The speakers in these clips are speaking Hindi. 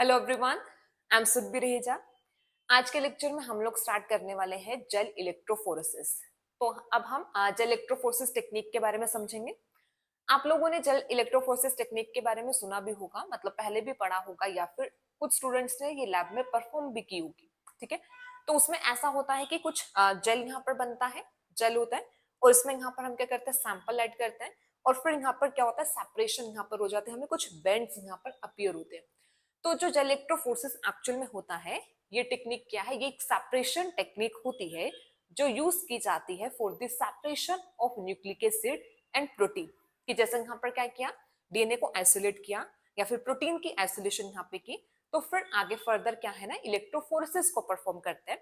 Hello everyone, I am Surabhi Raheja. आज के लेक्चर में हम लोग स्टार्ट करने वाले हैं जेल इलेक्ट्रोफोरेसिस। तो अब हम जेल इलेक्ट्रोफोरेसिस टेक्निक के बारे में समझेंगे। आप लोगों ने जेल इलेक्ट्रोफोरेसिस टेक्निक के बारे में सुना भी होगा, मतलब पहले भी पढ़ा होगा, या फिर कुछ स्टूडेंट्स ने ये लैब में परफॉर्म भी की होगी। ठीक है, तो उसमें ऐसा होता है कि कुछ जेल यहाँ पर बनता है, जेल होता है, और इसमें यहाँ पर हम क्या करते हैं, सैंपल ऐड करते हैं, और फिर यहाँ पर क्या होता है, सेपरेशन यहाँ पर हो जाते हैं, हमें कुछ बेंड्स यहाँ पर अपीयर होते हैं। तो जो जेल इलेक्ट्रोफोरेसिस एक्चुअल में होता है, ये टेक्निक क्या है, ये एक सेपरेशन टेक्निक होती है जो यूज की जाती है for the separation of nucleic acid and protein. कि जैसे यहाँ पर क्या किया, डीएनए को आइसोलेट किया या फिर प्रोटीन की आइसोलेशन यहाँ पे की, तो फिर आगे फर्दर क्या है ना, इलेक्ट्रोफोरेसिस को परफॉर्म करते हैं।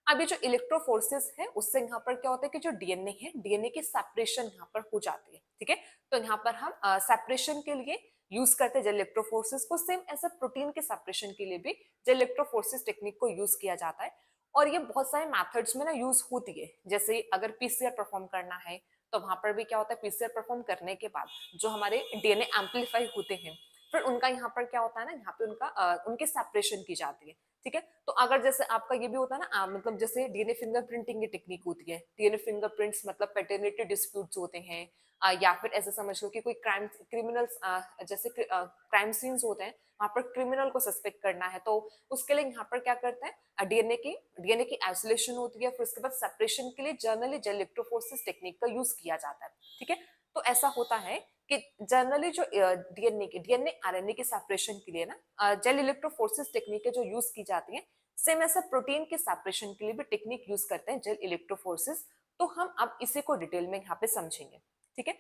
अब ये जो इलेक्ट्रोफोरेसिस है उससे यहाँ पर क्या होता है कि जो डीएनए है, डीएनए की सेपरेशन यहाँ पर हो जाती है। ठीक है, तो यहाँ पर हम सेपरेशन के लिए यूज करते हैं जेल इलेक्ट्रोफोरेसिस को। सेम ऐसे प्रोटीन के सेपरेशन के लिए भी जेल इलेक्ट्रोफोरेसिस टेक्निक को यूज किया जाता है, और ये बहुत सारे मेथड्स में ना यूज होती है। जैसे अगर पीसीआर परफॉर्म करना है तो वहां पर भी क्या होता है, पीसीआर परफॉर्म करने के बाद जो हमारे डीएनए एम्पलीफाई होते हैं, फिर उनका यहाँ पर क्या होता है ना, यहाँ पे उनका उनकी सेपरेशन की जाती है। ठीक है, तो अगर जैसे आपका ये भी होता है ना, मतलब जैसे डीएनए फिंगरप्रिंटिंग की टेक्निक होती है, डीएनए फिंगरप्रिंट्स मतलब पैटर्निटी डिस्प्यूट्स होते हैं, या फिर ऐसे समझ लो कि कोई क्राइम क्रिमिनल्स, जैसे क्राइम सीन्स होते हैं, वहां पर क्रिमिनल को सस्पेक्ट करना है, तो उसके लिए यहाँ पर क्या करते हैं, डीएनए की आइसोलेशन होती है, फिर उसके बाद सेपरेशन के लिए जनरली जेल इलेक्ट्रोफोरेसिस टेक्निक का यूज किया जाता है। ठीक है, तो ऐसा होता है कि जनरली जो डीएनए आरएनए के सेपरेशन के लिए ना जेल इलेक्ट्रोफोरेसिस टेक्निक जो यूज की जाती है, सेम ऐसा प्रोटीन के सेपरेशन के लिए भी टेक्निक यूज करते हैं जेल इलेक्ट्रोफोरेसिस। तो हम अब इसी को डिटेल में यहाँ पे समझेंगे। ठीक है,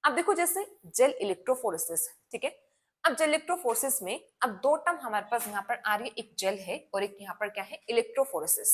अब देखो जैसे जेल इलेक्ट्रोफोरेसिस। ठीक है, अब जेल इलेक्ट्रोफोरेसिस में अब दो टर्म हमारे पास यहाँ पर आ रही है, एक जेल है और एक यहाँ पर क्या है, इलेक्ट्रोफोरेसिस।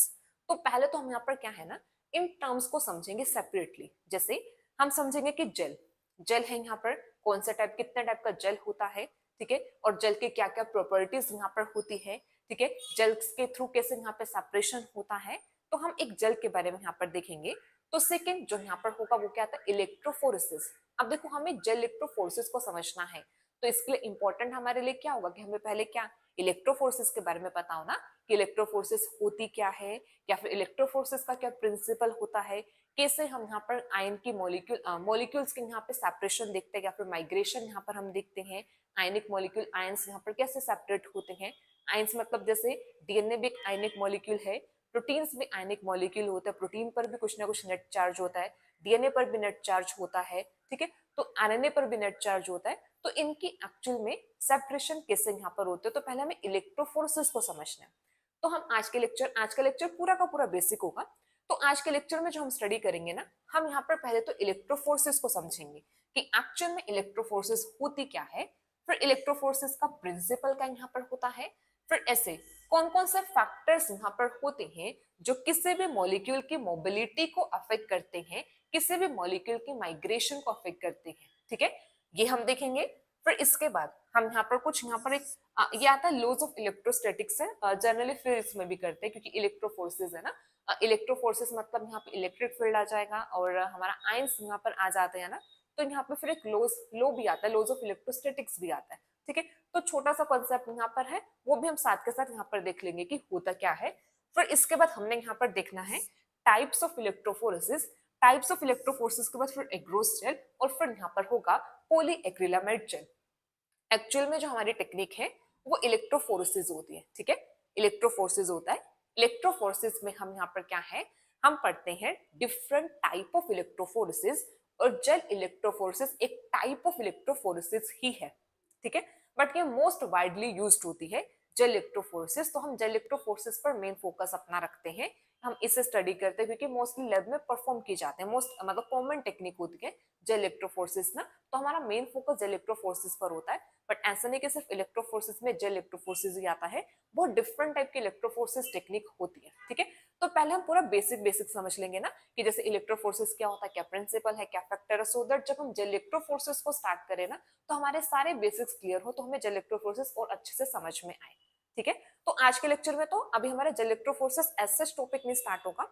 तो पहले तो हम यहाँ पर क्या है ना, इन टर्म्स को समझेंगे सेपरेटली। जैसे हम समझेंगे कि जेल जेल है, यहाँ पर कौन सा टाइप, कितने टाइप का जेल होता है। ठीक है, और जेल के क्या क्या प्रॉपर्टीज यहाँ पर होती है। ठीक है, जेल के थ्रू कैसे यहाँ पे सेपरेशन होता है, तो हम एक जेल के बारे में यहाँ पर देखेंगे। तो सेकंड जो यहाँ पर होगा वो क्या था, इलेक्ट्रोफोरेसिस। अब देखो हमें जेल इलेक्ट्रोफोरेसिस को समझना है, तो इसके लिए इंपॉर्टेंट हमारे लिए क्या होगा कि हमें पहले क्या, इलेक्ट्रोफोरेसिस के बारे में पता हो ना, कि इलेक्ट्रोफोरेसिस होती क्या है, या फिर इलेक्ट्रोफोरेसिस का क्या प्रिंसिपल होता है, कैसे हम यहाँ पर आयन की मॉलिक्यूल्स के यहाँ पे सेपरेशन देखते हैं, या फिर माइग्रेशन यहाँ पर हम देखते हैं, आयनिक मॉलिक्यूल आयंस यहाँ पर कैसे सेपरेट होते हैं। आयंस मतलब जैसे डीएनए भी एक आयनिक मॉलिक्यूल है, प्रोटीन्स भी आयनिक मॉलिक्यूल होता है, प्रोटीन पर भी कुछ ना कुछ नेट चार्ज होता है, डीएनए पर भी नेट चार्ज होता है। ठीक है, तो आरएनए पर भी नेट चार्ज होता है। तो इनकी एक्चुअल में सेपरेशन कैसे यहाँ पर होते हैं, तो पहले हमें इलेक्ट्रोफोरेसिस को समझना है। तो हम आज का लेक्चर पूरा का पूरा बेसिक होगा। तो आज के लेक्चर में जो हम स्टडी करेंगे ना, हम यहाँ पर पहले तो इलेक्ट्रोफोर्सेस को समझेंगे कि एक्चुअल में इलेक्ट्रोफोर्सेस होती क्या है, फिर इलेक्ट्रोफोर्सेस का प्रिंसिपल क्या यहाँ पर होता है, फिर ऐसे कौन कौन से फैक्टर्स यहाँ पर होते हैं जो किसी भी मॉलिक्यूल की मोबिलिटी को अफेक्ट करते हैं, किसी भी मॉलिक्यूल की माइग्रेशन को अफेक्ट करते हैं। ठीक है, ये हम देखेंगे। फिर इसके बाद हम यहाँ पर कुछ यहाँ पर एक ये आता है लॉज ऑफ इलेक्ट्रोस्टैटिक्स है, जनरली फिजिक्स में भी करते हैं क्योंकि इलेक्ट्रोफोर्सेस है ना। इलेक्ट्रोफोर्सेस मतलब यहाँ पे इलेक्ट्रिक फील्ड आ जाएगा और हमारा आयंस यहाँ पर आ जाते हैं ना। तो यहाँ पे फिर एक लो भी आता है, लॉज ऑफ इलेक्ट्रोस्टैटिक्स भी आता है। ठीक है, तो छोटा सा कॉन्सेप्ट यहाँ पर है, वो भी हम साथ के साथ यहाँ पर देख लेंगे कि होता क्या है। फिर इसके बाद हमने यहाँ पर देखना है types of electrophoresis. Types of electrophoresis के बाद फिर एग्रोस जेल, और फिर यहाँ पर होगा पॉली एक्रिलामाइड जेल। एक्चुअल में जो हमारी टेक्निक है वो इलेक्ट्रोफोरेसिस होती है। ठीक है, इलेक्ट्रोफोरेसिस होता है। इलेक्ट्रोफोरेसिस में हम यहाँ पर क्या है, हम पढ़ते हैं डिफरेंट टाइप ऑफ इलेक्ट्रोफोरेसिस, और जेल इलेक्ट्रोफोरेसिस एक टाइप ऑफ इलेक्ट्रोफोरेसिस ही है। ठीक है, बट ये मोस्ट वाइडली यूज्ड होती है जेल इलेक्ट्रोफोरेसिस। तो हम जेल इलेक्ट्रोफोरेसिस पर मेन फोकस अपना रखते हैं, हम इसे स्टडी करते हैं क्योंकि मोस्टली लैब में परफॉर्म की जाते हैं, मोस्ट मतलब कॉमन टेक्निक होती है जेल इलेक्ट्रोफोरेसिस ना। तो हमारा मेन फोकस जेल इलेक्ट्रोफोरेसिस पर होता है। बट ऐसा नहीं कि सिर्फ इलेक्ट्रोफोरेसिस में जेल इलेक्ट्रोफोरेसिस ही आता है, बहुत डिफरेंट टाइप की इलेक्ट्रोफोरेसिस टेक्निक होती है। ठीक है, तो पहले हम पूरा बेसिक बेसिक समझ लेंगे ना, कि जैसे इलेक्ट्रोफोरेसिस क्या होता है, क्या प्रिंसिपल है, क्या फैक्टर है, सो दैट जब हम जेल इलेक्ट्रोफोरेसिस को स्टार्ट करें ना, तो हमारे सारे बेसिक्स क्लियर हो, तो हमें जेल इलेक्ट्रोफोरेसिस और अच्छे से समझ में आए। ठीक है, तो आज के लेक्चर में तो अभी हमारा gel electrophoresis as such topic नहीं स्टार्ट होगा।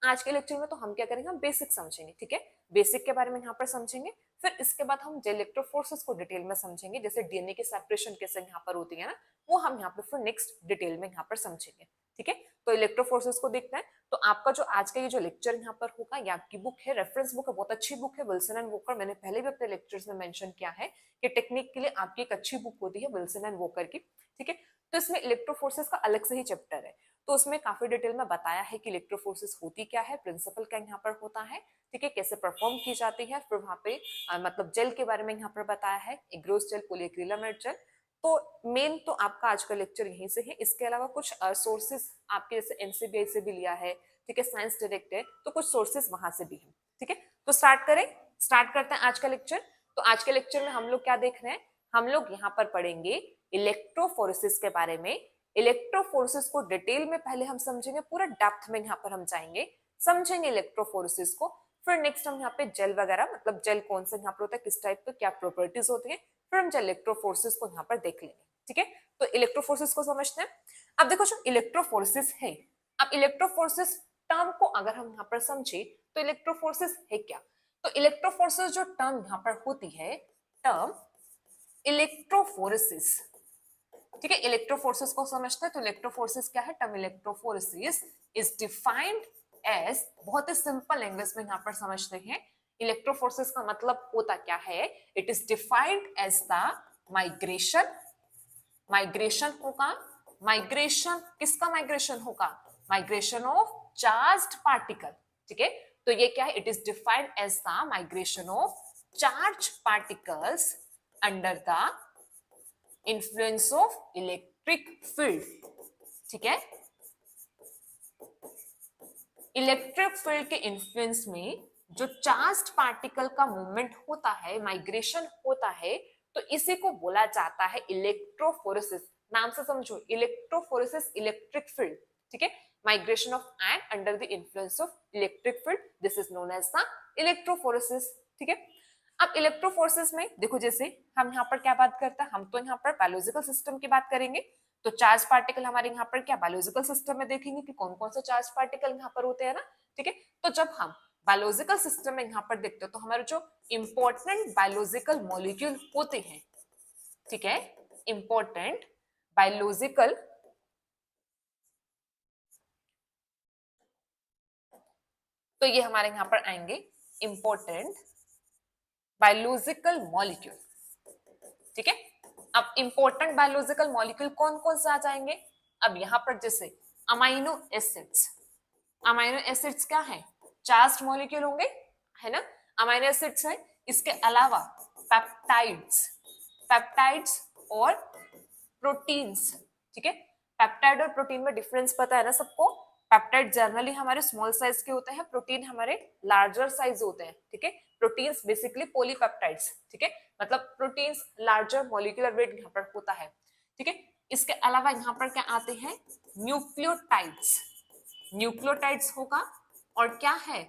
आज के लेक्चर में तो हम क्या करेंगे, हम बेसिक समझेंगे, ठीक है, बेसिक के बारे में यहाँ पर समझेंगे। फिर इसके बाद हम जेल इलेक्ट्रोफोर्सेस को डिटेल में समझेंगे, जैसे डीएनए की सेपरेशन कैसे यहाँ पर होती है ना, वो हम यहाँ पे फिर नेक्स्ट डिटेल में यहाँ पर समझेंगे, ठीक है। तो इलेक्ट्रोफोर्सेस को देखते हैं। तो आपका जो आज का ये जो लेक्चर यहाँ पर होगा, ये आपकी बुक है, रेफरेंस बुक है, बहुत अच्छी बुक है, विल्सन एंड वोकर। मैंने पहले भी अपने लेक्चर्स में मेंशन किया है कि टेक्निक के लिए आपकी एक अच्छी बुक होती है विल्सन एंड वोकर की, ठीक है। तो इसमें इलेक्ट्रोफोर्सेस का अलग से ही चैप्टर है, तो उसमें काफी डिटेल में बताया है कि इलेक्ट्रोफोर्सेस होती क्या है, प्रिंसिपल क्या यहाँ पर होता है, ठीक है, कैसे परफॉर्म की जाती है। फिर वहां पे मतलब जेल के बारे में यहाँ पर बताया है, एग्रोस जेल, पॉलीक्रिलामाइड जेल। तो मेन तो आपका आज का लेक्चर यहीं से है। इसके अलावा कुछ सोर्सेज आपके जैसे एनसीबीआई से भी लिया है, ठीक है, साइंस डायरेक्ट है, तो कुछ सोर्सेज वहां से भी है, ठीक है। तो स्टार्ट करते हैं आज का लेक्चर। तो आज के लेक्चर में हम लोग क्या देख रहे हैं, हम लोग यहाँ पर पढ़ेंगे इलेक्ट्रोफोरेसिस के बारे में। इलेक्ट्रोफोरेसिस को डिटेल में पहले हम समझेंगे, पूरा डेप्थ में यहाँ पर हम जाएंगे, समझेंगे इलेक्ट्रोफोरेसिस को। फिर नेक्स्ट हम यहाँ पे जेल वगैरह, मतलब जेल कौन सा यहाँ पर होता है, किस टाइप का, क्या प्रॉपर्टीज होती है, फिर हम जेल इलेक्ट्रोफोरेसिस को यहाँ पर देख लेंगे, ठीक है। तो इलेक्ट्रोफोरेसिस को समझते हैं। अब देखो जो इलेक्ट्रोफोरेसिस है, अब इलेक्ट्रोफोरेसिस टर्म को अगर हम यहाँ पर समझे तो इलेक्ट्रोफोरेसिस है क्या। तो इलेक्ट्रोफोरेसिस जो टर्म यहाँ पर होती है, टर्म इलेक्ट्रोफोरेसिस, ठीक है, इलेक्ट्रोफोर्सेस को समझते हैं। तो इलेक्ट्रोफोर्सेस क्या है, term electrophoresis is defined as, बहुत ही सिंपल लैंग्वेज में यहाँ पर समझते हैं, इलेक्ट्रोफोर्सेस का मतलब होता क्या है, it is defined as the migration, migration होगा, माइग्रेशन किसका माइग्रेशन होगा, माइग्रेशन ऑफ चार्ज्ड पार्टिकल, ठीक है। तो ये क्या है, it is defined as the migration of charge particles under the influence of electric field, ठीक है। इलेक्ट्रिक फील्ड के इन्फ्लुएंस में जो चार्ज्ड पार्टिकल का मूवमेंट होता है, माइग्रेशन होता है, तो इसी को बोला जाता है इलेक्ट्रोफोरेसिस। नाम से समझो, इलेक्ट्रोफोरेसिस इलेक्ट्रिक फील्ड, ठीक है, migration of ion under the influence of electric field, this is known as the electrophoresis, ठीक है। अब इलेक्ट्रोफोर्सेस में देखो, जैसे हम यहाँ पर क्या बात करते हैं, हम तो यहाँ पर बायोलॉजिकल सिस्टम की बात करेंगे। तो चार्ज पार्टिकल हमारे यहाँ पर क्या बायोलॉजिकल सिस्टम में देखेंगे कि कौन कौन से चार्ज पार्टिकल यहाँ पर होते हैं ना, ठीक है। तो जब हम बायोलॉजिकल सिस्टम में यहाँ पर देखते हैं, तो हमारे जो इंपॉर्टेंट बायोलॉजिकल मॉलिक्यूल होते हैं, ठीक है, इंपॉर्टेंट बायोलॉजिकल, तो ये हमारे यहाँ पर आएंगे इंपॉर्टेंट बायोलॉजिकल मॉलिक्यूल, ठीक है। अब इंपॉर्टेंट बायोलॉजिकल मॉलिक्यूल कौन कौन से आ जाएंगे, अब यहाँ पर जैसे अमाइनो एसिड्स, अमाइनो एसिड्स क्या है, चार्ज्ड मॉलिक्यूल होंगे, है ना, अमाइनो एसिड्स है। इसके अलावा पेप्टाइड्स, पेप्टाइड्स और प्रोटीन्स, ठीक है। पेप्टाइड और प्रोटीन में डिफरेंस पता है ना सबको, पेप्टाइड जनरली हमारे स्मॉल साइज के होते हैं, प्रोटीन हमारे लार्जर साइज होते हैं, ठीक है। प्रोटीन्स बेसिकली पॉलीपेप्टाइड्स, ठीक है, मतलब प्रोटीन्स लार्जर मॉलिक्यूलर वेट यहाँ पर होता है, ठीक है। इसके अलावा यहाँ पर क्या आते हैं, न्यूक्लियोटाइड्स, न्यूक्लियोटाइड्स होगा, और क्या है,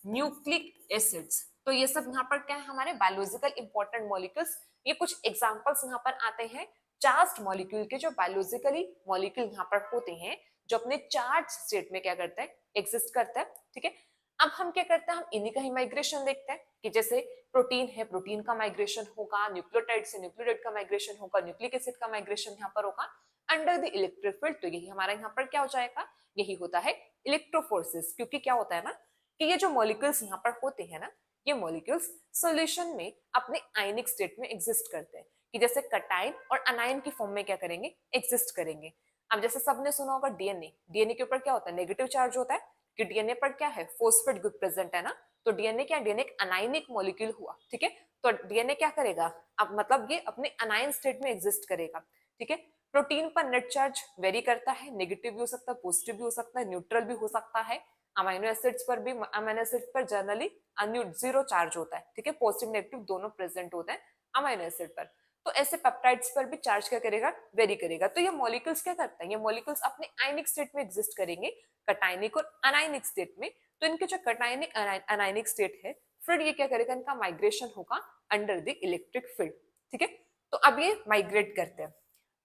न्यूक्लिक एसिड्स। तो ये सब यहाँ पर क्या है, हमारे बायोलॉजिकल इंपॉर्टेंट मॉलिक्यूल्स। ये कुछ एग्जांपल्स यहाँ पर आते हैं चार्ज्ड मॉलिक्यूल के, जो बायोलॉजिकली मॉलिक्यूल यहाँ पर होते हैं, जो अपने चार्ज स्टेट में क्या करते हैं, एग्जिस्ट करते हैं, ठीक है। अब हम क्या करते हैं, हम इन्हीं का ही माइग्रेशन देखते हैं कि जैसे प्रोटीन है, प्रोटीन का माइग्रेशन होगा, न्यूक्लियोटाइड से न्यूक्लियोटाइड का माइग्रेशन होगा, न्यूक्लिक एसिड का माइग्रेशन यहाँ पर होगा अंडर द इलेक्ट्रिक फील्ड। तो यही हमारा यहाँ पर क्या हो जाएगा, यही होता है इलेक्ट्रोफोर्सेस। क्योंकि क्या होता है ना कि ये जो मॉलिक्यूल्स यहाँ पर होते हैं ना, ये मॉलिक्यूल्स सॉल्यूशन में अपने आयनिक स्टेट में एग्जिस्ट करते हैं, कि जैसे कटाइन और अनायन की फॉर्म में क्या करेंगे, एग्जिस्ट करेंगे। अब जैसे सबने सुना होगा डीएनए, डीएनए के ऊपर क्या होता है, नेगेटिव चार्ज होता है, कि डीएनए पर क्या है, फॉस्फेट ग्रुप प्रेजेंट है ना। तो डीएनए क्या, डीएनए एक अनायनिक मॉलिक्यूल हुआ, ठीक है। तो डीएनए क्या करेगा, अब मतलब ये अपने अनायन स्टेट में एग्जिस्ट करेगा, ठीक है। प्रोटीन पर नेट चार्ज वेरी करता है, नेगेटिव भी हो सकता है, पॉजिटिव भी हो सकता है, न्यूट्रल भी हो सकता है। अमाइनो एसिड्स पर भी, अमाइनो एसिड्स पर जनरली जीरो चार्ज होता है, ठीक है, पॉजिटिव नेगेटिव दोनों प्रेजेंट होते हैं अमाइनो एसिड पर। तो ऐसे पेप्टाइड्स पर भी चार्ज क्या करेगा, वेरी करेगा। तो ये मॉलिक्यूल्स क्या करते हैं, ये मॉलिक्यूल्स अपने आयनिक स्टेट में एग्जिस्ट करेंगे, कटायनिक और अनायनिक स्टेट में। तो इनके जो कटायनिक अनायनिक स्टेट है, फिर ये क्या करेगा, इनका माइग्रेशन होगा अंडर द इलेक्ट्रिक फील्ड, ठीक है। तो अब ये माइग्रेट करते हैं।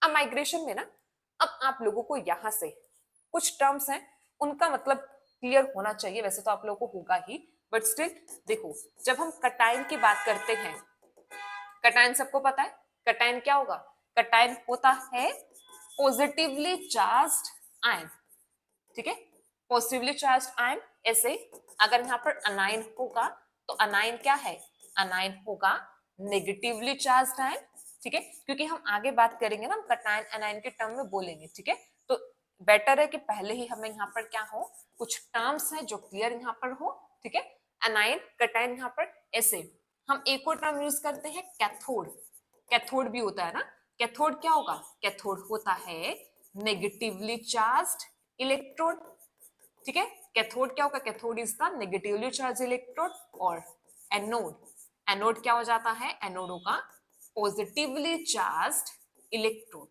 अब माइग्रेशन में ना, अब आप लोगों को यहां से कुछ टर्म्स हैं, उनका मतलब क्लियर होना चाहिए, वैसे तो आप लोगों को होगा ही, बट स्टिल देखो, जब हम कटायन की बात करते हैं, कटायन सबको पता है, कटायन क्या होगा, कटायन होता है पॉजिटिवली चार्ज्ड आयन, ठीक है, पॉजिटिवली चार्ज्ड आयन। ऐसे अगर यहाँ पर अनायन होगा तो अनायन क्या है, अनायन होगा नेगेटिवली चार्ज्ड आयन, ठीक है, क्योंकि हम आगे बात करेंगे ना, हम कटायन अनायन के टर्म में बोलेंगे, ठीक है, तो बेटर है कि पहले ही हमें यहाँ पर क्या हो, कुछ टर्म्स है जो क्लियर यहाँ पर हो, ठीक है, अनायन कटायन यहाँ पर। ऐसे हम एक और टर्म यूज करते हैं कैथोड, कैथोड भी होता है ना, कैथोड क्या होगा, कैथोड होता है नेगेटिवली चार्ज्ड इलेक्ट्रोड, ठीक है, कैथोड क्या होगा, cathode is the negatively charge electrode. और एनोड, एनोड क्या हो जाता है, एनोड होगा पॉजिटिवली चार्ज्ड इलेक्ट्रोड।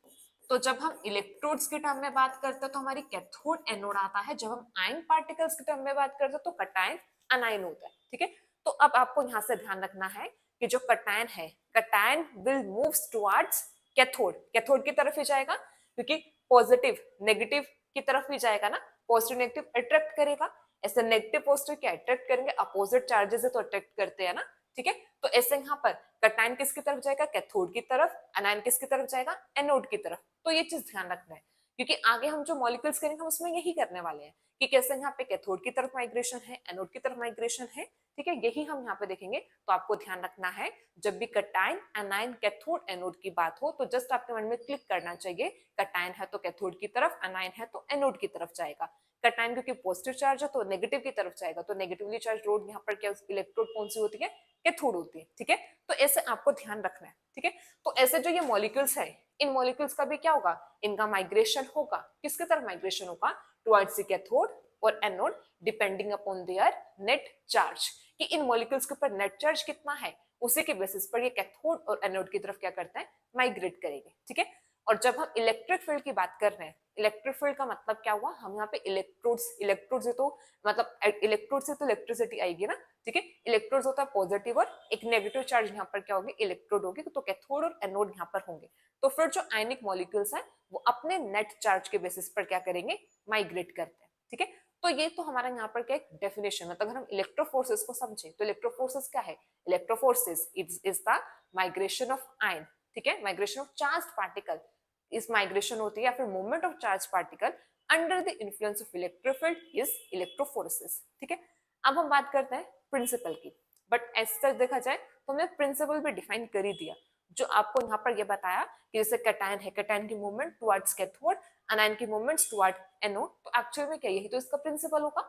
तो जब हम इलेक्ट्रोड्स के टर्म में बात करते हैं तो हमारी कैथोड एनोड आता है, जब हम आयन पार्टिकल्स के टर्म में बात करते हैं तो कटायन अनायन होता है, ठीक है। तो अब आपको यहां से ध्यान रखना है कि जो कटायन है, cation will moves towards cathode, cathode की तरफ ही जाएगा, क्योंकि पॉजिटिव नेगेटिव की तरफ ही जाएगा ना, पॉजिटिव नेगेटिव अट्रैक्ट करेगा, ऐसे नेगेटिव पॉजिटिव क्या अट्रैक्ट करेंगे, अपोजिट चार्जेस है तो अट्रैक्ट करते हैं ना, ठीक है। तो ऐसे यहाँ पर कटायन किसकी तरफ जाएगा, कैथोड की तरफ, अनायन किसकी तरफ जाएगा, एनोड की तरफ। तो ये चीज ध्यान रखना है, क्योंकि आगे हम जो मॉलिक्यूल्स करेंगे हम उसमें यही करने वाले हैं कि कैसे यहाँ पे कैथोड की तरफ माइग्रेशन है, एनोड की तरफ माइग्रेशन है, ठीक है, यही हम यहाँ पे देखेंगे। तो आपको ध्यान रखना है, जब भी कटायन अनायन कैथोड एनोड की बात हो तो जस्ट आपके मन में क्लिक करना चाहिए, कटायन है तो कैथोड की तरफ, अनायन है तो एनोड की तरफ जाएगा। कटायन क्योंकि पॉजिटिव चार्ज है तो नेगेटिव की तरफ जाएगा, तो नेगेटिवली चार्ज रोड यहाँ पर क्या इलेक्ट्रोड कौन सी होती है, कैथोड होती है, ठीक है। तो ऐसे आपको ध्यान रखना है, ठीक है। तो ऐसे जो ये मॉलिक्यूल्स है, इन मॉलिक्यूल्स का भी क्या होगा, इनका माइग्रेशन होगा, किसके तरफ माइग्रेशन होगा, टुवर्ड्स द कैथोड और anode, depending upon their net charge, कि इन मॉलिक्यूल्स के ऊपर नेट चार्ज कितना है, उसी के बेसिस पर ये कैथोड और एनोड की तरफ क्या करते हैं, माइग्रेट करेंगे, ठीक है। और जब हम इलेक्ट्रिक फील्ड की बात कर रहे हैं, इलेक्ट्रिक फील्ड का मतलब क्या हुआ, हम यहाँ पे इलेक्ट्रोड्स, इलेक्ट्रोड से तो मतलब इलेक्ट्रोड से तो इलेक्ट्रिसिटी आएगी ना, ठीक है, इलेक्ट्रोड होता है पॉजिटिव और एक नेगेटिव चार्ज यहाँ पर क्या होगी, इलेक्ट्रोड होगी, तो कैथोड और एनोड यहाँ पर होंगे। तो फिर जो आयनिक मॉलिक्यूल्स हैं वो अपने नेट चार्ज के बेसिस पर क्या करेंगे, माइग्रेट करते हैं, ठीक है। तो ये तो हमारा यहाँ पर क्या एक डेफिनेशन है। तो अगर हम इलेक्ट्रोफोर्सेस को समझे तो इलेक्ट्रोफोर्सेस क्या है, electrophoresis is the migration of ion, ठीक है, माइग्रेशन ऑफ चार्ज पार्टिकल, इस माइग्रेशन होती है या फिर movement of charge particle under the influence of electric field is electrophoresis, ठीक है। अब हम बात करते हैं प्रिंसिपल की, बट ऐसा देखा जाए तो हमने प्रिंसिपल भी डिफाइन कर ही दिया, जो आपको यहाँ पर ये बताया कि जैसे कैटायन है, कैटायन की मूवमेंट टुवर्ड्स कैथोड, अनायन की मूवमेंट्स टुवर्ड एनोड, तो एक्चुअल में क्या यही तो इसका प्रिंसिपल होगा।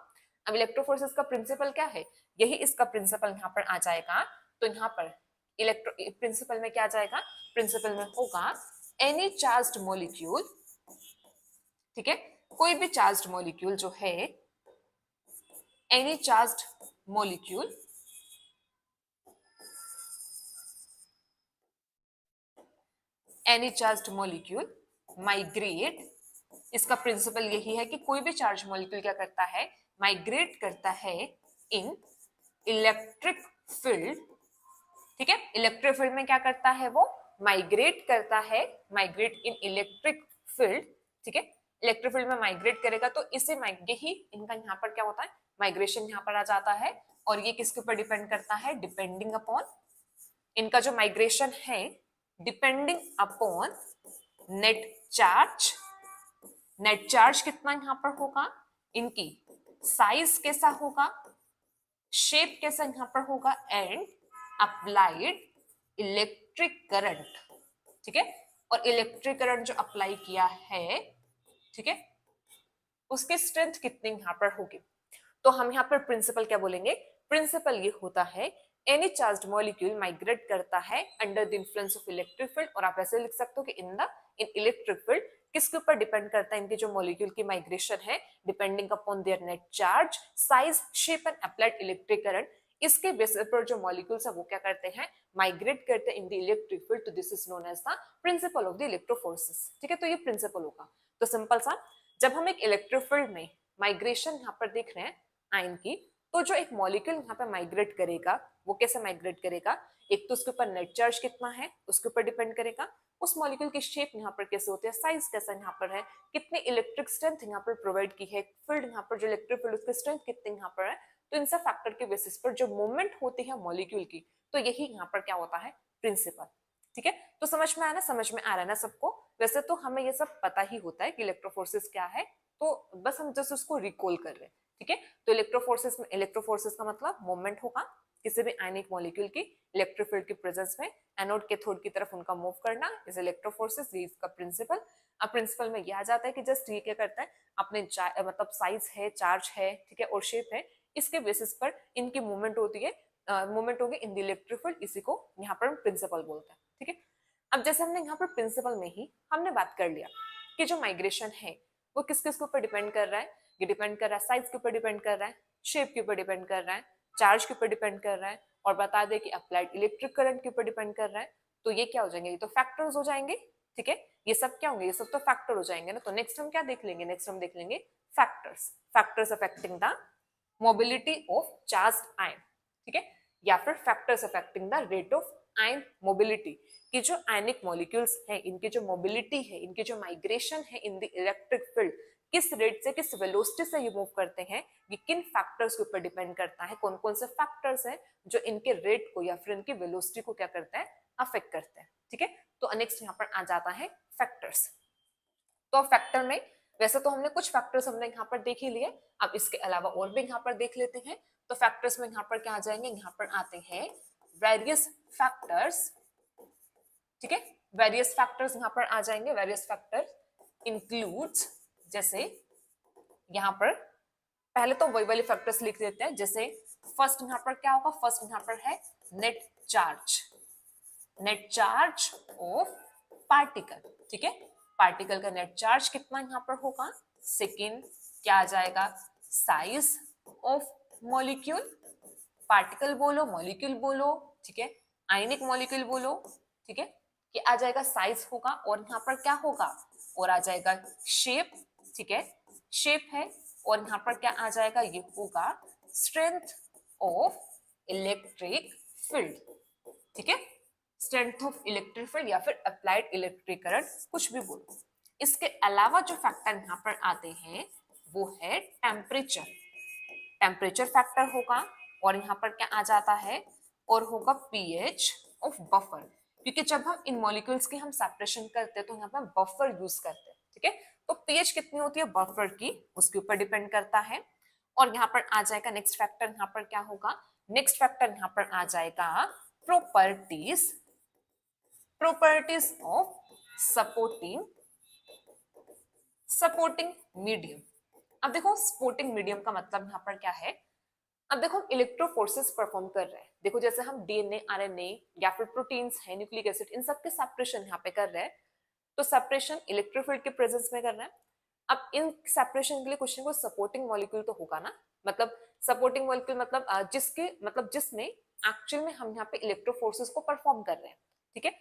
अब इलेक्ट्रोफोरेसिस का प्रिंसिपल क्या है, यही इसका प्रिंसिपल यहाँ पर आ जाएगा। तो यहाँ पर इलेक्ट्रो प्रिंसिपल में क्या आ जाएगा, प्रिंसिपल में होगा एनी चार्ज्ड मॉलिक्यूल, ठीक है, कोई भी चार्ज्ड मॉलिक्यूल जो है, any charged molecule any charged molecule migrate, इसका प्रिंसिपल यही है कि कोई भी चार्ज मॉलिक्यूल क्या करता है, माइग्रेट करता है इन इलेक्ट्रिक फील्ड, ठीक है, इलेक्ट्रिक फील्ड में क्या करता है वो, माइग्रेट करता है, माइग्रेट इन इलेक्ट्रिक फील्ड, ठीक है, इलेक्ट्रिक फील्ड में माइग्रेट करेगा। तो इसे यही इनका यहाँ पर क्या होता है, माइग्रेशन यहाँ पर आ जाता है। और ये किसके ऊपर डिपेंड करता है, डिपेंडिंग अपॉन, इनका जो माइग्रेशन है depending upon net charge, net charge कितना यहाँ पर होगा, इनकी साइज कैसा होगा, शेप कैसा यहाँ पर होगा, एंड अप्लाइड इलेक्ट्रिक करंट, ठीक है, और इलेक्ट्रिक करंट जो अप्लाई किया है, ठीक है, उसकी स्ट्रेंथ कितनी यहाँ पर होगी। तो हम यहाँ पर प्रिंसिपल क्या बोलेंगे, प्रिंसिपल ये होता है एनी चार्ज्ड मॉलिक्यूल माइग्रेट करता है under the influence of electric field, और आप ऐसे लिख सकते हो कि इन इलेक्ट्रिक फील्ड किसके ऊपर डिपेंड करता है, इनके जो मॉलिक्यूल की माइग्रेशन है, depending upon their net charge, size, shape and applied electric current, इसके बेसिस पर जो मॉलिक्यूल्स है वो क्या करते हैं, माइग्रेट करते हैं इन द इलेक्ट्रिक फील्ड। तो this is known as the principle of the electrophoresis, ठीक है। तो ये प्रिंसिपल होगा। तो सिंपल सा, जब हम एक इलेक्ट्रिक फील्ड में माइग्रेशन यहाँ पर देख रहे हैं आयन की, तो जो एक मॉलिक्यूल यहाँ पे माइग्रेट करेगा वो कैसे माइग्रेट करेगा, एक तो उसके ऊपर नेट चार्ज कितना है उसके ऊपर डिपेंड करेगा, उस मॉलिक्यूल की शेप यहाँ पर कैसे होती है, साइज कैसा यहाँ पर है, कितने इलेक्ट्रिक स्ट्रेंथ यहाँ पर प्रोवाइड की है, फील्ड यहाँ पर जो इलेक्ट्रिक फील्ड उसकी स्ट्रेंथ कितनी यहाँ पर है। तो इन सब फैक्टर के बेसिस पर जो मूवमेंट होती है मॉलिक्यूल की, तो यही यहाँ पर क्या होता है, प्रिंसिपल। ठीक है, तो समझ में आना, समझ में आ रहा है ना सबको। वैसे तो हमें ये सब पता ही होता है कि इलेक्ट्रोफोर्सेस क्या है, तो बस हम जस्ट उसको रिकॉल कर रहे हैं। ठीक है, तो इलेक्ट्रोफोर्सेस में, इलेक्ट्रोफोर्सेस का मतलब मूवमेंट होगा किसी भी आयनिक मॉलिक्यूल की इलेक्ट्रिक फील्ड की प्रेजेंस में एनोड कैथोड की तरफ उनका मूव करना इज इलेक्ट्रोफोर्सेस, ये इसका प्रिंसिपल। अब प्रिंसिपल में यह आ जाता है कि जस्ट ये क्या करता है, अपने मतलब साइज है, चार्ज है, ठीक है, और शेप है, इसके बेसिस पर इनकी मूवमेंट होती है, मूवमेंट होगी इन द इलेक्ट्रिक फील्ड, इसी को यहाँ पर प्रिंसिपल बोलते हैं। ठीक है, अब जैसे हमने यहाँ पर प्रिंसिपल में ही हमने बात कर लिया कि जो माइग्रेशन है वो किस किस के ऊपर डिपेंड कर रहा है, ये डिपेंड कर रहा है साइज के ऊपर डिपेंड कर रहा है, शेप के ऊपर डिपेंड कर रहा है, चार्ज के ऊपर डिपेंड कर रहा है, और बता दे कि अप्लाइड इलेक्ट्रिक करंट के ऊपर डिपेंड कर रहा है। तो ये क्या हो जाएंगे, ये तो फैक्टर्स हो जाएंगे। ठीक है, ये सब क्या होंगे, ये सब तो फैक्टर हो जाएंगे ना। तो नेक्स्ट हम क्या देख लेंगे, नेक्स्ट हम देख लेंगे factors, factors affecting the mobility of charged ion. ठीक है, या फिर factors affecting the rate of ion mobility, कि जो आयनिक मॉलिक्यूल्स हैं इनकी जो मोबिलिटी है, इनकी जो माइग्रेशन है इन द इलेक्ट्रिक फील्ड, किस रेट से, किस वेलोसिटी से ये मूव करते हैं, ये किन फैक्टर्स के ऊपर डिपेंड करता है। कौन कौन से फैक्टर्स हैं जो इनके रेट को या फिर इनकी वेलोसिटी को क्या करते हैं, अफेक्ट करते हैं। ठीक है, तो नेक्स्ट यहाँ पर आ जाता है फैक्टर्स। तो फैक्टर में वैसे तो हमने कुछ फैक्टर्स हमने यहाँ पर देख ही लिए, अब इसके अलावा और भी यहाँ पर देख लेते हैं। तो फैक्टर्स में यहाँ पर क्या आ जाएंगे, यहाँ पर आते हैं वेरियस फैक्टर्स। ठीक है, वेरियस फैक्टर्स यहाँ पर आ जाएंगे, वेरियस फैक्टर इंक्लूड्स, जैसे यहाँ पर पहले तो वही वाले फैक्टर्स लिख देते हैं। जैसे फर्स्ट यहाँ पर क्या होगा, फर्स्ट यहाँ पर है net charge, net charge of particle. ठीक है, पार्टिकल का नेट चार्ज कितना यहाँ पर होगा। सेकेंड क्या आ जाएगा, साइज ऑफ मॉलिक्यूल, पार्टिकल बोलो मॉलिक्यूल बोलो, ठीक है, आयनिक मॉलिक्यूल बोलो। ठीक है, ये आ जाएगा साइज होगा, और यहाँ पर क्या होगा, और आ जाएगा शेप। ठीक है, शेप है, और यहाँ पर क्या आ जाएगा, ये होगा स्ट्रेंथ ऑफ इलेक्ट्रिक फील्ड। ठीक है, स्ट्रेंथ ऑफ इलेक्ट्रिक फील्ड या फिर अप्लाइड इलेक्ट्रिक करंट, कुछ भी बोलो। इसके अलावा जो फैक्टर यहाँ पर आते हैं वो है टेम्परेचर, टेम्परेचर फैक्टर होगा, और यहाँ पर क्या आ जाता है, और होगा पीएच ऑफ बफर, क्योंकि जब हम इन मॉलिक्यूल्स की हम सेपरेशन करते हैं तो यहाँ पर बफर यूज करते हैं। ठीक है, तो पीएच कितनी होती है बफर की, उसके ऊपर डिपेंड करता है। और यहाँ पर आ जाएगा नेक्स्ट फैक्टर, यहाँ पर क्या होगा, नेक्स्ट फैक्टर यहाँ पर आ जाएगा properties, properties of supporting, supporting medium. अब देखो सपोर्टिंग मीडियम का मतलब यहाँ पर क्या है, अब देखो इलेक्ट्रो फोर्सेस परफॉर्म कर रहे हैं। देखो जैसे हम डीएनए, आरएनए या फिर प्रोटीन्स है, न्यूक्लिक एसिड, इन सब के सेपरेशन यहाँ पे कर रहे हैं। तो सेपरेशन इलेक्ट्रोफील्ड के प्रेजेंस में कर रहे हैं। अब इन सेपरेशन के लिए कुछ ना कुछ सपोर्टिंग मॉलिक्यूल तो होगा ना, मतलब सपोर्टिंग मॉलिक्यूल मतलब जिसके मतलब जिसमें एक्चुअल में हम यहाँ पे इलेक्ट्रो फोर्सेस को परफॉर्म कर रहे हैं। ठीक है,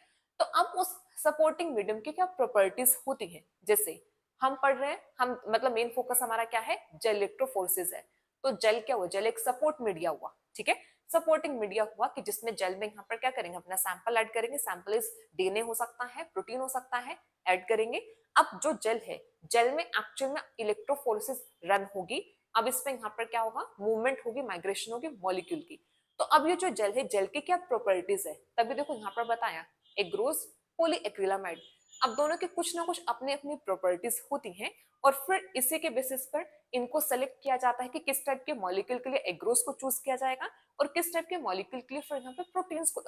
तो अब उस सपोर्टिंग मीडियम की क्या प्रॉपर्टीज होती है, जैसे हम पढ़ रहे हैं, हम मतलब मेन फोकस हमारा क्या है, जेल इलेक्ट्रो फोर्सेस है। तो जेल क्या हुआ, जेल एक सपोर्ट मीडिया हुआ। ठीक है, सपोर्टिंग मीडिया हुआ कि जिसमें जेल में यहाँ पर क्या करेंगे, अपना सैंपल ऐड करेंगे, सैंपल इज डीएनए हो सकता है, प्रोटीन हो सकता है, ऐड करेंगे। अब जो जेल है, जेल में एक्चुअल में इलेक्ट्रोफोर्सेस रन होगी। अब इसमें यहाँ पर क्या होगा, मूवमेंट होगी, माइग्रेशन होगी मॉलिक्यूल की। तो अब ये जो जेल है, जेल की क्या प्रॉपर्टीज है, तभी देखो यहाँ पर बताया एक ग्रोस पॉलीएक्रिलामाइड। अब दोनों के कुछ ना कुछ अपनी अपनी प्रॉपर्टीज होती हैं, और फिर इसी के बेसिस पर इनको सेलेक्ट किया जाता है कि किस टाइप के मॉलिक्यूल के लिए एग्रोस को चूज किया जाएगा, और किस टाइप के मॉलिक्यूल के लिए फिर यहाँ पे प्रोटीन्स को,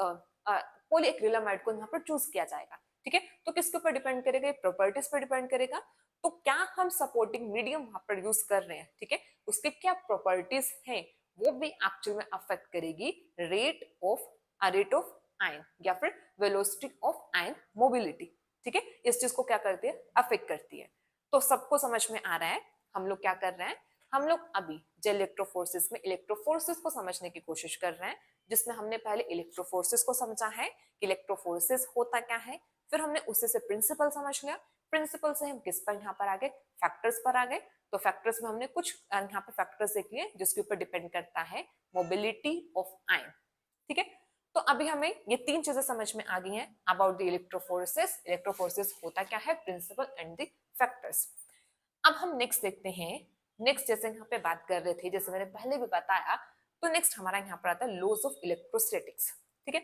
पॉलीएक्रिलामाइड को यहाँ पर चूज किया जाएगा। ठीक है, तो किसके ऊपर डिपेंड करेगा, प्रॉपर्टीज पर डिपेंड करेगा। तो क्या हम सपोर्टिंग मीडियम वहां पर यूज कर रहे हैं, ठीक है, उसके क्या प्रॉपर्टीज हैं, वो भी एक्चुअल में अफेक्ट करेगी रेट ऑफ आयन या फिर वेलोसिटी ऑफ आयन मोबिलिटी। ठीक है, इस चीज को क्या करती है, अफेक्ट करती है। तो सबको समझ में आ रहा है हम लोग क्या कर रहे हैं, हम लोग अभी जो इलेक्ट्रोफोर्सेस में इलेक्ट्रोफोर्सेस को समझने की कोशिश कर रहे हैं, जिसमें हमने पहले इलेक्ट्रोफोर्सेस को समझा है कि इलेक्ट्रोफोर्सेस होता क्या है, फिर हमने उससे से प्रिंसिपल समझ लिया, प्रिंसिपल से हम किस पर यहाँ पर आ गए, फैक्टर्स पर आ गए। तो फैक्टर्स में हमने कुछ यहाँ पे फैक्टर्स देख लिए जिसके ऊपर डिपेंड करता है मोबिलिटी ऑफ आयन। ठीक है, तो अभी हमें ये तीन चीजें समझ में आ गई हैं अबाउट द इलेक्ट्रोफोरेसिस। इलेक्ट्रोफोरेसिस होता क्या है, प्रिंसिपल एंड द फैक्टर्स। अब हम नेक्स्ट देखते हैं। नेक्स्ट जैसे यहाँ पे बात कर रहे थे, जैसे मैंने पहले भी बताया, तो नेक्स्ट हमारा यहाँ पर आता है लॉज ऑफ इलेक्ट्रोस्टैटिक्स। ठीक है,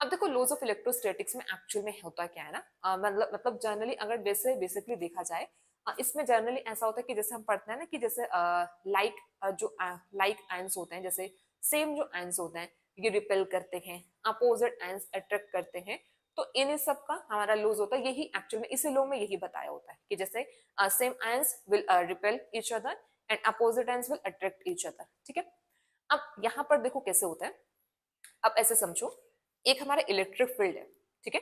अब देखो लॉज ऑफ इलेक्ट्रोस्टैटिक्स में एक्चुअल में होता क्या है ना, मतलब जनरली अगर वैसे बेसिकली देखा जाए, इसमें जनरली ऐसा होता है कि जैसे हम पढ़ते हैं ना कि जैसे जो लाइक आयंस होते हैं, जैसे सेम जो आयंस होते हैं ये रिपेल करते हैं, अपोजिट आयंस अट्रैक्ट करते हैं, तो इन सब का हमारा लॉज होता है। यही एक्चुअल में इसी लॉ में यही बताया होता है कि जैसे same ions will repel each other and opposite ions will attract each other. ठीक है, अब यहाँ पर देखो कैसे होता है। अब ऐसे समझो, एक हमारा इलेक्ट्रिक फील्ड है। ठीक है,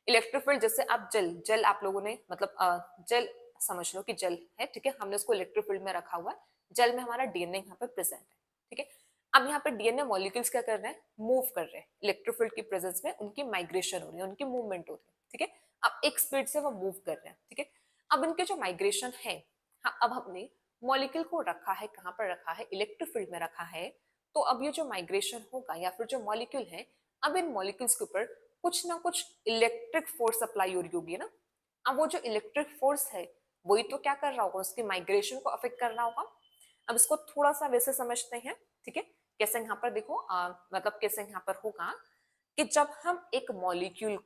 इलेक्ट्रिक फील्ड जैसे आप जल आप लोगों ने मतलब जल समझ लो कि जल है। ठीक है, हमने उसको इलेक्ट्रिक फील्ड में रखा हुआ है, जल में हमारा डीएनए यहाँ पे प्रेजेंट है। ठीक है, अब यहाँ पे डीएनए मॉलिक्यूल्स क्या कर रहे हैं, मूव कर रहे हैं इलेक्ट्रिक फील्ड की प्रेजेंस में, उनकी माइग्रेशन हो रही है, उनकी मूवमेंट हो रही है। ठीक है, अब एक स्पीड से वो मूव कर रहे हैं। ठीक है, अब इनके जो माइग्रेशन है, हाँ, अब हमने मॉलिक्यूल को रखा है, कहाँ पर रखा है, इलेक्ट्रिक फील्ड में रखा है। तो अब ये जो माइग्रेशन होगा या फिर जो मॉलिक्यूल है, अब इन मॉलिक्यूल्स के ऊपर कुछ ना कुछ इलेक्ट्रिक फोर्स अप्लाई हो रही होगी ना। अब वो जो इलेक्ट्रिक फोर्स है वही तो क्या कर रहा होगा, उसकी माइग्रेशन को अफेक्ट कर रहा होगा। अब इसको थोड़ा सा वैसे समझते हैं। ठीक है, कैसे यहाँ पर देखो मतलब कैसे यहाँ पर होगा कि जब हम एक मॉलिक्यूल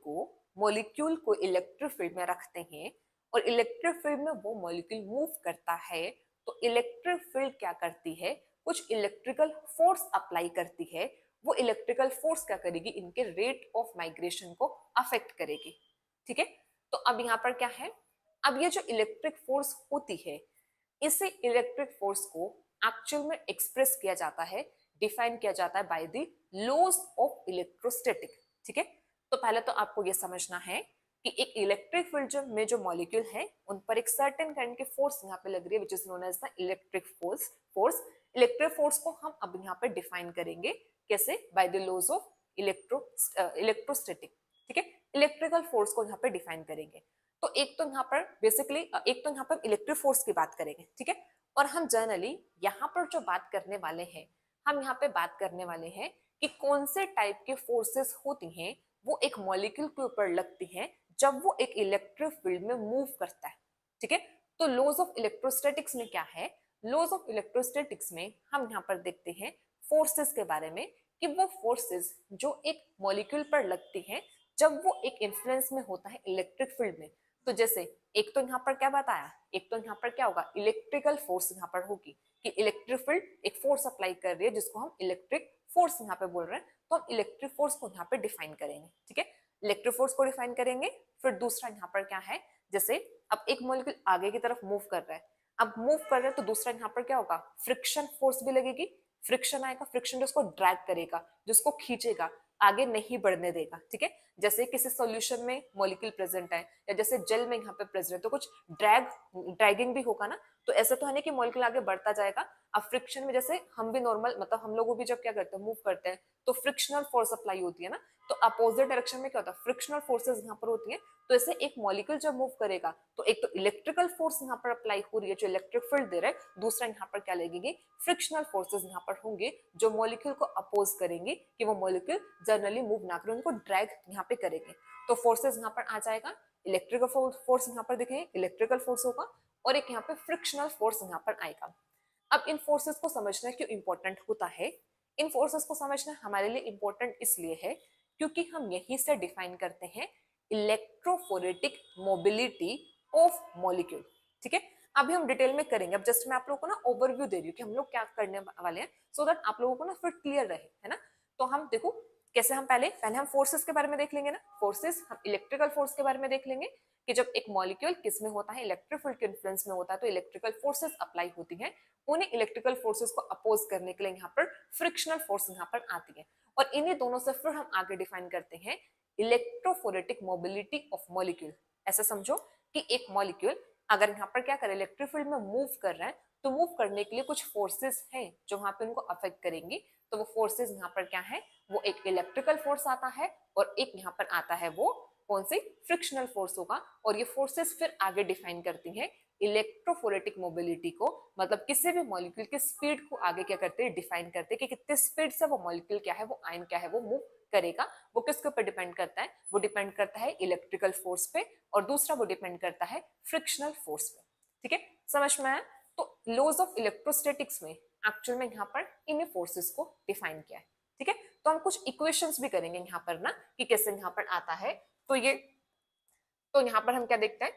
को इलेक्ट्रिक फील्ड में रखते हैं और इलेक्ट्रिक फील्ड में वो मॉलिक्यूल मूव करता है, तो इलेक्ट्रिक फील्ड क्या करती है, कुछ इलेक्ट्रिकल फोर्स अप्लाई करती है। वो इलेक्ट्रिकल फोर्स क्या करेगी, इनके रेट ऑफ माइग्रेशन को अफेक्ट करेगी। ठीक है, तो अब यहाँ पर क्या है, अब ये जो इलेक्ट्रिक फोर्स होती है, इसे इलेक्ट्रिक फोर्स को एक्चुअल में एक्सप्रेस किया जाता है, डिफाइन किया जाता है by the laws of electrostatic. ठीक है, तो पहले तो आपको यह समझना है कि एक इलेक्ट्रिक फील्ड में जो मॉलिक्यूल है उन पर एक सर्टेन काइंड की फोर्स यहाँ पे लग रही है, which is known as the electric force. Electric force को हम अब यहाँ पे डिफाइन करेंगे कैसे, by the laws of electrostatic. ठीक है, इलेक्ट्रिकल फोर्स को यहाँ पे डिफाइन करेंगे। तो एक तो यहाँ पर बेसिकली एक तो यहाँ पर इलेक्ट्रिक फोर्स की बात करेंगे। ठीक है, और हम जनरली यहाँ पर जो बात करने वाले हैं, हम यहाँ पे बात करने वाले हैं कि कौन से टाइप के फोर्सेस होती हैं वो एक मॉलिक्यूल के ऊपर लगती हैं जब वो एक इलेक्ट्रिक फील्ड में मूव करता है। ठीक है, तो लॉज ऑफ इलेक्ट्रोस्टैटिक्स में क्या है, लॉज ऑफ इलेक्ट्रोस्टैटिक्स में हम यहाँ पर देखते हैं फोर्सेस के बारे में कि वो फोर्सेस जो एक मॉलिक्यूल पर लगती हैं जब वो एक इन्फ्लुएंस में होता है इलेक्ट्रिक फील्ड में। तो जैसे एक तो यहाँ पर क्या बताया, एक तो यहाँ पर क्या होगा, इलेक्ट्रिकल फोर्स यहाँ पर होगी कि इलेक्ट्रिक फील्ड एक फोर्स अप्लाई कर रही है जिसको हम इलेक्ट्रिक फोर्स यहाँ पे बोल रहे हैं। तो हम इलेक्ट्रिक फोर्स को यहाँ पे डिफाइन करेंगे। ठीक है, इलेक्ट्रिक फोर्स को डिफाइन करेंगे। फिर दूसरा यहाँ पर क्या है, जैसे अब एक मॉलिक्यूल आगे की तरफ मूव कर रहा है, अब मूव कर रहे हैं तो दूसरा यहाँ पर क्या होगा, फ्रिक्शन फोर्स भी लगेगी। फ्रिक्शन आएगा, फ्रिक्शन जो उसको ड्रैग करेगा, जिसको खींचेगा, आगे नहीं बढ़ने देगा। ठीक है, जैसे किसी सॉल्यूशन में मॉलिक्यूल प्रेजेंट है या जैसे जल में यहाँ पे प्रेजेंट है, तो कुछ ड्रैगिंग भी होगा ना। तो ऐसा तो है नहीं कि मॉलिक्यूल आगे बढ़ता जाएगा। अब फ्रिक्शन में जैसे हम भी नॉर्मल मतलब हम लोग भी जब क्या करते हैं, मूव करते हैं, तो फ्रिक्शनल फोर्स अप्लाई होती है ना। तो अपोजिट डायरेक्शन में क्या होता है, फ्रिक्शनल फोर्सेस यहाँ पर होती है। तो ऐसे एक मॉलिक्यूल जब मूव करेगा तो एक तो इलेक्ट्रिकल फोर्स यहाँ पर अप्लाई हो रही है जो इलेक्ट्रिक फील्ड दे रहा है, दूसरा यहाँ पर क्या लगेगी, फ्रिक्शनल फोर्सेस यहाँ पर होंगे जो मॉलिक्यूल को अपोज करेंगे कि वो मॉलिक्यूल जनरली मूव ना करे, उनको ड्रैग यहाँ पे करेंगे। तो फोर्सेस यहाँ पर आ जाएगा, इलेक्ट्रिकल फोर्स यहाँ पर देखेंगे, इलेक्ट्रिकल फोर्स होगा, और एक यहाँ पे फ्रिक्शनल फोर्स यहाँ पर आएगा। अब इन फोर्सेस को समझना क्यों इंपॉर्टेंट होता है, इन फोर्सेस को समझना हमारे लिए इंपॉर्टेंट इसलिए है क्योंकि हम यहीं से डिफाइन करते हैं इलेक्ट्रोफोरेटिक मोबिलिटी ऑफ मॉलिक्यूल। ठीक है, अभी हम डिटेल में करेंगे। अब जस्ट मैं आप लोगों को ना ओवरव्यू दे रही हूँ कि हम लोग क्या करने वाले हैं, सो दैट आप लोगों को ना फिर क्लियर रहे, है ना। तो हम देखो कैसे, हम पहले हम फोर्सेस के बारे में देख लेंगे ना, फोर्सेस, हम इलेक्ट्रिकल फोर्स के बारे में देख लेंगे कि जब एक मॉलिक्यूल किस में होता है, इलेक्ट्रिक फील्ड के इन्फ्लुएंस में होता है, तो इलेक्ट्रिकल फोर्सेस अप्लाई होती हैं। उन्हें इलेक्ट्रिकल फोर्सेस को अपोज करने के लिए यहाँ पर फ्रिक्शनल फोर्स यहाँ पर आती है, और इन्हीं दोनों से फिर हम आगे डिफाइन करते हैं इलेक्ट्रोफोरेटिक मोबिलिटी ऑफ मॉलिक्यूल। ऐसा समझो कि एक मॉलिक्यूल अगर यहाँ पर क्या करे, इलेक्ट्रिक फील्ड में मूव कर रहा है, तो मूव करने के लिए कुछ फोर्सेस हैं जो वहां पे उनको अफेक्ट करेंगी। तो वो फोर्सेस यहाँ पर क्या है, वो एक इलेक्ट्रिकल फोर्स आता है, और एक यहाँ पर आता है वो कौन सी, फ्रिक्शनल फोर्स होगा। और ये फोर्सेस फिर आगे डिफाइन करती हैं इलेक्ट्रोफोरेटिक मोबिलिटी को, मतलब किसी भी मॉलिक्यूल की स्पीड को आगे क्या करते हैं, डिफाइन करते हैं कि कितने स्पीड से वो मॉलिक्यूल क्या है, वो आयन क्या है, वो मूव करेगा। वो किसके ऊपर डिपेंड करता है, वो डिपेंड करता है इलेक्ट्रिकल फोर्स पे, और दूसरा वो डिपेंड करता है फ्रिक्शनल फोर्स पे। ठीक है, समझ में आया? तो लॉज ऑफ इलेक्ट्रोस्टैटिक्स में एक्चुअल में यहाँ पर इन फोर्सेस को डिफाइन किया है। ठीक है, तो हम कुछ इक्वेशंस भी करेंगे यहाँ पर ना, कि कैसे यहाँ पर आता है। तो यहाँ पर हम क्या देखते हैं,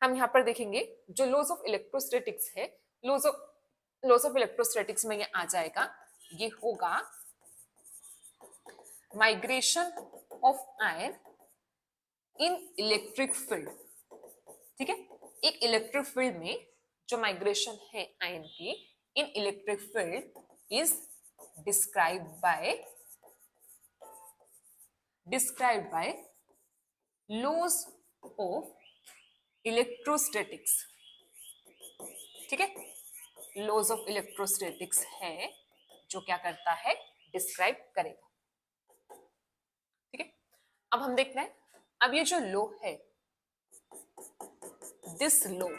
हम यहाँ पर देखेंगे जो लॉज ऑफ इलेक्ट्रोस्टैटिक्स है, लॉज ऑफ इलेक्ट्रोस्टैटिक्स में ये आ जाएगा, ये होगा migration of ion in electric field. ठीक है, एक इलेक्ट्रिक फील्ड में जो माइग्रेशन है आयन की in electric field is described by laws of electrostatics. ठीक है, लॉज ऑफ इलेक्ट्रोस्टैटिक्स है जो क्या करता है, डिस्क्राइब करेगा। ठीक है, अब हम देखते हैं, अब ये जो लॉ है, दिस लॉ,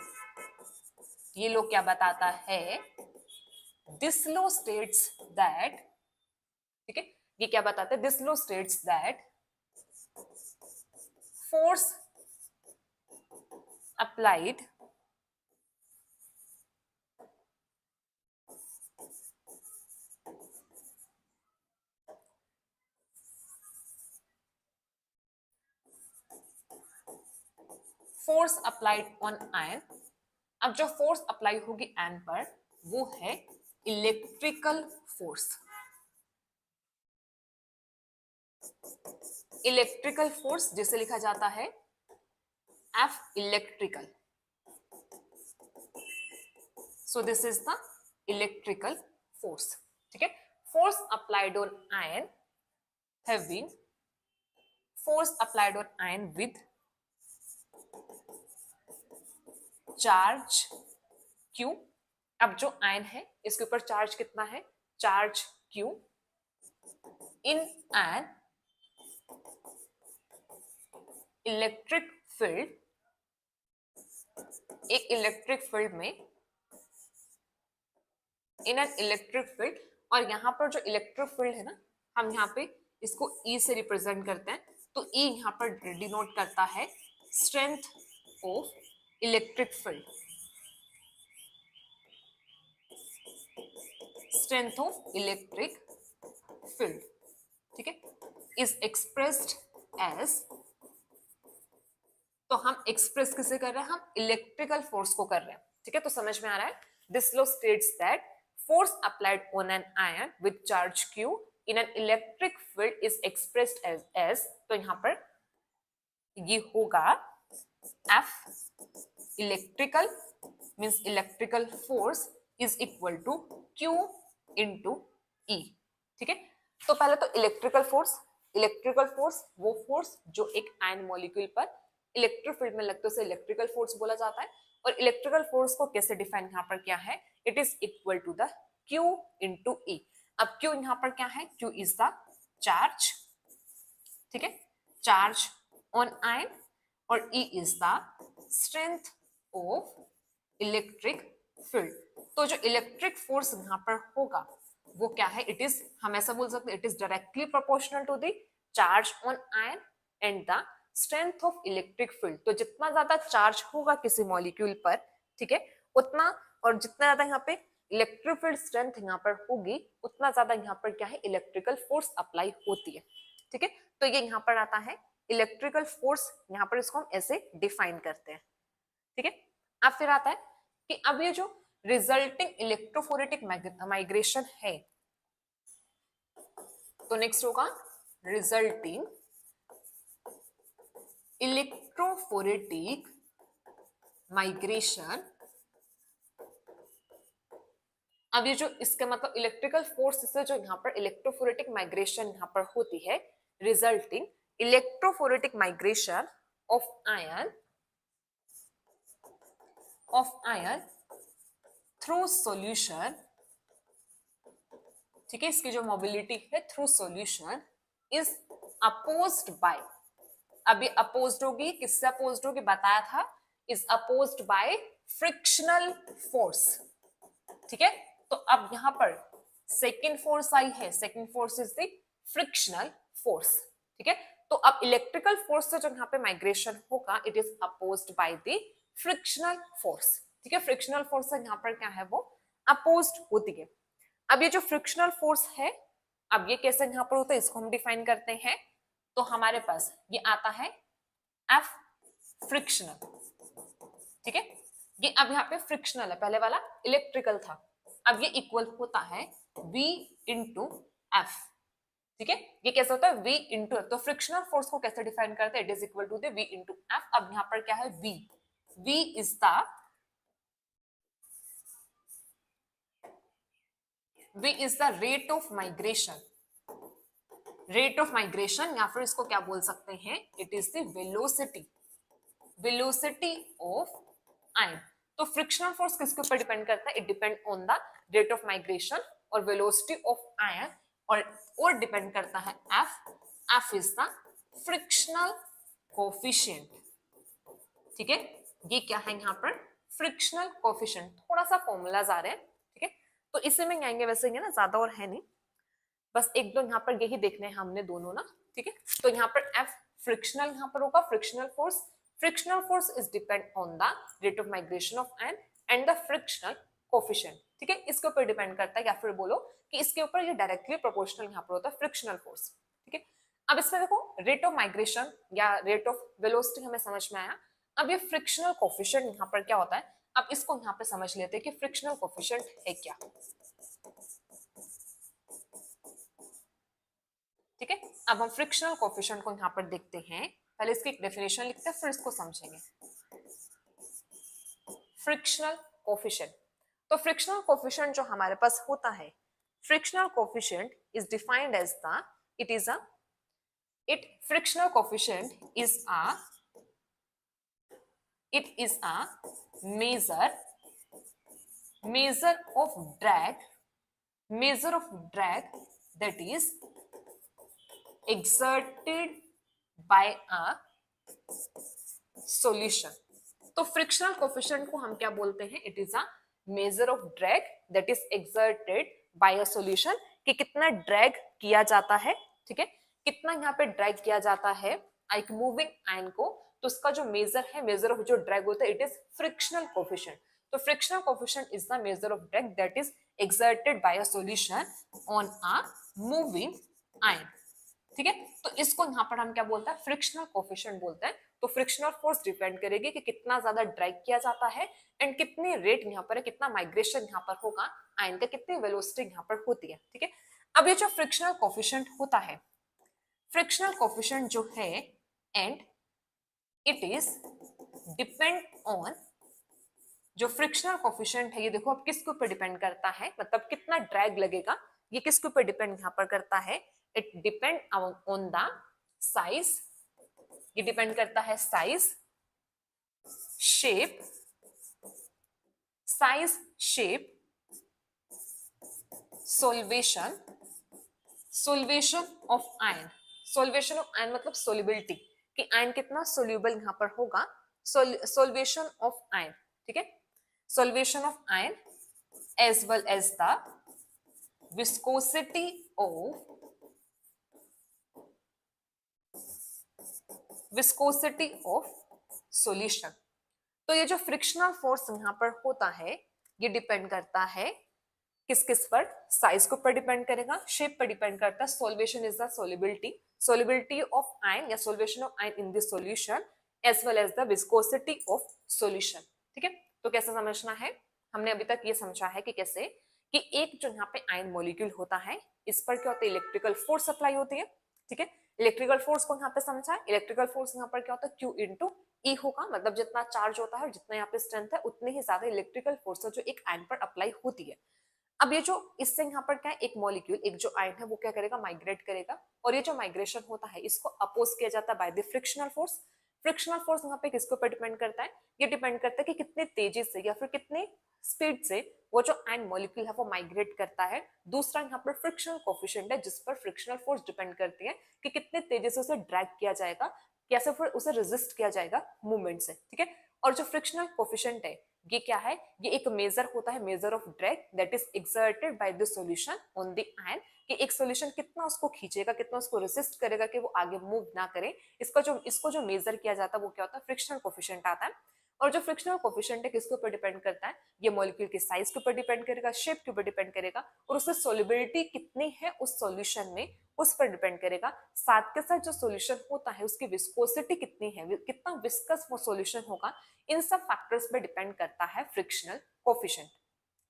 ये लॉ क्या बताता है, दिस लॉ स्टेट्स दैट, ठीक है, ये क्या बताता है, this law states that force applied on ion, अब जो फोर्स अप्लाई होगी आयन पर वो है इलेक्ट्रिकल फोर्स। इलेक्ट्रिकल फोर्स जिसे लिखा जाता है F electrical, so this is the electrical force. ठीक है, force applied on ion having, force applied on ion with charge Q। अब जो आयन है इसके ऊपर चार्ज कितना है, charge Q in an electric field, एक इलेक्ट्रिक फील्ड में, इन एन इलेक्ट्रिक फील्ड, और यहां पर जो इलेक्ट्रिक फील्ड है ना, हम यहाँ पे इसको E से रिप्रेजेंट करते हैं, तो E यहाँ पर डिनोट करता है strength of electric field, strength of electric field. ठीक है, इज एक्सप्रेस्ड एज, तो हम एक्सप्रेस किसे कर रहे हैं, हम इलेक्ट्रिकल फोर्स को कर रहे हैं। ठीक है, तो समझ में आ रहा है, this law states that force applied on an ion with charge Q in an electric field is expressed as, तो यहां पर ये होगा F electrical means electrical force is equal to Q into E। ठीक है, तो पहले तो इलेक्ट्रिकल फोर्स वो फोर्स जो एक आयन मॉलिक्यूल पर इलेक्ट्रिक फील्ड में लगते है उसे इलेक्ट्रिकल फोर्स बोला जाता है। और इलेक्ट्रिकल फोर्स को कैसे डिफाइन यहाँ पर क्या है, it is equal to the Q into E। अब Q यहाँ पर क्या है, Q इज द चार्ज, ठीक है, चार्ज ऑन आयन, और E is the strength of electric field. तो जो इलेक्ट्रिक फोर्स यहाँ पर होगा वो क्या है, इट इज, हम ऐसा बोल सकते हैं, it is directly proportional to the charge on ion and the strength of electric field. तो जितना ज्यादा चार्ज होगा किसी मॉलिक्यूल पर, ठीक है, उतना, और जितना ज्यादा यहाँ पे इलेक्ट्रिक फील्ड स्ट्रेंथ यहाँ पर होगी, उतना ज्यादा यहाँ पर क्या है, इलेक्ट्रिकल फोर्स अप्लाई होती है। ठीक है, तो ये यहाँ पर आता है इलेक्ट्रिकल फोर्स, यहाँ पर इसको हम ऐसे डिफाइन करते हैं। ठीक है, अब फिर आता है कि अब ये जो रिजल्टिंग इलेक्ट्रोफोरेटिक माइग्रेशन है, तो नेक्स्ट होगा रिजल्टिंग इलेक्ट्रोफोरेटिक माइग्रेशन। अब ये जो इसका मतलब इलेक्ट्रिकल फोर्स से जो यहाँ पर इलेक्ट्रोफोरेटिक माइग्रेशन यहाँ पर होती है, resulting electrophoretic migration of ion through solution. ठीक है, इसकी जो मोबिलिटी है through solution is opposed by, अभी अपोज्ड होगी, किससे अपोज्ड होगी बताया था, is opposed by frictional force. ठीक है, तो अब यहां पर सेकेंड फोर्स आई है, second force is the frictional force. ठीक है, तो अब इलेक्ट्रिकल फोर्स से जो यहाँ पे माइग्रेशन होगा it is opposed by the frictional force. ठीक है, फ्रिक्शनल फोर्स से यहाँ पर क्या है वो अपोज्ड होती है। अब ये जो फ्रिक्शनल फोर्स है, अब ये कैसे यहाँ पर होता है इसको हम डिफाइन करते हैं। तो हमारे पास ये आता है एफ फ्रिक्शनल। ठीक है, ये अब यहाँ पे फ्रिक्शनल है, पहले वाला इलेक्ट्रिकल था, अब ये इक्वल होता है V इंटू एफ। ठीक है, ये कैसे होता है V इंटू एफ। तो फ्रिक्शनल फोर्स को कैसे डिफाइन करते हैं, it is equal to the V into F. अब यहाँ पर क्या है V is the rate of migration. Rate of migration या फिर इसको क्या बोल सकते हैं, it is the velocity of ion. तो फ्रिक्शनल फोर्स किसके ऊपर डिपेंड करता है, it depend on the rate of migration और वेलोसिटी ऑफ आयन, और डिपेंड करता है F is the frictional coefficient. ठीक है, ये क्या है यहाँ पर फ्रिक्शनल कोफिशिएंट। थोड़ा सा फॉर्मूलाज आ रहे हैं। ठीक है, तो इससे में आएंगे, वैसे ये ना ज्यादा और है नहीं, बस एक दो यहाँ पर यही देखने हैं हमने दोनों ना। ठीक है, तो यहाँ पर एफ फ्रिक्शनल यहाँ पर होगा frictional force. Frictional force is depend on the rate of migration of ion and the frictional coefficient. ठीक है, इसके ऊपर डिपेंड करता है, या फिर बोलो कि इसके ऊपर ये डायरेक्टली प्रोपोर्शनल यहाँ पर होता है फ्रिक्शनल फोर्स। ठीक है, अब इसमें देखो रेट ऑफ माइग्रेशन या रेट ऑफ वेलोसिटी हमें समझ में आया। अब ये फ्रिक्शनल कोफिशिएंट यहाँ पर क्या होता है, अब इसको यहाँ पे समझ लेते हैं कि फ्रिक्शनल कोफिशिएंट है क्या। ठीक है, अब हम फ्रिक्शनल कोफिशिएंट को यहाँ पर देखते हैं। पहले इसकी एक डेफिनेशन लिखते हैं फिर इसको समझेंगे। फ्रिक्शनल कोफिशिएंट, तो फ्रिक्शनल कोफिशिएंट जो हमारे पास होता है, frictional coefficient is defined as the frictional coefficient is a measure of drag that is exerted by a solution। तो फ्रिक्शनल कोफिशिएंट को हम क्या बोलते हैं, it is a measure of drag that is exerted by a solution, कि कितना ड्रैग किया जाता है। ठीक है, कितना यहाँ पे ड्रैग किया जाता है एक मूविंग आयन को, तो उसका जो मेजर है, मेजर ऑफ जो ड्रैग होता है, इट इज फ्रिक्शनल कोफिशिएंट। तो frictional coefficient is the measure of drag that is exerted by a solution on a moving ion. ठीक है, तो इसको यहाँ पर हम क्या बोलते हैं, फ्रिक्शनल कोफिशिएंट बोलते हैं। तो फ्रिक्शनल फोर्स डिपेंड करेगी कि कितना ज्यादा ड्रैग किया जाता है एंड कितनी रेट यहाँ पर है, कितना माइग्रेशन यहाँ पर होगा आयन का, कितनी वेलोसिटी यहाँ पर होती है। ठीक है, अब ये जो फ्रिक्शनल कोफिशिएंट होता है, फ्रिक्शनल कोफिशिएंट जो है and it is depend on, जो फ्रिक्शनल कोफिशिएंट है ये देखो अब किसके ऊपर डिपेंड करता है, मतलब कितना ड्रैग लगेगा, ये किसके ऊपर डिपेंड यहाँ पर करता है, it depend on the size. ये डिपेंड करता है size, shape solvation of ion. Solvation of ion मतलब सोल्युबिलिटी, कि आयन कितना सोल्यूबल यहाँ पर होगा, सॉल्वेशन ऑफ आयन। ठीक है, solvation of ion as well as the viscosity of solution. तो ये जो फ्रिक्शनल फोर्स यहाँ पर होता है ये डिपेंड करता है किस किस पर, साइज के ऊपर डिपेंड करेगा, शेप पर डिपेंड करता है, solvation is the solubility of ion या solvation of ion in this solution as well as the viscosity of solution. ठीक है, तो कैसे समझना है, हमने अभी तक ये समझा है कि कैसे कि एक जो यहाँ पे आयन मॉलिक्यूल होता है इस पर क्या होता है, इलेक्ट्रिकल फोर्स अप्लाई होती है। ठीक है, इलेक्ट्रिकल फोर्स को यहाँ पे समझा है, इलेक्ट्रिकल फोर्स यहाँ पर क्या होता है, Q इंटू E होगा, मतलब जितना चार्ज होता है और जितना यहाँ पे स्ट्रेंथ है उतनी ही ज्यादा इलेक्ट्रिकल फोर्स है जो एक आयन पर अप्लाई होती है। अब ये जो इससे यहाँ पर क्या है, एक मॉलिक्यूल, एक जो आयन है वो क्या करेगा, माइग्रेट करेगा, और ये जो माइग्रेशन होता है इसको अपोज किया जाता है by the frictional force. Frictional force यहाँ पे किसके ऊपर डिपेंड करता है, ये डिपेंड करता है कि कितने तेजी से या फिर कितने स्पीड से वो जो आयन मॉलिक्यूल है वो माइग्रेट करता है। दूसरा यहाँ पर फ्रिक्शनल कोफिशिएंट है जिस पर फ्रिक्शनल फोर्स डिपेंड करती है कि कितने तेजी से उसे ड्रैग किया जाएगा, कैसे फिर उसे रेजिस्ट किया जाएगा मूवमेंट से। ठीक है, और जो फ्रिक्शनल कोफिशिएंट है ये क्या है, ये एक मेजर होता है, measure of drag that is exerted by the solution on the ion, कि एक सॉल्यूशन कितना उसको खींचेगा, कितना उसको रेसिस्ट करेगा कि वो आगे मूव ना करे। इसको जो मेजर किया जाता है वो क्या होता है, फ्रिक्शनल कोफिशिएंट आता है। और जो फ्रिक्शनल कोफिशिएंट है किसके ऊपर डिपेंड करता है, ये मॉलिक्यूल के साइज के ऊपर डिपेंड करेगा, शेप के ऊपर डिपेंड करेगा, और उसकी सोलिबिलिटी कितनी है उस सॉल्यूशन में उस पर डिपेंड करेगा। साथ के साथ जो सॉल्यूशन होता है उसकी विस्कोसिटी कितनी है, कितना विस्कस वो सॉल्यूशन होगा, इन सब फैक्टर्स पे डिपेंड करता है फ्रिक्शनल कोफिशिएंट।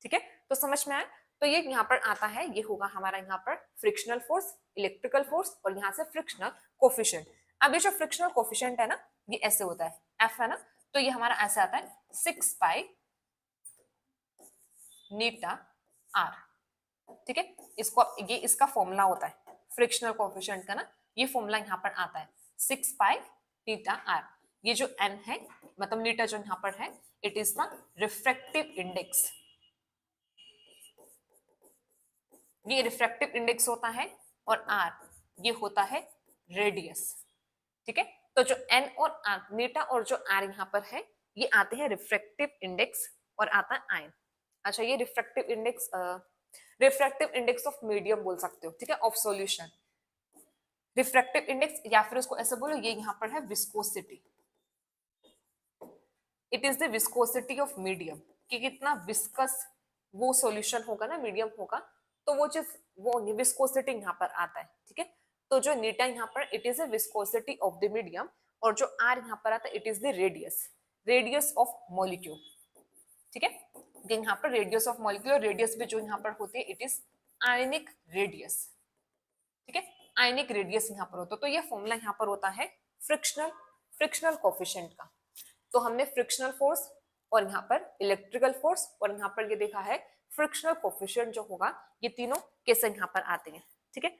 ठीक है, तो समझ में आया। तो ये यहाँ पर आता है, ये होगा हमारा यहाँ पर फ्रिक्शनल फोर्स, इलेक्ट्रिकल फोर्स, और यहाँ से फ्रिक्शनल कोफिशिएंट। अब ये जो फ्रिक्शनल कोफिशिएंट है ना, ये ऐसे होता है, एफ है ना, तो ये हमारा ऐसे आता है 6 पाई नीटा आर। ठीक है, इसको ये इसका फॉर्मूला होता है फ्रिक्शनल कोफिशिएंट का ना, ये फॉर्मूला यहाँ पर आता है 6 पाई नीटा आर। ये जो एन है, मतलब नीटा जो यहाँ पर है, it is the refractive index, ये रिफ्रैक्टिव इंडेक्स होता है, और आर ये होता है रेडियस। ठीक है, तो जो एन और आर, नीटा और जो आर यहाँ पर है, ये आते हैं रिफ्रैक्टिव इंडेक्स और आता है आयन। अच्छा, ये रिफ्रैक्टिव इंडेक्स ऑफ मीडियम बोल सकते हो, ठीक है, ऑफ सॉल्यूशन। रिफ्रैक्टिव इंडेक्स, या फिर उसको ऐसे बोलो, ये यहाँ पर है viscosity, it is the viscosity of medium, कि कितना विस्कस वो सॉल्यूशन होगा ना, मीडियम होगा, तो वो चीज, वो विस्कोसिटी यहाँ पर आता है। ठीक है, तो जो नीटा यहाँ पर, it is the viscosity of the medium, और जो आर यहाँ पर आता है, it is the radius of molecule. ठीक है, यहाँ पर रेडियस ऑफ मॉलिक्यूल, रेडियस भी जो यहाँ पर होती है, इट इज आयनिक रेडियस। ठीक है, आयनिक रेडियस यहाँ पर होता है। तो ये फॉर्मूला यहाँ पर होता है फ्रिक्शनल कोफिशिएंट का। तो हमने फ्रिक्शनल फोर्स और यहाँ पर इलेक्ट्रिकल फोर्स और यहाँ पर ये देखा है फ्रिक्शनल कोफिशिएंट जो होगा, ये तीनों कैसे यहाँ पर आते हैं। ठीक है,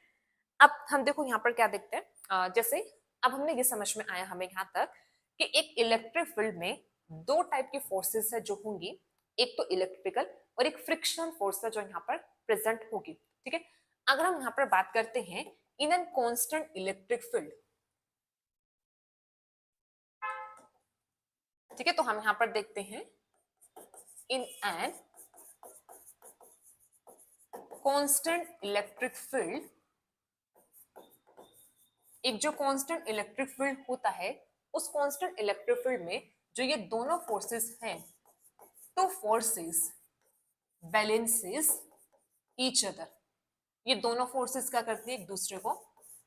अब हम देखो यहाँ पर क्या देखते हैं, जैसे अब हमने ये समझ में आया हमें यहाँ तक कि एक इलेक्ट्रिक फील्ड में दो टाइप की फोर्सेस है जो होंगी, एक तो इलेक्ट्रिकल और एक फ्रिक्शनल फोर्स है जो यहाँ पर प्रेजेंट होगी। ठीक है, अगर हम यहाँ पर बात करते हैं in an constant electric field, ठीक है, तो हम यहाँ पर देखते हैं in an constant electric field, एक जो कांस्टेंट इलेक्ट्रिक फील्ड होता है, उस कांस्टेंट इलेक्ट्रिक फील्ड में जो ये दोनों फोर्सेस हैं, तो फोर्सेस बैलेंसेस ईच अदर, ये दोनों फोर्सेस क्या करती है, एक दूसरे को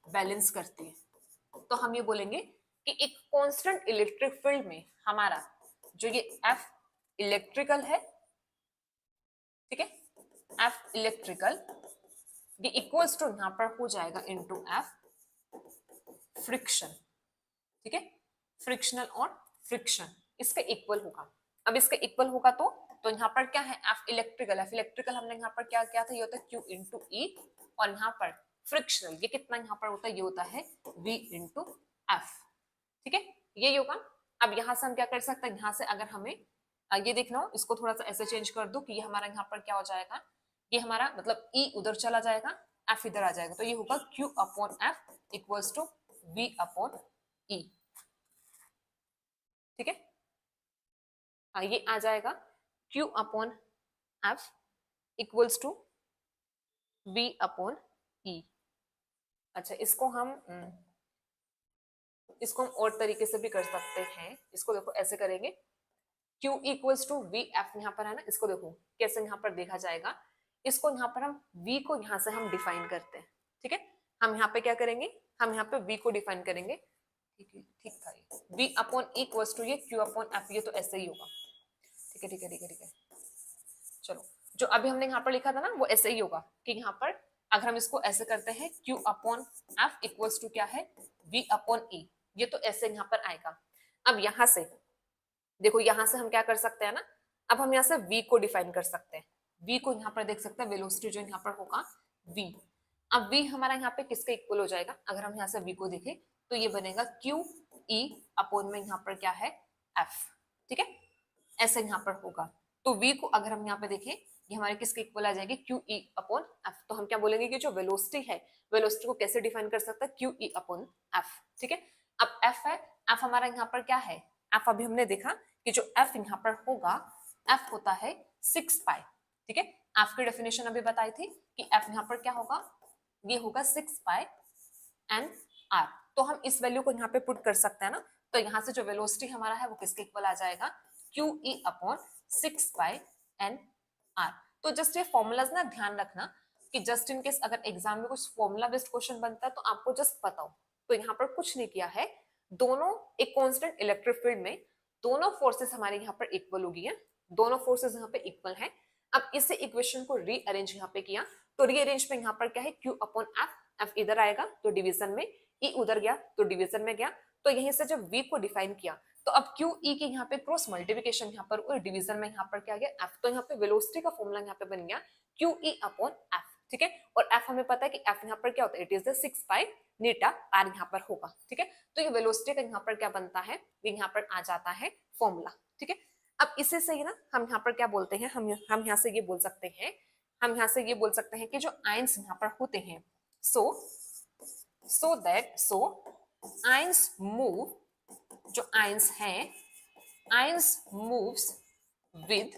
बैलेंस करती है। तो हम ये बोलेंगे कि एक कांस्टेंट इलेक्ट्रिक फील्ड में हमारा जो ये एफ इलेक्ट्रिकल है, ठीक है, एफ इलेक्ट्रिकल, ये इक्वल्स टू यहां पर हो जाएगा इनटू एफ फ्रिक्शन। ठीक है, फ्रिक्शनल और फ्रिक्शन इसका इक्वल होगा। अब इसका इक्वल होगा तो यहाँ पर क्या है, एफ इलेक्ट्रिकल हमने यहाँ पर क्या किया था, ये होता है Q इंटू ई, और यहाँ पर फ्रिक्शनल ये कितना यहाँ पर होता है, ये होता है V इंटू एफ। ठीक है, ये होगा। अब यहाँ से हम क्या कर सकते हैं, यहाँ से अगर हमें ये देखना हो, इसको थोड़ा सा ऐसे चेंज कर दो कि ये हमारा यहाँ पर क्या हो जाएगा, ये हमारा मतलब E उधर चला जाएगा, एफ इधर आ जाएगा, तो ये होगा Q upon F equals to V upon E। ठीक है, ये आ जाएगा Q upon F equals to V upon E। अच्छा, इसको हम और तरीके से भी कर सकते हैं। इसको देखो ऐसे करेंगे, Q equals to V F यहाँ पर है ना, इसको देखो कैसे यहाँ पर देखा जाएगा। इसको यहाँ पर हम V को यहाँ से हम डिफाइन करते हैं। ठीक है, हम यहाँ पे क्या करेंगे, हम यहाँ पे V को डिफाइन करेंगे। ठीक था ये, V upon E equals to ये Q अपॉन एफ, ये तो ऐसे ही होगा। ठीक है, चलो, जो अभी हमने यहाँ पर लिखा था ना, वो ऐसे ही होगा कि यहाँ पर अगर हम इसको ऐसे करते हैं Q upon F equals to क्या है, V अपॉन E, ये तो ऐसे यहाँ पर आएगा। अब यहाँ से देखो, यहाँ से हम क्या कर सकते हैं ना, अब हम यहाँ से V को डिफाइन कर सकते हैं। V को यहाँ पर देख सकते हैं, वेलोसिटी जो यहाँ पर होगा V। अब V हमारा यहाँ पे किसके इक्वल हो जाएगा, अगर हम यहाँ से V को देखें तो ये बनेगा Q E अपॉन में यहाँ पर क्या है F। ठीक है, ऐसे यहाँ पर होगा। तो V को अगर हम यहाँ पे देखें, ये हमारे किसके इक्वल आ जाएगी, Q E अपॉन F। तो हम क्या बोलेंगे कि जो वेलोसिटी है, वेलोसिटी को कैसे डिफाइन कर सकते हैं, Q E अपॉन F। ठीक है, अब F है, F हमारा यहाँ पर क्या है, F अभी हमने देखा कि जो F यहाँ पर होगा F होता है 6 पाई, ठीक है। F की डेफिनेशन अभी बताई थी कि F यहाँ पर क्या होगा, ये होगा 6 पाई एन आर। तो हम इस वैल्यू को यहाँ पे पुट कर सकते हैं ना, तो यहाँ से जो वेलोसिटी हमारा है वो किसके इक्वल आ जाएगा, क्यू ई अपॉन 6 पाई एन आर। तो जस्ट ये फॉर्मूलाज ना ध्यान रखना कि जस्ट इन केस अगर एग्जाम में कुछ फॉर्मूला बेस्ड क्वेश्चन बनता है तो आपको जस्ट पता हो। तो यहाँ पर कुछ नहीं किया है, दोनों एक कांस्टेंट इलेक्ट्रिक फील्ड में दोनों फोर्सेस हमारे यहाँ पर इक्वल होगी है, दोनों फोर्सेस यहाँ पे इक्वल है। अब इसे इक्वेशन को रीअरेंज यहाँ पे किया, तो रीअरेंज में यहाँ पर क्या है, Q अपॉन एफ, एफ इधर आएगा तो डिवीजन में, E उधर गया तो डिवीजन में गया। तो यहीं से जब V को डिफाइन किया तो अब Q E के यहाँ पे क्रॉस मल्टीप्लिकेशन यहाँ पर और डिवीजन में यहाँ पर क्या गया F, तो यहाँ पे वेलोसिटी का फॉर्मूला यहाँ पे बन गया Q E अपॉन F, ठीक है। और F हमें पता है कि F यहाँ पर क्या होता है, it is the 6 pi Neeta R यहाँ पर होगा, ठीक है। तो ये वेलोसिटी का यहाँ पर क्या बनता है, ये यहाँ पर आ जाता है फॉर्मूला, ठीक है। अब इसे से ही ना हम यहाँ पर क्या बोलते हैं, हम यहाँ से ये बोल सकते हैं, हम यहाँ से ये बोल सकते हैं कि जो आयंस यहाँ पर होते हैं, सो आयंस मूव, जो आयंस हैं, ions moves with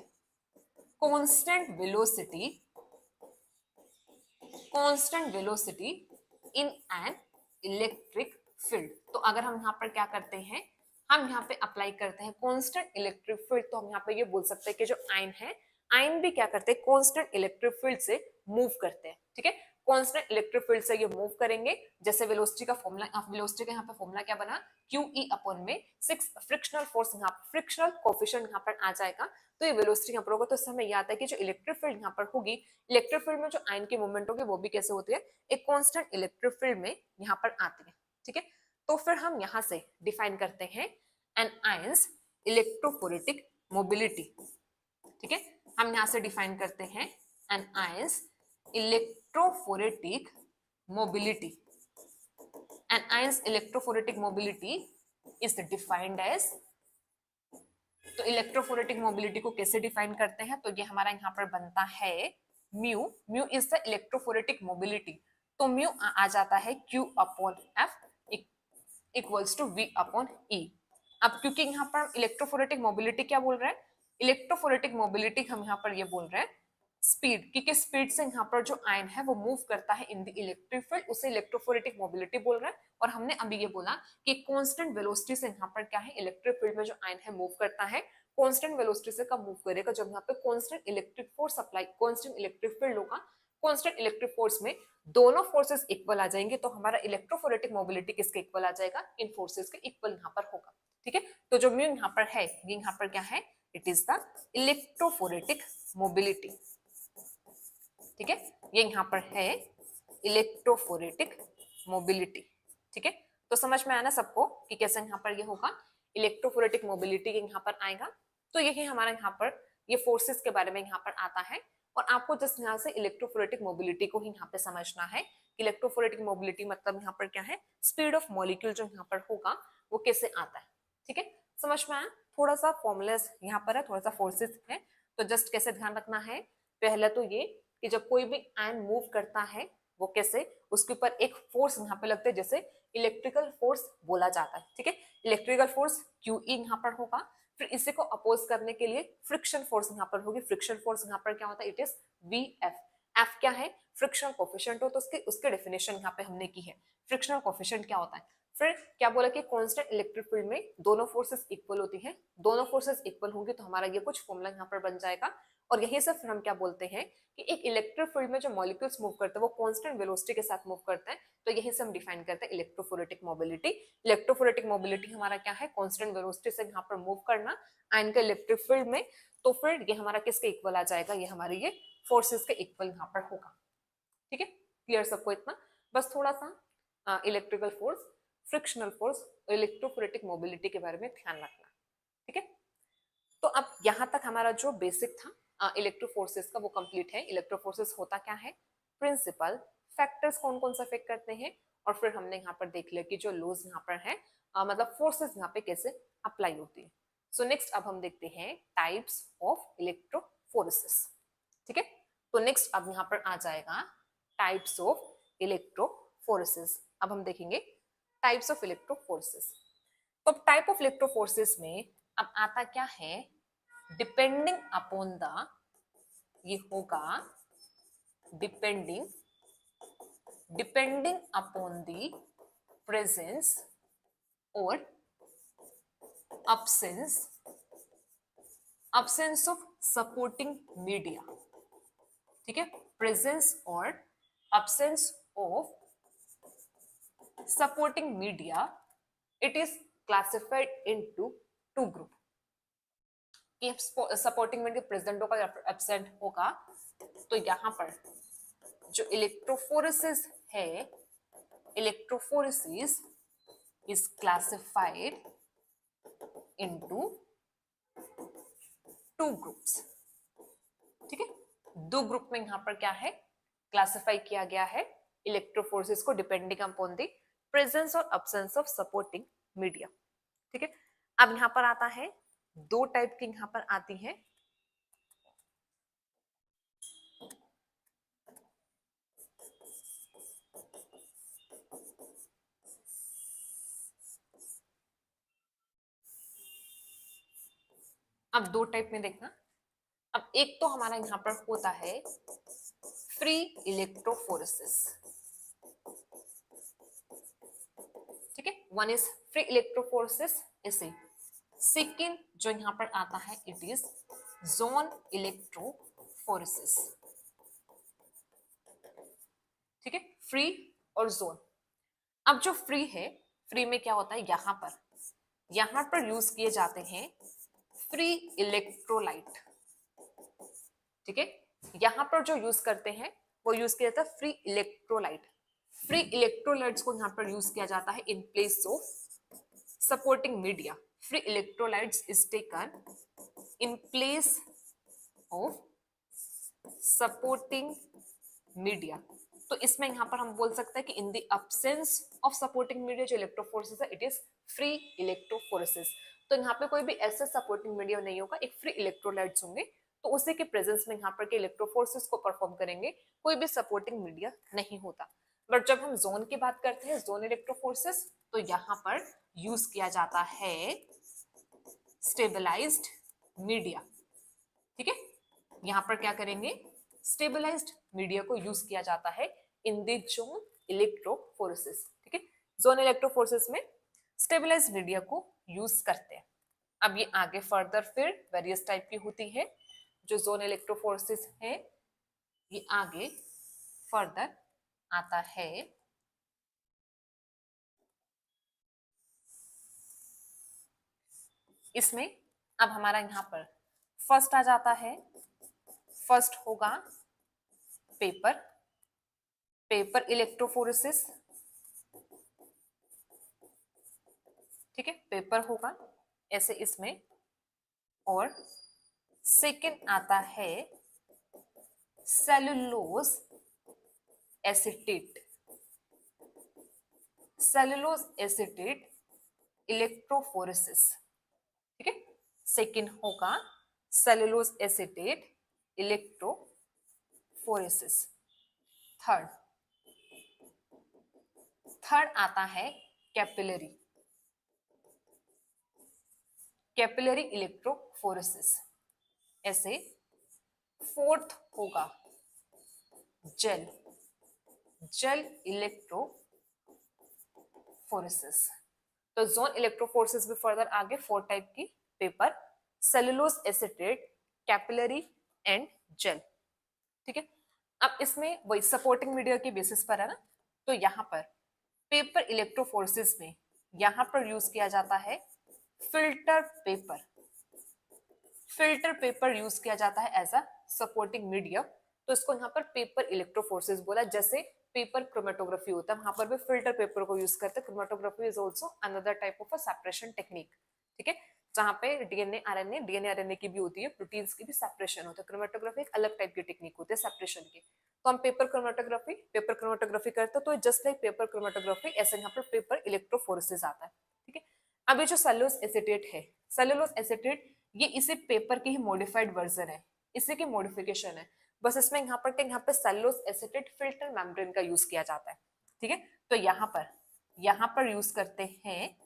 constant velocity in an electric field. तो अगर हम यहाँ पर क्या करते हैं, हम यहाँ पे अप्लाई करते हैं कांस्टेंट इलेक्ट्रिक फील्ड, तो हम यहाँ पे ये बोल सकते हैं कि जो आयन है, आयन भी क्या करते हैं, कांस्टेंट इलेक्ट्रिक फील्ड से मूव करते हैं, ठीक है। कांस्टेंट इलेक्ट्रिक फील्ड से ये मूव करेंगे, जैसे वेलोसिटी का फॉर्मूला, वेलोसिटी का यहाँ पे फॉर्मूला क्या बना, क्यू ई अपॉन में 6 फ्रिक्शनल फोर्स, यहाँ फ्रिक्शनल कोफिशिएंट यहाँ पर आ जाएगा, तो ये वेलोसिटी यहाँ पर होगा। तो इससे हमें याद है कि जो इलेक्ट्रिक फील्ड यहाँ पर होगी, इलेक्ट्रिक फील्ड में जो आयन की मूवमेंट होगी वो भी कैसे होती है, एक कांस्टेंट इलेक्ट्रिक फील्ड में यहाँ पर आती है, ठीक है। तो फिर हम यहाँ से डिफाइन करते हैं एन आयंस इलेक्ट्रोफोरेटिक मोबिलिटी, ठीक है। हम यहाँ से डिफाइन करते हैं an ion's electrophoretic mobility. An ion's electrophoretic mobility is defined as, तो इलेक्ट्रोफोरेटिक मोबिलिटी को कैसे डिफाइन करते हैं, तो ये हमारा यहाँ पर बनता है mu, mu is the electrophoretic mobility, तो म्यू आ जाता है Q upon F equals to V upon E। अब क्योंकि यहाँ पर इलेक्ट्रोफोरेटिक मोबिलिटी क्या बोल रहा है, इलेक्ट्रोफोरेटिक मोबिलिटी हम यहाँ पर ये बोल रहे हैं स्पीड, क्योंकि स्पीड से यहाँ पर जो आयन है वो मूव करता है इन द इलेक्ट्रिक फील्ड, उसे इलेक्ट्रोफोरेटिक मोबिलिटी बोल रहा है। और हमने अभी ये बोला कि कांस्टेंट वेलोसिटी से यहाँ पर क्या है, इलेक्ट्रिक फील्ड में जो आयन है मूव करता है, कांस्टेंट वेलोसिटी से कब मूव करेगा, जब यहाँ पे constant electric force apply, constant electric field होगा, कांस्टेंट इलेक्ट्रिक फोर्स में दोनों फोर्सेस इक्वल आ जाएंगे, तो हमारा इलेक्ट्रोफोरेटिक मोबिलिटी किसके इक्वल आ जाएगा, इन फोर्सेस के इक्वल यहाँ पर होगा, ठीक है। तो जो म्यू यहाँ पर है, ये यहाँ पर क्या है, it is the electrophoretic mobility, ठीक है। ये यहाँ पर है इलेक्ट्रोफोरेटिक मोबिलिटी, ठीक है। तो समझ में आना सबको कि कैसे यहाँ पर ये होगा, इलेक्ट्रोफोरेटिक मोबिलिटी यहाँ पर आएगा। तो यही हमारा यहाँ पर ये फोर्सेस के बारे में यहाँ पर आता है, और आपको जस्ट यहाँ से इलेक्ट्रोफोरेटिक मोबिलिटी को ही यहाँ पे समझना है। इलेक्ट्रोफोरेटिक मोबिलिटी मतलब यहाँ पर क्या है, स्पीड ऑफ मॉलिक्यूल जो यहाँ पर होगा वो कैसे आता है, ठीक है। समझ में आया, थोड़ा सा फॉर्मुलाज यहाँ पर है, थोड़ा सा फोर्सेस है, तो जस्ट कैसे ध्यान रखना है, पहले तो ये कि जब कोई भी आयन मूव करता है वो कैसे, उसके ऊपर एक फोर्स यहाँ पे लगता है, जैसे इलेक्ट्रिकल फोर्स बोला जाता है, ठीक है। इलेक्ट्रिकल फोर्स QE यहाँ पर होगा, फिर इसी को अपोज करने के लिए फ्रिक्शन फोर्स यहाँ पर होगी, फ्रिक्शन फोर्स यहाँ पर क्या होता है, इट इज VF। F क्या है, फ्रिक्शनल कोफिशिएंट हो, तो उसके डेफिनेशन यहाँ पे हमने की है, फ्रिक्शनल कोफिशिएंट क्या होता है। फिर क्या बोला कि कांस्टेंट इलेक्ट्रिक फील्ड में दोनों फोर्सेस इक्वल होती हैं, दोनों फोर्सेस इक्वल होंगी तो हमारा ये कुछ फॉर्मूला यहाँ पर बन जाएगा। और यही से फिर हम क्या बोलते हैं कि एक इलेक्ट्रिक फील्ड में जो मॉलिक्यूल्स मूव करते हैं वो कांस्टेंट वेलोसिटी के साथ मूव करते हैं, तो यही से हम डिफाइन करते हैं इलेक्ट्रोफोरेटिक मोबिलिटी। इलेक्ट्रोफोरेटिक मोबिलिटी हमारा क्या है, कांस्टेंट वेलोसिटी से यहाँ पर मूव करना आयन के इलेक्ट्रिक फील्ड में, तो फिर ये हमारा किसके इक्वल आ जाएगा, ये हमारे ये फोर्सेस के इक्वल यहाँ पर होगा, ठीक है। क्लियर सबको इतना, बस थोड़ा सा electrical force, frictional force, electrophoretic mobility के बारे में ध्यान रखना, ठीक है। तो अब यहाँ तक हमारा जो बेसिक था इलेक्ट्रोफोर्सेस का वो कंप्लीट है। इलेक्ट्रोफोर्सेस होता क्या है, प्रिंसिपल, फैक्टर्स कौन कौन सा अफेक्ट करते हैं, और फिर हमने यहाँ पर देख लिया कि जो लॉज यहाँ पर है मतलब फोर्सेस यहाँ पे कैसे अप्लाई होती है। सो नेक्स्ट अब हम देखते हैं टाइप्स ऑफ इलेक्ट्रोफोर्सेस, ठीक है। तो नेक्स्ट अब यहाँ पर आ जाएगा टाइप्स ऑफ इलेक्ट्रोफोर्सेस। अब हम देखेंगे टाइप्स ऑफ इलेक्ट्रोफोर्सेस। तो टाइप ऑफ इलेक्ट्रोफोर्सेस में अब आता क्या है, डिपेंडिंग अपॉन द, ये होगा डिपेंडिंग अपॉन द प्रेजेंस और absence ऑफ सपोर्टिंग मीडिया, ठीक है, प्रेजेंस और absence of supporting media, it is classified into two group. Supporting media present होगा या एब्सेंट होगा, तो यहां पर जो इलेक्ट्रोफोरेसिस है, electrophoresis is classified into two groups, ठीक है। दो ग्रुप में यहां पर क्या है, क्लासिफाई किया गया है इलेक्ट्रोफोर्सेस को डिपेंडिंग अपॉन द प्रेजेंस और अब्सेंस ऑफ सपोर्टिंग मीडिया, ठीक है। अब यहां पर आता है, दो टाइप की यहां पर आती है, अब दो टाइप में देखना। अब एक तो हमारा यहां पर होता है फ्री इलेक्ट्रोफोरेसिस, ठीक है, वन इज फ्री इलेक्ट्रोफोरेसिस ऐसे। सेकेंड जो यहां पर आता है, इट इज जोन इलेक्ट्रोफोरेसिस, ठीक है, फ्री और जोन। अब जो फ्री है, फ्री में क्या होता है, यहां पर यूज किए जाते हैं फ्री इलेक्ट्रोलाइट, ठीक है। यहां पर जो यूज करते हैं वो यूज किया जाता है फ्री इलेक्ट्रोलाइट। फ्री इलेक्ट्रोलाइट्स को यहां पर यूज किया जाता है in place of supporting media. Free electrolytes is taken in place of supporting media. तो इसमें यहां पर हम बोल सकते हैं कि in the absence of supporting media जो इलेक्ट्रोफोरेसिस है, इट इज फ्री इलेक्ट्रोफोरेसिस। तो यहाँ पे कोई भी ऐसा सपोर्टिंग मीडिया नहीं होगा, एक फ्री इलेक्ट्रोलाइट्स होंगे, तो उसी के प्रेजेंस में यहाँ पर के इलेक्ट्रोफोर्सेस को परफॉर्म करेंगे, कोई भी सपोर्टिंग मीडिया नहीं होता। बट जब हम जोन की बात करते हैं, जोन इलेक्ट्रोफोर्सेस, तो यहाँ पर यूज किया जाता है स्टेबलाइज्ड मीडिया, ठीक है। यहाँ पर क्या करेंगे, स्टेबलाइज्ड मीडिया को यूज किया जाता है इन द जोन इलेक्ट्रोफोरेसिस, ठीक है। जोन इलेक्ट्रोफोरेसिस में स्टेबलाइज्ड मीडिया को यूज करते हैं। अब ये आगे फर्दर फिर वेरियस टाइप की होती है जो जोन इलेक्ट्रोफोरेसिस है, ये आगे फर्दर आता है। इसमें अब हमारा यहां पर फर्स्ट आ जाता है, फर्स्ट होगा पेपर इलेक्ट्रोफोरेसिस, ठीक है, पेपर होगा ऐसे इसमें। और सेकंड आता है cellulose acetate, cellulose acetate electrophoresis, ठीक है। सेकंड होगा सेलुलोज एसिटेट इलेक्ट्रोफोरेसिस। थर्ड आता है कैपिलरी इलेक्ट्रोफोरेसिस ऐसे। फोर्थ होगा जेल इलेक्ट्रोफोरेसिस। तो जोन इलेक्ट्रोफोरेसिस भी फर्दर आगे फोर टाइप की, paper, cellulose acetate, capillary and gel, ठीक है। अब इसमें वही सपोर्टिंग मीडिया के बेसिस पर है ना, तो यहां पर पेपर इलेक्ट्रोफोरेसिस में यहां पर यूज किया जाता है फिल्टर पेपर यूज किया जाता है एज अ सपोर्टिंग मीडियम। तो इसको यहाँ पर पेपर इलेक्ट्रोफोरेसिस बोला, जैसे पेपर क्रोमेटोग्राफी होता है, वहां पर भी फिल्टर पेपर को यूज करते हैं। Chromatography is also another type of a separation technique, ठीक है, जहां पे डीएनए आरएनए की भी होती है, प्रोटीन्स की भी सेपरेशन होता है। क्रोमेटोग्राफी एक अलग टाइप की टेक्निक होती है सेपरेशन की। तो हम पेपर क्रोमेटोग्राफी करते हैं, तो जस्ट लाइक पेपर क्रोमेटोग्राफी ऐसे यहाँ पर पेपर इलेक्ट्रोफोरेसिस आता है, ठीक है। अभी जो सेलुलोज एसिटेट है, सेलुलोज एसिटेट ये इसी पेपर की ही मॉडिफाइड वर्जन है, इसी की मॉडिफिकेशन है, बस इसमें यहाँ पे सेलुलोज एसिटेट फिल्टर मेम्ब्रेन का यूज किया जाता है, ठीक है। तो यहाँ पर यूज करते हैं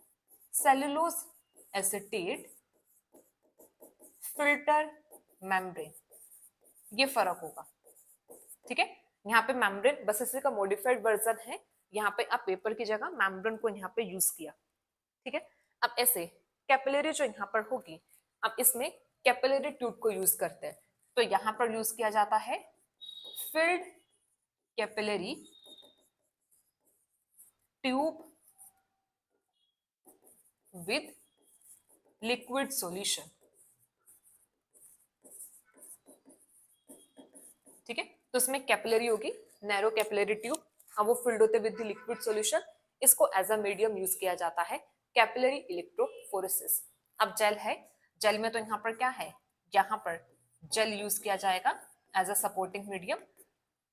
सेलुलोज एसिटेट फिल्टर मेम्ब्रेन, ये फर्क होगा। ठीक है, यहाँ पे मेम्ब्रेन बस इसी का मॉडिफाइड वर्जन है, यहाँ पे आप पेपर की जगह मेम्ब्रेन को यहाँ पे यूज किया। ठीक है, अब ऐसे कैपिलरी जो यहाँ पर होगी, अब इसमें कैपिलरी ट्यूब को यूज करते हैं, तो यहाँ पर यूज किया जाता है field capillary tube with liquid solution. ठीक है, तो इसमें कैपिलरी होगी, नैरो कैपिलरी ट्यूब, अब वो फिल्ड होते विद लिक्विड सॉल्यूशन, इसको एज अ मीडियम यूज किया जाता है कैपिलरी इलेक्ट्रोफोरेसिस। अब जेल है, जेल में तो यहाँ पर क्या है, यहाँ पर जेल यूज किया जाएगा एज अ सपोर्टिंग मीडियम,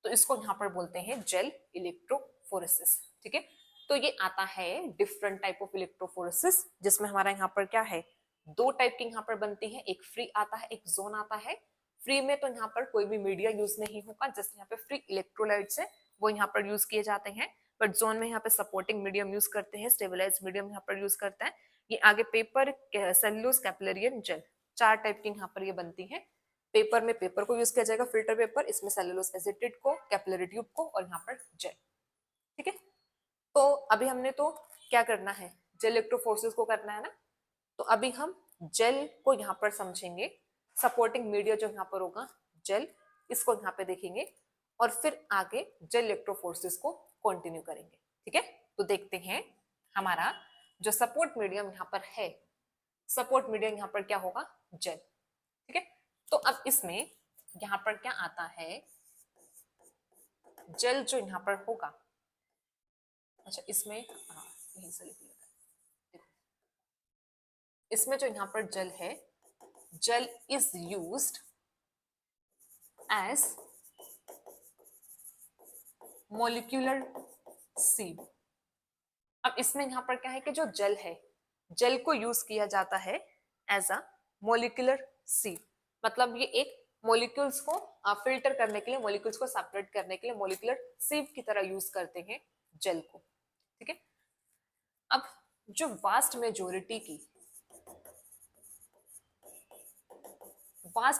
तो इसको यहाँ पर बोलते हैं जेल इलेक्ट्रोफोरेसिस। ठीक है, तो ये आता है डिफरेंट टाइप ऑफ इलेक्ट्रोफोरेसिस, जिसमें हमारा यहाँ पर क्या है, दो टाइप की यहाँ पर बनती है, एक फ्री आता है, एक जोन आता है। फ्री में तो यहाँ पर कोई भी मीडिया यूज नहीं होगा, जैसे यहाँ पे फ्री इलेक्ट्रोलाइट्स है वो यहाँ पर यूज किए जाते हैं, बट जोन में यहाँ पे सपोर्टिंग मीडियम यूज करते हैं, स्टेबलाइज मीडियम यहाँ पर यूज करते हैं। ये आगे paper, cellulose, capillary and gel, चार टाइप की यहाँ पर ये बनती है। पेपर में पेपर को यूज किया जाएगा, फिल्टर पेपर, इसमें सेल्यूलोज एसिटेट को, कैपिलरी ट्यूब को, और यहाँ पर जेल। ठीक है, तो अभी हमने तो क्या करना है, जेल इलेक्ट्रोफोर्सेस को करना है ना, तो अभी हम जेल को यहाँ पर समझेंगे, सपोर्टिंग मीडिया जो यहाँ पर होगा जेल, इसको यहाँ पे देखेंगे, और फिर आगे जेल इलेक्ट्रोफोर्सेस को कंटिन्यू करेंगे। ठीक है, तो देखते हैं हमारा जो सपोर्ट मीडियम यहाँ पर है, सपोर्ट मीडियम यहाँ पर क्या होगा, जेल। ठीक है, तो अब इसमें यहाँ पर क्या आता है, जेल जो यहाँ पर होगा, अच्छा इसमें हाँ यहीं से लिख लिया था, देखो इसमें जो यहाँ पर जेल है, gel is used as molecular sieve. अब इसमें यहाँ पर क्या है कि जो जेल है, जेल को यूज किया जाता है एज अ मॉलिक्यूलर सीव, मतलब ये एक मॉलिक्यूल्स को फिल्टर करने के लिए, मॉलिक्यूल्स को सेपरेट करने के लिए मॉलिक्यूलर सीव की तरह यूज करते हैं जेल को। ठीक है, अब जो वास्ट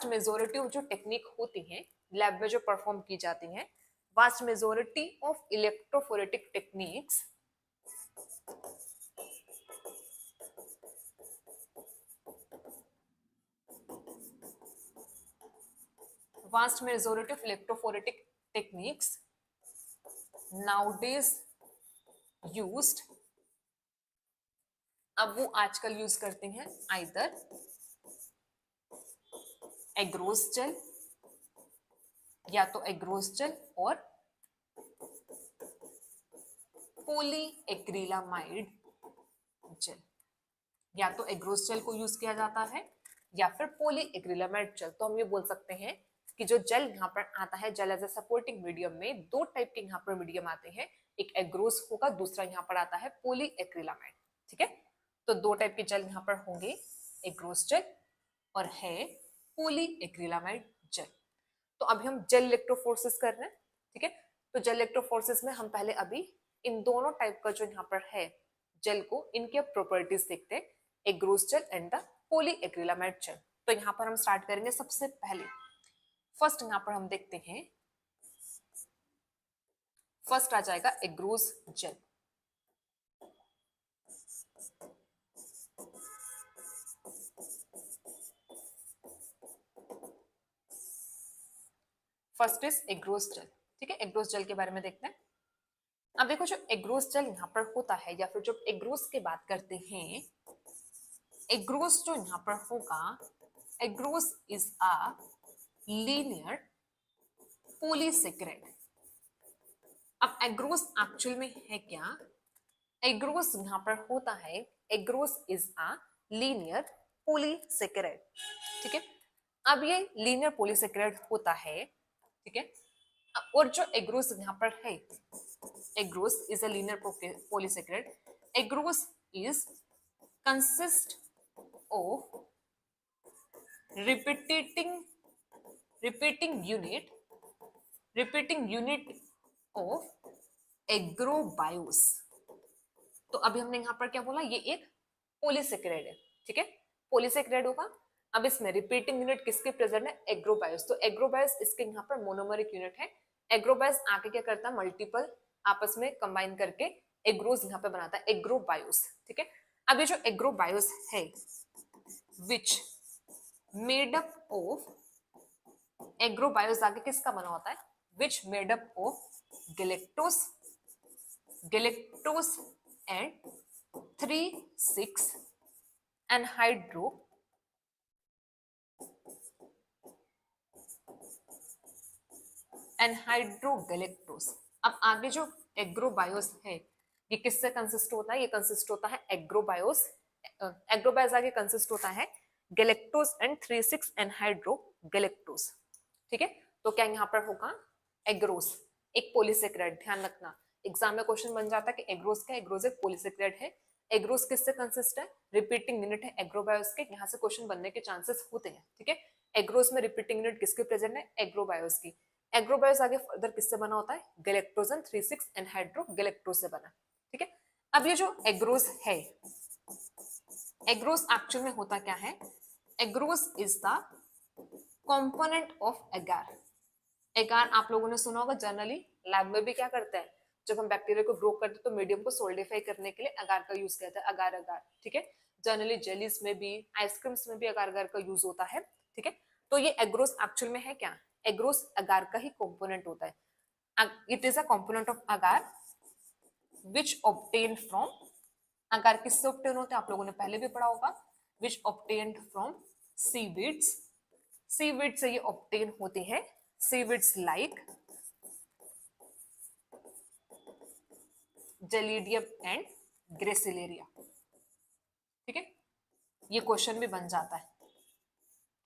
मेजोरिटी ऑफ जो टेक्निक होती हैं लैब में जो परफॉर्म की जाती हैं, vast majority of electrophoretic techniques nowadays used, अब वो आजकल यूज करते हैं आइदर एग्रोस जेल, या तो एग्रोस जेल और पॉलीएक्रिलामाइड जेल, या तो एग्रोस जेल को यूज किया जाता है या फिर पॉलीएक्रिलामाइड जेल। तो हम ये बोल सकते हैं कि जो जेल यहाँ पर आता है, gel as a supporting medium में दो टाइप के यहाँ पर मीडियम आते हैं, एक एग्रोस होगा, दूसरा यहाँ पर आता है पॉलीएक्रिलामाइड। ठीक है, तो दो टाइप के जेल यहाँ पर होंगे, एग्रोस जेल और है पॉलीएक्रिलामाइड जेल। तो अभी हम जेल इलेक्ट्रोफोर्सेस कर रहे हैं। ठीक है, तो जेल इलेक्ट्रोफोर्सेस में हम पहले अभी इन दोनों टाइप का जो यहाँ पर है जेल को, इनके प्रॉपर्टीज देखते हैं, agarose gel and the polyacrylamide gel. तो यहाँ पर हम स्टार्ट करेंगे सबसे पहले, फर्स्ट यहाँ पर हम देखते हैं, फर्स्ट आ जाएगा agarose gel. First is agarose gel. ठीक है, एग्रोस जेल के बारे में देखते हैं। अब देखो जो एग्रोस जेल यहाँ पर होता है, या फिर जो एग्रोस की बात करते हैं, एग्रोस जो यहाँ पर होगा, agarose is a linear polysaccharide. अब एग्रोस एक्चुअल में है क्या, एग्रोस यहाँ पर होता है, agarose is a linear polysaccharide. ठीक है, अब ये लीनियर पॉलीसेकेराइड होता है। ठीक है, और जो एग्रोस यहाँ पर है, agarose is a linear polysaccharide, agarose is consist of repeating unit of एग्रोबायोस। तो अभी हमने यहाँ पर क्या बोला, ये एक पॉलीसेकेराइड है। ठीक है, पॉलीसेकेराइड होगा, अब इसमें रिपीटिंग यूनिट किसके प्रेजेंट है, एग्रोबायोस। तो एग्रोबायोस इसके यहाँ पर मोनोमरिक यूनिट है। एग्रोबायोस आके क्या करता है, मल्टीपल आपस में कंबाइन करके एग्रोज यहाँ पे बनाता है, एग्रोबायोस। ठीक है, अब ये जो एग्रोबायोस है विच मेड अप ऑफ, एग्रोबायोस आगे किसका बना होता है, which made up of galactose, galactose and 3,6 एनहाइड्रो एनहाइड्रोगैलेक्टोस। अब आगे जो एग्रोबायोस है ये किससे कंसिस्ट होता है, ये कंसिस्ट होता है एग्रोबायोस, एग्रोबायोस आगे कंसिस्ट होता है गैलेक्टोस एंड 3,6 एनहाइड्रोगैलेक्टोस। ठीक है, तो क्या यहाँ पर होगा, एग्रोस एक पॉलीसेकेराइड, ध्यान रखना एग्जाम में क्वेश्चन बन जाता है कि एग्रोस क्या, एग्रोस एक पॉलीसेकेराइड है। एग्रोस किससे कंसिस्ट है, रिपीटिंग यूनिट है एग्रोबायोस के, यहाँ से क्वेश्चन बनने के चांसेस होते हैं। ठीक है, एग्रोस में रिपीटिंग यूनिट किसके प्रेजेंट है, एग्रोबायोस की। एग्रोबायोस आगे फर्दर किससे बना होता है, गैलेक्टोजन 3,6 एनहाइड्रोगैलेक्टोस से बना। ठीक है, अब ये जो एग्रोस है, एग्रोस एक्चुअल में होता क्या है, agarose is the component of एगार। एगार आप लोगों ने सुना होगा, जनरली लैब में भी क्या करते हैं, जब हम बैक्टीरिया को ग्रो करते हैं तो मीडियम को सोल्डिफाई करने के लिए अगार का यूज करते हैं, अगार अगार। ठीक है, जनरली जेलीज में भी, आइसक्रीम्स में भी अगार अगार का यूज होता है। ठीक है, तो ये एग्रोस एक्चुअल में है क्या, एग्रोस अगार का ही कंपोनेंट होता है। It is a component of agar which obtain from, agar किससे ऑब्टेन होते हैं आप लोगों ने पहले भी पढ़ा होगा, विच ऑब्टेन फ्रॉम सीवीड्स, सीवीड से ये ऑब्टेन होते हैं, seaweeds like gelidium and gracilaria. ठीक है, ये क्वेश्चन भी बन जाता है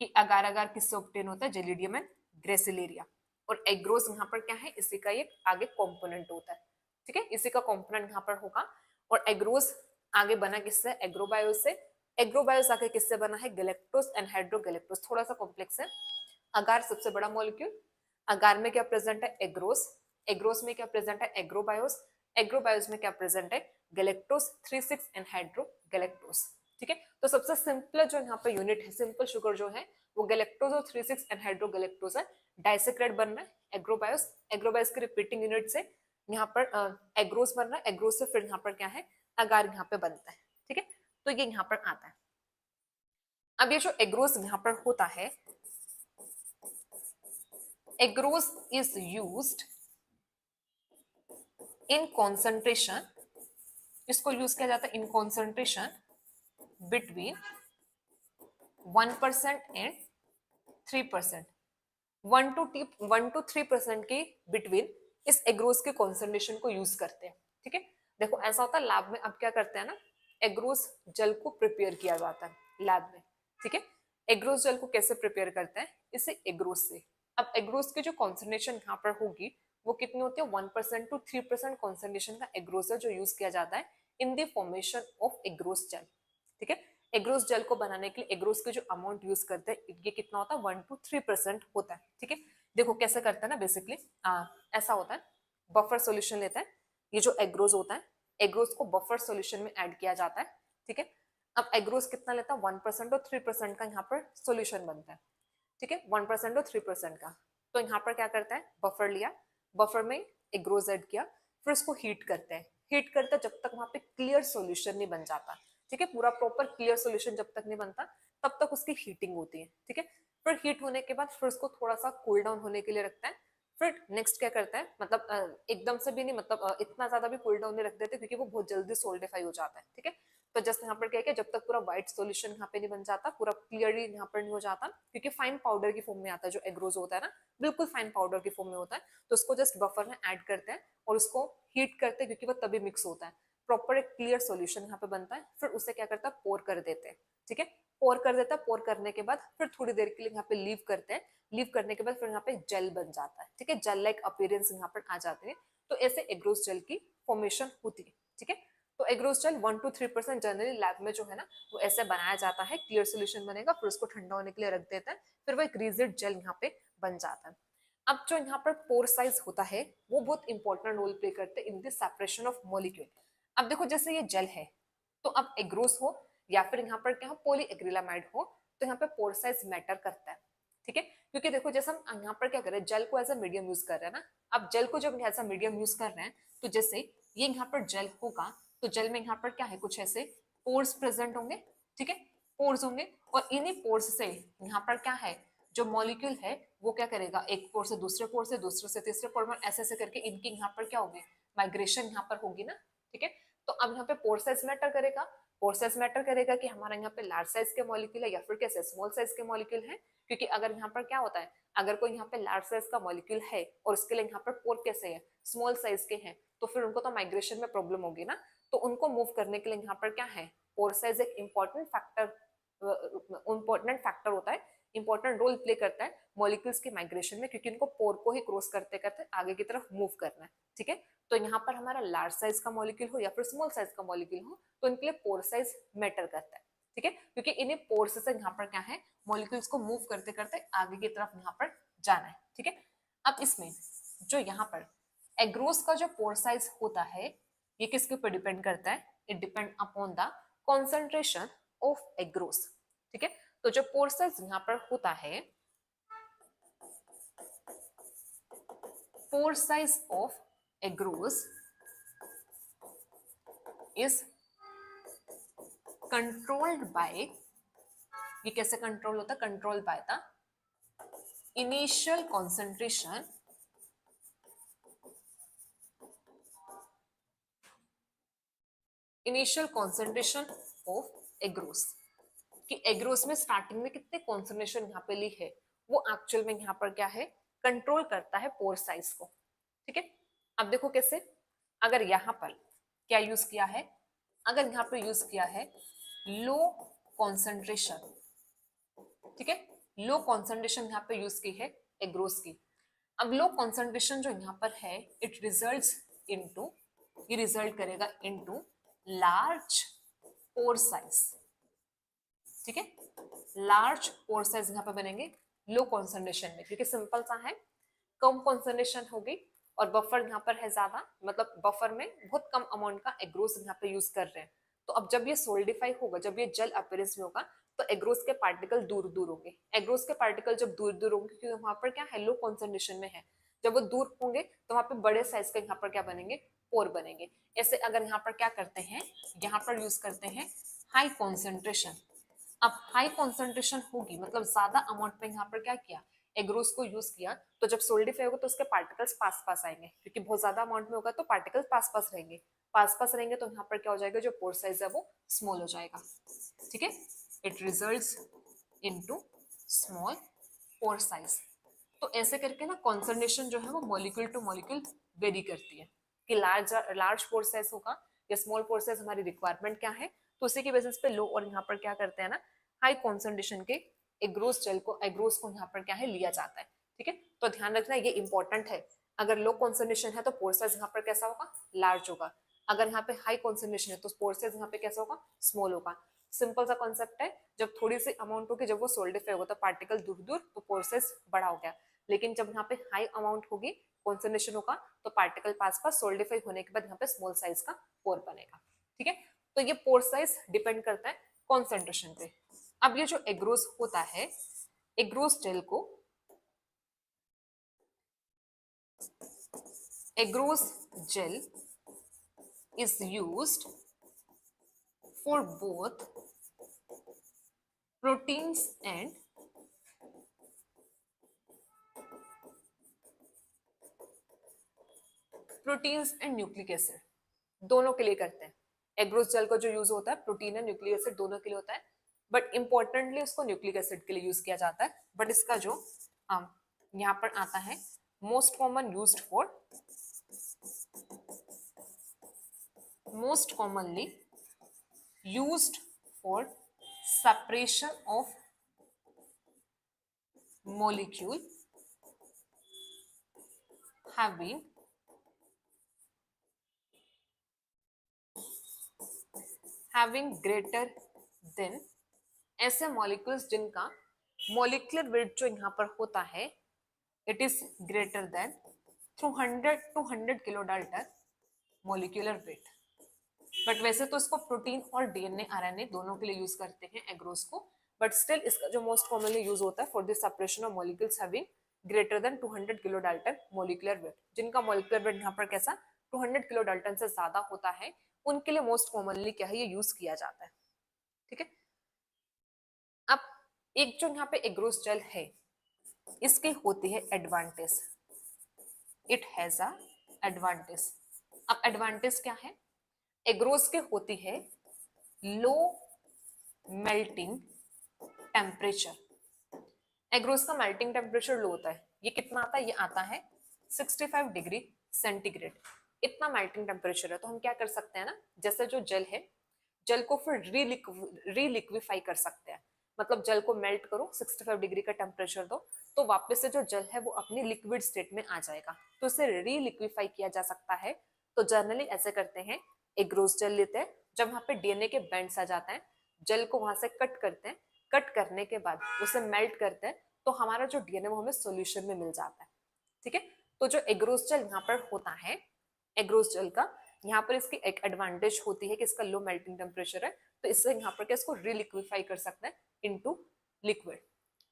कि अगार अगार किससे ऑब्टेन होता है, जेलिडियम एंड ग्रेसिलेरिया। और एग्रोस यहाँ पर क्या है, इसी का एक आगे कंपोनेंट होता है। ठीक है, इसी का कंपोनेंट यहाँ पर होगा। और एग्रोस आगे बना किससे, एग्रोबायोस से। एग्रोबायोस आगे किससे बना है, गैलेक्टोस एनहाइड्रोगैलेक्टोस, थोड़ा सा कॉम्प्लेक्स है। अगार सबसे बड़ा मॉलिक्यूल, अगार में क्या प्रेजेंट है, एग्रोस, एग्रोस में क्या प्रेजेंट है, एग्रोबायोस, एग्रोबायोस में क्या प्रेजेंट है, गैलेक्टोस 3,6 एनहाइड्रोगैलेक्टोस। ठीक है, तो सबसे सिंपल जो यहाँ पे यूनिट है, सिंपल शुगर जो है वो गैलेक्टोस और 3,6 एनहाइड्रोगैलेक्टोस है। डाइसेक्राइड बन रहा है एग्रोबायोस, एग्रोबायोस के रिपीटिंग यूनिट से यहाँ पर एग्रोस बन रहा है, एग्रोस से फिर यहाँ पर क्या है, अगार यहाँ पे बनता है। ठीक है, तो ये यहाँ पर आता है। अब ये जो एग्रोस यहाँ पर होता है, agarose is used in concentration, इसको यूज किया जाता है in concentration between 1% and 3%, 1 to 3% के बिटवीन इस एग्रोस के कॉन्सेंट्रेशन को यूज करते हैं। ठीक है, देखो ऐसा होता है लैब में, अब क्या करते हैं ना, एग्रोस जल को प्रिपेयर किया जाता है लैब में। ठीक है, एग्रोस जल को कैसे प्रिपेयर करते हैं, इसे एग्रोस से। अब एग्रोस की जो कॉन्सेंट्रेशन यहाँ पर होगी वो कितनी होती है, 1% to 3% कॉन्सेंट्रेशन का एग्रोस है जो यूज किया जाता है in the formation of agarose जल। ठीक है, एग्रोस जल को बनाने के लिए एग्रोस के जो अमाउंट यूज करते हैं ये कितना होता है, 1 to 3% होता है। ठीक है, देखो कैसे करते हैं ना, बेसिकली ऐसा होता है, बफर सॉल्यूशन लेते हैं, ये जो एग्रोस होता है, एग्रोस को बफर सॉल्यूशन में ऐड किया जाता है। ठीक है, अब एग्रोस कितना लेता है, 1% और 3% का यहाँ पर सॉल्यूशन बनता है। ठीक है, 1% और 3% का, तो यहाँ पर क्या करता है, बफर लिया, बफर में एग्रोस ऐड किया, फिर उसको हीट करते हैं, हीट करते जब तक वहां पे क्लियर सॉल्यूशन नहीं बन जाता। ठीक है, पूरा प्रॉपर क्लियर सॉल्यूशन जब तक नहीं बनता तब तक उसकी हीटिंग होती है। ठीक है, फिर हीट होने के बाद फिर उसको थोड़ा सा कूल डाउन होने के लिए रखता है। फिर नेक्स्ट क्या करता है, मतलब एकदम से भी नहीं, मतलब इतना ज्यादा भी कूल डाउन नहीं रख देते क्योंकि वो बहुत जल्दी सोल्डिफाई हो जाता है। ठीक है, तो जस्ट यहाँ पर क्या है, जब तक पूरा व्हाइट सॉल्यूशन यहाँ पे नहीं बन जाता, पूरा क्लियरली यहाँ पर नहीं हो जाता, क्योंकि फाइन पाउडर की फॉर्म में आता है जो एग्रोस होता है ना, बिल्कुल फाइन पाउडर की फॉर्म में होता है, तो उसको जस्ट बफर में ऐड करते हैं और उसको हीट करते हैं क्योंकि वो तभी मिक्स होता है, प्रॉपर एक क्लियर सॉल्यूशन यहाँ पे बनता है। फिर उसे क्या करता है, पोर कर देते हैं। ठीक है, पोर कर देता है, पोर करने के बाद फिर थोड़ी देर के लिए यहाँ पे लीव करते हैं, लीव करने के बाद फिर यहाँ पे जेल बन जाता है। ठीक है, जेल लाइक अपीयरेंस यहाँ पर आ जाते हैं, तो ऐसे एग्रोस जेल की फॉर्मेशन होती है। ठीक है, तो agarose gel 1 to 3% generally lab में जो है ना वो ऐसे बनाया जाता है, क्लियर सोल्यूशन बनेगा, फिर उसको ठंडा होने के लिए रख देते हैं, फिर वो एक रिजिड जेल यहाँ पे बन जाता है। अब जो यहाँ पर पोर साइज होता है वो बहुत इंपॉर्टेंट रोल प्ले करते हैं in the separation of molecule. अब देखो जैसे ये जेल है, तो अब एग्रोस हो या फिर यहाँ पर क्या हो, पॉलीएक्रिलामाइड हो, तो यहाँ पे पोर साइज मैटर करता है, ठीक है। क्योंकि देखो जैसे हम यहाँ पर क्या कर रहे हैं, जल को एज अ मीडियम यूज कर रहे हैं ना। अब जल को जब एज अ मीडियम यूज कर रहे हैं तो जैसे ये यहाँ पर जल होगा तो जल में यहाँ पर क्या है, कुछ ऐसे पोर्स प्रेजेंट होंगे, ठीक है, पोर्स होंगे। और इन्हीं पोर्स से यहाँ पर क्या है, जो मॉलिक्यूल है वो क्या करेगा, एक पोर से दूसरे पोर से, दूसरे से तीसरे पोर में, ऐसे ऐसे करके इनकी यहाँ पर क्या होगी, माइग्रेशन यहाँ पर होगी ना, ठीक है। तो अब यहाँ पे पोर साइज मैटर करेगा, पोर साइज मैटर करेगा कि हमारा यहाँ पे लार्ज साइज के मॉलिक्यूल है या फिर कैसे स्मॉल साइज के मॉलिक्यूल है। क्योंकि अगर यहाँ पर क्या होता है, अगर कोई यहाँ पे लार्ज साइज का मॉलिक्यूल है और उसके लिए यहाँ पर पोर कैसे है, स्मॉल साइज के हैं, तो फिर उनको तो माइग्रेशन में प्रॉब्लम होगी ना। तो उनको मूव करने के लिए यहाँ पर क्या है, पोर साइज एक इंपॉर्टेंट फैक्टर होता है, इंपॉर्टेंट रोल प्ले करता है मॉलिक्यूल्स के माइग्रेशन में, क्योंकि इनको पोर को ही क्रॉस करते करते आगे की तरफ मूव करना है, ठीक है। तो यहाँ पर हमारा लार्ज साइज का मॉलिक्यूल हो या फिर स्मॉल साइज का मॉलिक्यूल हो, तो इनके लिए पोर साइज मैटर करता है, ठीक है। क्योंकि इन्हें पोर्स से यहाँ पर क्या है, मॉलिक्यूल्स को मूव करते करते आगे की तरफ यहाँ पर जाना है, ठीक है। अब इसमें जो यहाँ पर एग्रोस का जो पोर साइज होता है, ये किसके ऊपर डिपेंड करता है, it depend upon the concentration of agarose, ठीक है। तो जो पोर साइज यहाँ पर होता है, pore size of agarose is controlled by, ये कैसे कंट्रोल होता है, control by the initial concentration of agarose, कि एग्रोस में स्टार्टिंग में कितने कॉन्सेंट्रेशन यहाँ पे ली है, वो एक्चुअल में यहाँ पर क्या है, कंट्रोल करता है पोर साइज को, ठीक है। अब देखो कैसे, अगर यहाँ पर क्या यूज किया है, अगर यहाँ पे यूज किया है लो कॉन्सेंट्रेशन, ठीक है, लो कॉन्सेंट्रेशन यहाँ पे यूज की है एग्रोस की। अब लो कॉन्सेंट्रेशन जो यहाँ पर है, इट रिजल्ट्स इनटू, ये रिजल्ट करेगा इनटू लार्ज पोर साइज, ठीक है। लार्ज पोर साइज यहाँ पे बनेंगे लो कॉन्सेंट्रेशन में, क्योंकि सिंपल सा है, कम कॉन्सेंट्रेशन होगी और बफर यहाँ पर है ज्यादा, मतलब बफर में बहुत कम अमाउंट का एग्रोस यहाँ पे यूज कर रहे हैं। तो अब जब ये सोल्डिफाई होगा, जब ये जल अपीयरेंस में होगा, तो एग्रोस के पार्टिकल दूर दूर होंगे। एग्रोस के पार्टिकल जब दूर दूर होंगे, क्योंकि वहां पर क्या है, लो कॉन्सेंट्रेशन में है, जब वो दूर होंगे तो वहां पे बड़े साइज का यहाँ पर क्या बनेंगे, पोर बनेंगे। ऐसे अगर यहाँ पर क्या करते हैं, यहाँ पर यूज करते हैं हाई कॉन्सेंट्रेशन। अब हाई कॉन्सेंट्रेशन होगी, मतलब ज्यादा अमाउंट में यहाँ पर क्या किया, एग्रोस को यूज किया, तो जब सोल्डिफाई होगा तो उसके पार्टिकल्स पास पास आएंगे, क्योंकि बहुत ज्यादा अमाउंट में होगा तो पार्टिकल्स पास पास रहेंगे, पास पास रहेंगे तो यहाँ पर क्या हो जाएगा, जो पोर साइज है वो स्मॉल हो जाएगा, ठीक है। It results into small pour size. तो ऐसे करके ना कॉन्सेंट्रेशन जो है वो मॉलिक्यूल टू मॉलिक्यूल वेरी करती है, कि लार्ज पोर साइज होगा या स्मॉल पोर साइज, हमारी रिक्वायरमेंट क्या है, तो उसी के बेसिस पे लो और यहाँ पर क्या करते हैं ना, हाई कॉन्सेंट्रेशन के एग्रोस को यहाँ पर क्या है, लिया जाता है, ठीक है। तो ध्यान रखना ये इंपॉर्टेंट है, अगर लो कॉन्सेंट्रेशन है तो पोर साइज यहाँ पर कैसा होगा, लार्ज होगा। अगर यहाँ पे हाई कॉन्सेंट्रेशन है तो पोर साइज यहाँ पे कैसा होगा, स्मॉल होगा। सिंपल सा कॉन्सेप्ट है, जब थोड़ी सी अमाउंट होगी, जब वो सोल्डिफाई होगा तो पार्टिकल दूर दूर, तो पोर साइज बड़ा हो गया। लेकिन जब यहाँ पे हाई अमाउंट होगी, कॉन्सेंट्रेशन होगा, तो पार्टिकल पास पास सोल्डिफाई होने के बाद यहाँ पे स्मॉल साइज का पोर बनेगा, ठीक है। तो ये पोर साइज डिपेंड करता है कॉन्सेंट्रेशन पे। अब ये जो एग्रोस होता है, एग्रोस जेल को, agarose gel is used for both proteins and nucleic acid, दोनों के लिए करते हैं। एग्रोस जेल का जो यूज होता है प्रोटीन एंड न्यूक्लिक एसिड दोनों के लिए होता है, बट इंपॉर्टेंटली उसको न्यूक्लिक एसिड के लिए यूज किया जाता है। बट इसका जो यहाँ पर आता है, most commonly used for separation of molecule having greater than, ऐसे मॉलिक्यूल्स जिनका मॉलिक्यूलर वेट जो यहाँ पर होता है, it is greater than 200 kilo Dalton molecular weight. But वैसे तो इसको प्रोटीन और डीएनए आरएनए दोनों के लिए यूज करते हैं एग्रोस को, बट स्टिल इसका जो मोस्ट कॉमनली यूज होता है for the separation of molecules having greater than 200 kilo Dalton molecular weight, जिनका मोलिकुलर वेट यहाँ पर कैसा 200 किलो डाल्टन से ज्यादा होता है, उनके लिए मोस्ट कॉमनली क्या है ये यूज किया जाता है। ठीक है, अब एक जो यहाँ पे एग्रोस जेल है इसकी होती है advantage, it has a advantage. अब एडवांटेज क्या है, एग्रोस के होती है लो मेल्टिंग टेम्परेचर। एग्रोस का मेल्टिंग टेम्परेचर लो होता है, ये कितना आता है, ये आता है 65 डिग्री सेंटीग्रेड, इतना मेल्टिंग टेम्परेचर है। तो हम क्या कर सकते हैं ना, जैसे जो जल है, जल को फिर रीलिक्विफाई कर सकते हैं, मतलब जल को मेल्ट करो 65 डिग्री का टेम्परेचर दो, तो वापस से जो जल है वो अपनी लिक्विड स्टेट में आ जाएगा, तो इसे रीलिक्विफाई किया जा सकता है। तो जनरली ऐसे करते हैं, एग्रोस जल लेते हैं, जब वहां पे डीएनए के बैंड्स आ जाते हैं, जल को वहां से कट करते हैं, कट करने के बाद उसे मेल्ट करते हैं, तो हमारा जो डीएनए वो हमें सॉल्यूशन में मिल जाता है। ठीक है, तो जो एग्रोस जल यहाँ पर होता है, एग्रोस जल का यहाँ पर इसकी एक एडवांटेज होती है कि इसका लो मेल्टिंग टेम्परेचर है, तो इससे यहाँ पर क्या इसको रिलिक्विफाई कर सकते हैं इनटू लिक्विड।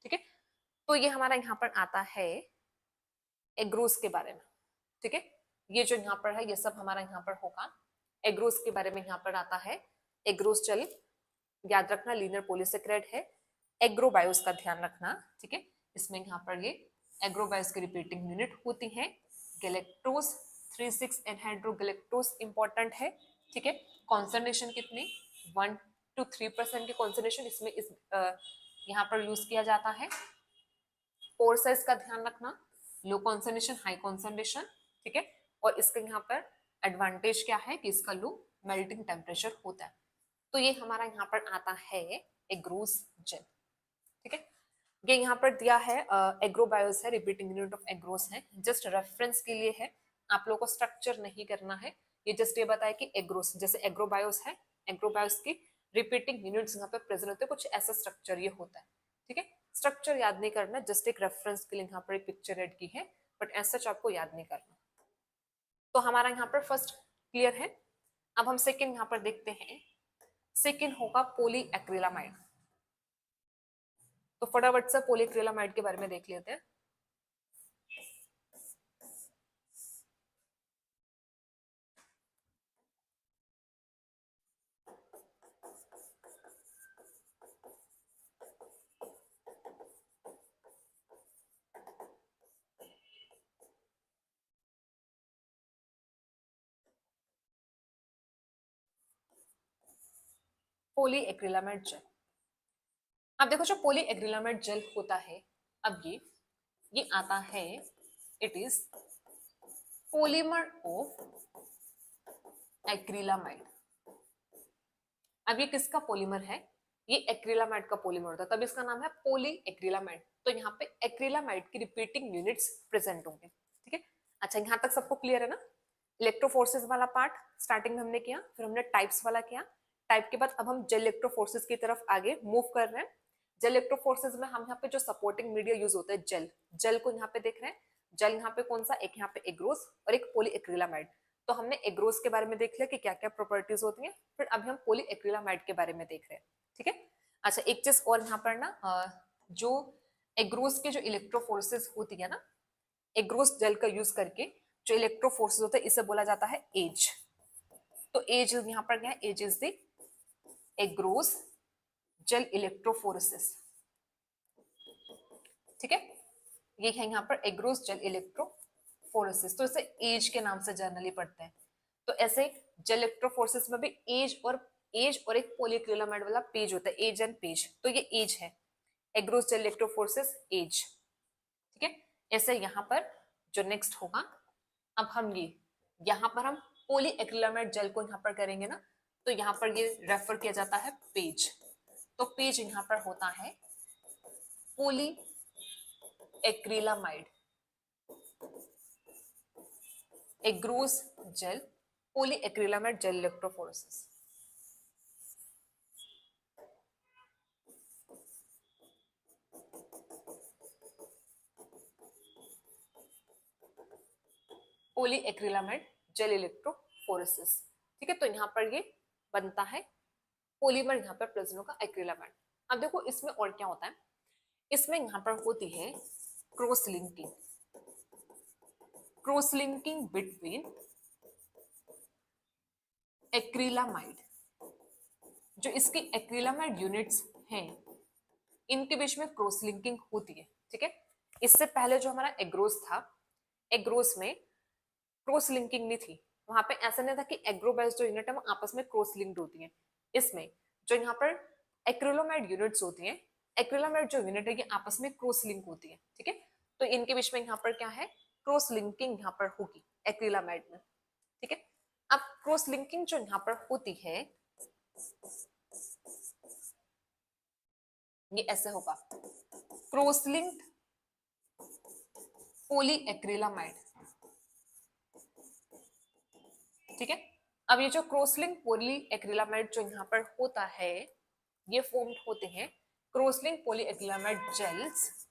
ठीक है, तो ये हमारा यहाँ पर आता है एग्रोस के बारे में। ठीक है, ये जो यहाँ पर है ये सब हमारा यहाँ पर होगा एग्रोस के बारे में। यहाँ पर आता है एग्रोस जल, याद रखना लीनियर पॉलीसेकेराइड है, एग्रोबायोस का ध्यान रखना। ठीक है, इसमें यहाँ पर ये एग्रोबायोस की रिपीटिंग यूनिट होती है, गैलेक्टोज 36 एनहाइड्रोगैलेक्टोज इंपॉर्टेंट है। ठीक है, कॉन्सेंट्रेशन कितनी 1 to 3% की कॉन्सेंट्रेशन इसमें यहाँ पर यूज किया जाता है। पोर साइज का ध्यान रखना, लो कॉन्सेंट्रेशन हाई कॉन्सेंट्रेशन। ठीक है, और इसके यहाँ पर एडवांटेज क्या है कि इसका लो मेल्टिंग टेम्परेचर होता है। तो ये हमारा यहाँ पर आता है एग्रोस जेल। ठीक है, ये यहाँ पर दिया है एग्रोबायोस है, रिपीटिंग यूनिट ऑफ एग्रोस है, जस्ट रेफरेंस के लिए है, आप लोगों को स्ट्रक्चर नहीं करना है। ये जस्ट ये बताया कि एग्रोस जैसे एग्रोबायोस है, एग्रोबायोस की रिपीटिंग यूनिट्स यहाँ पे प्रेजेंट होते हैं, कुछ ऐसा स्ट्रक्चर ये होता है। ठीक है, स्ट्रक्चर याद नहीं करना, जस्ट एक रेफरेंस के लिए यहाँ पर एक पिक्चर ऐड की है, बट ऐसा आपको याद नहीं करना। तो हमारा यहाँ पर फर्स्ट क्लियर है। अब हम सेकेंड यहाँ पर देखते हैं, सेकेंड होगा पॉलीएक्रिलामाइड। तो फटाफट से पॉलीएक्रिलामाइड के बारे में देख लेते हैं। पॉलीएक्रिलामाइड जेल, अब देखो जो पॉलीएक्रिलामाइड जेल होता है, अब ये आता है, it is polymer of acrylamide. अब ये किसका पॉलीमर है, ये एक्रिलामाइड का पॉलीमर होता है, तब इसका नाम है पॉलीएक्रिलामाइड। तो यहाँ पे एक्रिलामाइड की रिपीटिंग यूनिट्स प्रेजेंट होंगे। ठीक है, अच्छा यहाँ तक सबको क्लियर है ना। इलेक्ट्रोफोर्सेस वाला पार्ट स्टार्टिंग में हमने किया, फिर हमने टाइप्स वाला किया, टाइप के बाद अब हम जेल इलेक्ट्रोफोर्सेस की तरफ आगे मूव कर रहे हैं। जेल इलेक्ट्रोफोर्सेस में हम यहाँ पे जो सपोर्टिंग मीडिया यूज होता है जेल, जेल को यहाँ पे देख रहे हैं, जेल यहाँ पे कौन सा, एक यहाँ पे एग्रोस और एक पॉलीएक्रिलामाइड। तो हमने एग्रोस के बारे में देख लिया कि क्या क्या प्रॉपर्टीज होती हैं, फिर अभी हम पॉलीएक्रिलामाइड के बारे में देख रहे हैं। ठीक है, अच्छा एक चीज और यहाँ पर ना, जो एग्रोस के जो इलेक्ट्रोफोर्सेस होती है ना, एग्रोस जेल का यूज करके जो इलेक्ट्रोफोर्सेस होता है इसे बोला जाता है एज। तो एज यहाँ पर क्या है, as is the agarose gel electrophoresis. ठीक है, ये है यहाँ पर एग्रोस जेल इलेक्ट्रोफोरेसिस, तो इसे एज के नाम से जनरली पढ़ते हैं। तो ऐसे जेल इलेक्ट्रोफोरेसिस में भी एज और एक पॉलीएक्रिलामाइड वाला पेज होता है, एज एंड पेज, तो ये एज है एग्रोस जेल इलेक्ट्रोफोरेसिस एज। ठीक है, ऐसे यहाँ पर जो नेक्स्ट होगा, अब हम यहाँ पर हम पॉलीएक्रिलामाइड जेल को यहाँ पर करेंगे ना, तो यहाँ पर ये रेफर किया जाता है पेज। तो पेज यहाँ पर होता है polyacrylamide agarose gel polyacrylamide gel electrophoresis. Polyacrylamide gel electrophoresis. ठीक है, तो यहाँ पर ये बनता है पॉलीमर यहाँ पर प्रेजेंट होगा एक्रिलामाइड। अब देखो इसमें और क्या होता है, इसमें यहाँ पर होती है cross linking, cross linking between acrylamide, जो इसकी एक्रिलामाइड यूनिट्स हैं इनके बीच में क्रॉस लिंकिंग होती है। ठीक है, इससे पहले जो हमारा एग्रोस था, एग्रोस में क्रॉस लिंकिंग नहीं थी, वहां पे ऐसा नहीं था कि एग्रो बेस्ड जो यूनिट है वो आपस में क्रॉस लिंक्ड होती है। इसमें जो यहाँ पर एक्रिलोमाइड यूनिट्स होती हैं, एक्रिलोमाइड जो यूनिट है ये आपस में क्रॉस लिंक होती है। ठीक है, तो इनके बीच में यहाँ पर क्या है, क्रॉस लिंकिंग यहाँ पर होगी एक्रिलामाइड में। ठीक है, अब क्रॉस लिंकिंग जो यहाँ पर होती है ये ऐसे होगा, क्रॉस लिंक्ड पोली एक्रिलामाइड। ठीक है, अब ये जो क्रॉस लिंक पोली एक्रिलामाइड जो यहाँ पर होता है ये फॉर्म्ड होते हैं, cross link poly acrylamide gels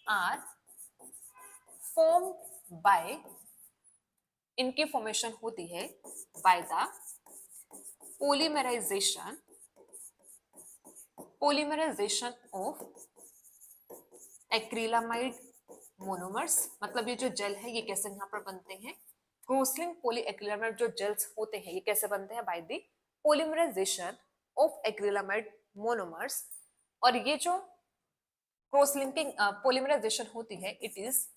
are formed by, इनकी फॉर्मेशन होती है by the polymerization, polymerization of acrylamide monomers. मतलब ये जो जेल है ये कैसे यहाँ पर बनते हैं, क्रॉस लिंक पोली एक्रिलामाइड जो जेल्स होते हैं ये कैसे बनते हैं, by the polymerization of acrylamide monomers. और ये जो क्रॉस लिंकिंग पोलीमराइजेशन होती है it is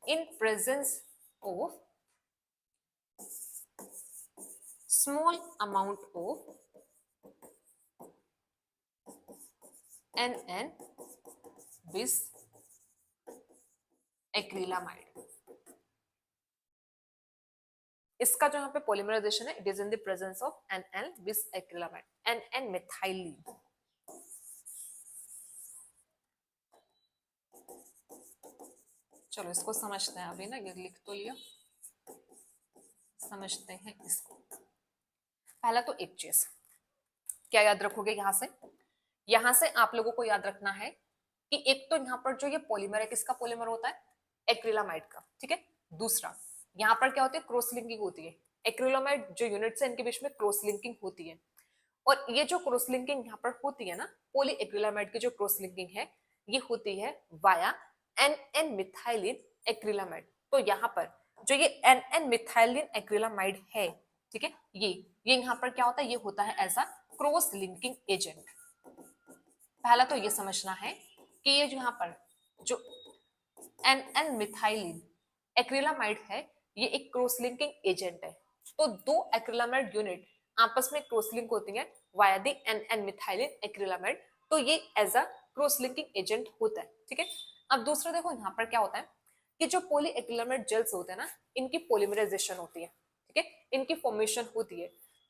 in presence of small amount of NN bis acrylamide। इसका जो यहाँ पे पोलिमराइजेशन है it is in the presence of NN bis acrylamide, NN methylene. चलो इसको समझते हैं, अभी ना ये लिख तो लिया, समझते हैं इसको। पहला तो एक चीज क्या याद रखोगे, यहां से आप लोगों को याद रखना है कि एक तो यहाँ पर जो ये पॉलीमर है किसका पॉलीमर होता है, एक्रिलामाइड का। ठीक है, दूसरा यहाँ पर क्या होती है, क्रॉस लिंकिंग होती है, एक्रिलामाइड जो यूनिट्स है इनके बीच में क्रॉस लिंकिंग होती है। और ये जो क्रॉस लिंकिंग यहाँ पर होती है ना, पोली एक्रिलामाइड की जो क्रॉस लिंकिंग है ये होती है वाया NN मिथाइलिन एक्रिलामाइड। तो यहाँ पर जो ये NN मिथाइलिन एक्रिलामाइड है, ठीक है, ये यहाँ पर क्या होता है, ये होता है as a cross linking agent. पहला तो ये समझना है कि ये जो यहाँ पर जो NN मिथाइलिन एक्रिलामाइड है ये एक क्रॉस लिंकिंग एजेंट है। तो दो एक्रिलामाइड यूनिट आपस में क्रॉस लिंक होती है via the NN methylene acrylamide, तो ये as a cross linking agent होता है। ठीक है, अब दूसरा देखो यहाँ पर क्या होता है कि जो पोली एक्रिलामाइड जेल्स होते हैं ना इनकी पोलीमराइजेशन होती है। ठीक है, इनकी फॉर्मेशन होती है।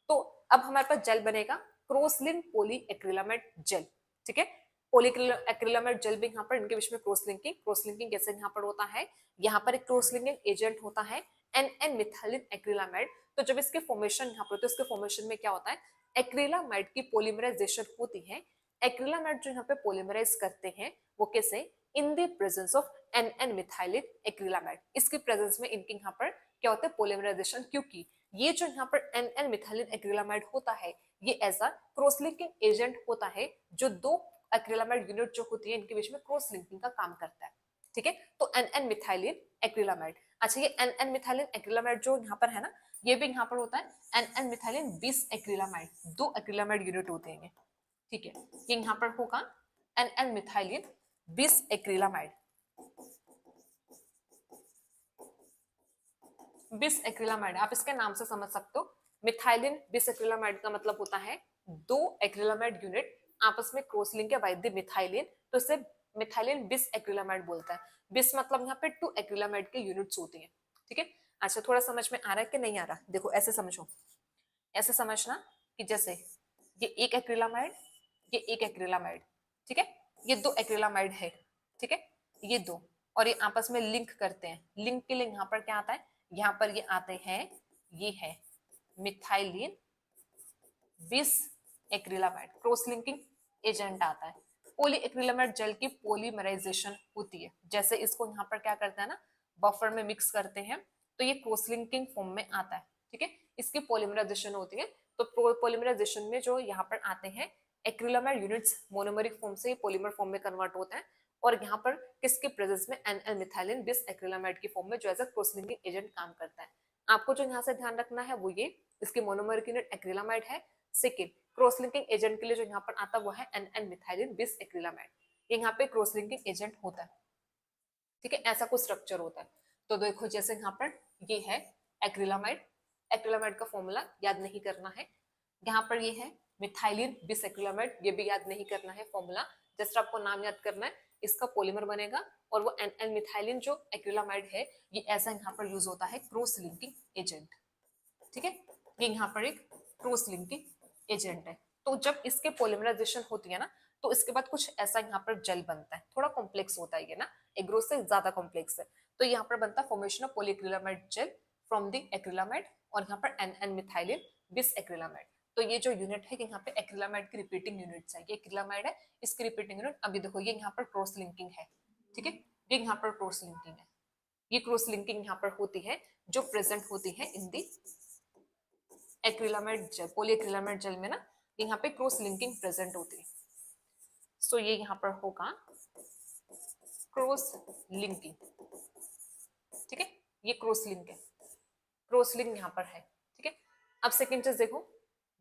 तो अब हमारे पास जेल बनेगा cross link poly acrylamide jail. ठीक है, पोली एक्रिलामाइड जेल भी यहाँ पर इनके बीच में क्रॉस लिंकिंग कैसे यहाँ पर होता है, यहाँ पर एक क्रॉस लिंकिंग एजेंट होता है NN मिथाइलिन एक्रिलामाइड। तो जब इसके फॉर्मेशन यहाँ पर, तो इसके फॉर्मेशन में क्या होता है, एक्रिलामाइड की पोलीमराइजेशन होती है। एक्रिलामाइड जो यहाँ पे पोलीमराइज करते हैं वो कैसे, in the presence of NN methylene acrylamide, इसकी प्रेजेंस में इनके यहाँ पर क्या होता है पोलीमराइजेशन, क्योंकि ये जो यहाँ पर NN मिथाइलिन एक्रिलामाइड होता है ये as a cross linking agent होता है, जो दो एक्रिलामाइड यूनिट जो होती है इनके बीच में क्रॉस लिंकिंग का काम करता है। ठीक है, तो NN मिथाइलिन एक्रिलामाइड। अच्छा, ये NN मिथाइलिन एक्रिलामाइड जो यहाँ पर है ना ये भी यहाँ पर होता है NN मिथाइलिन बिस एक्रिलामाइड, दो एक्रिलामाइड यूनिट होते हैं। ठीक है, ये यहाँ पर होगा NN मिथाइलिन बिस एक्रिलामाइड, बिस एक्रिलामाइड आप इसके नाम से समझ सकते हो। मिथाइलिन बिस एक्रिलामाइड का मतलब होता है दो एक्रिलामाइड यूनिट आपस में क्रॉस लिंक है बाय द मिथाइलिन, तो इसे मिथाइलिन बिस एक्रिलामाइड बोलता है। बिस मतलब यहाँ पे टू एक्रिलामाइड के यूनिट्स होती हैं। ठीक है, अच्छा थोड़ा समझ में आ रहा है कि नहीं आ रहा, देखो ऐसे समझो, ऐसे समझना कि जैसे ये एक एक्रिलामाइड, ये एक एक्रिलामाइड, ठीक है, ये दो एक्रिलामाइड है। ठीक है, ये दो, और ये आपस में लिंक करते हैं। लिंक के लिए यहाँ पर क्या आता है, यहाँ पर ये आते हैं, ये है methylene bis acrylamide, cross linking agent आता है। पोली एक्रिलामाइड जेल की पोलीमराइजेशन होती है, जैसे इसको यहाँ पर क्या करते हैं ना बफर में मिक्स करते हैं तो ये क्रॉस लिंकिंग फॉर्म में आता है। ठीक है, इसकी पोलीमराइजेशन होती है। तो पोलीमराइजेशन में जो यहाँ पर आते हैं एक्रिलामाइड यूनिट्स मोनोमेरिक फॉर्म से पॉलीमर फॉर्म में कन्वर्ट होते हैं और यहाँ पर किसके प्रेजेंस में एनएल मिथाइलिन बिस एक्रिलामाइड की फॉर्म में जो as a cross linking agent काम करता है। आपको जो यहाँ से ध्यान रखना है वो ये, इसके मोनोमेरिक यूनिट एक्रिलामाइड है। सेकेंड, क्रॉस लिंकिंग एजेंट के लिए जो यहाँ पर आता है वो है एनएल मिथाइलिन बिस एक्रिलामाइड, ये यहाँ पे क्रॉस लिंकिंग एजेंट होता है। ठीक है, ऐसा कुछ स्ट्रक्चर होता है। तो देखो जैसे यहाँ पर ये है एक्रिलामाइड, एक्रिलामाइड का फॉर्मूला याद नहीं करना है। यहाँ पर ये है मिथाइलिन बिस एक्रिलामाइड, ये भी याद नहीं करना है फॉर्मूला, जस्ट आपको नाम याद करना है। इसका पॉलीमर बनेगा और वो एन मिथाइलिन जो एक्रिलामाइड है ये ऐसा यहाँ पर यूज होता है क्रॉस लिंकिंग एजेंट। ठीक है, ये यहाँ पर एक क्रॉस लिंकिंग एजेंट है। तो जब इसके पॉलीमराइजेशन होती है ना तो इसके बाद कुछ ऐसा यहाँ पर जेल बनता है, थोड़ा कॉम्प्लेक्स होता है ये ना, एग्रो से ज्यादा कॉम्प्लेक्स है। तो यहाँ पर बनता है formation of polyacrylamide gel from the acrylamide और यहाँ पर एन मिथाइलिन बिस एक्रिलामाइड। तो ये जो यूनिट है यहाँ पे एक्रिलामाइड की रिपीटिंग यूनिट्स है, ये एक्रिलामाइड है, इसकी रिपीटिंग यूनिट अभी देखो ये यहाँ पर क्रॉस लिंकिंग है। ठीक है, ये यहाँ पर क्रॉस लिंकिंग है, ये क्रॉस लिंकिंग यहाँ पर होती है जो प्रेजेंट होती है इन दी एक्रिलामाइड जेल, पॉलीएक्रिलामाइड जेल में ना यहाँ पे क्रॉस लिंकिंग प्रेजेंट होती है। सो ये यहाँ पर होगा क्रॉस लिंकिंग। ठीक है, ये क्रॉस लिंक है, क्रॉस लिंक यहाँ पर है। ठीक है, अब सेकेंड चीज देखो,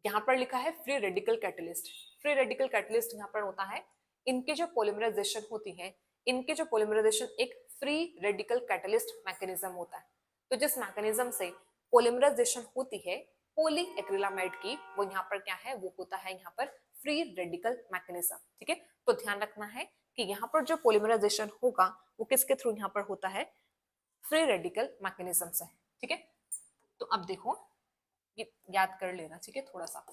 यहाँ पर लिखा है free radical catalyst. Free radical catalyst यहाँ पर होता है इनकी जो पॉलीमराइजेशन होती है, इनके जो पॉलीमराइजेशन एक फ्री रेडिकल कैटलिस्ट मैकेनिज्म होता है। तो जिस मैकेनिज्म से पॉलीमराइजेशन होती है पॉली एक्रिलामाइड की, वो यहाँ पर क्या है, वो होता है यहाँ पर फ्री रेडिकल मैकेनिज्म। ठीक है, तो ध्यान रखना है कि यहाँ पर जो पॉलीमराइजेशन होगा वो किसके थ्रू यहाँ पर होता है, फ्री रेडिकल मैकेनिज्म से। ठीक है, तो अब देखो ये याद कर लेना, ठीक है, थोड़ा सा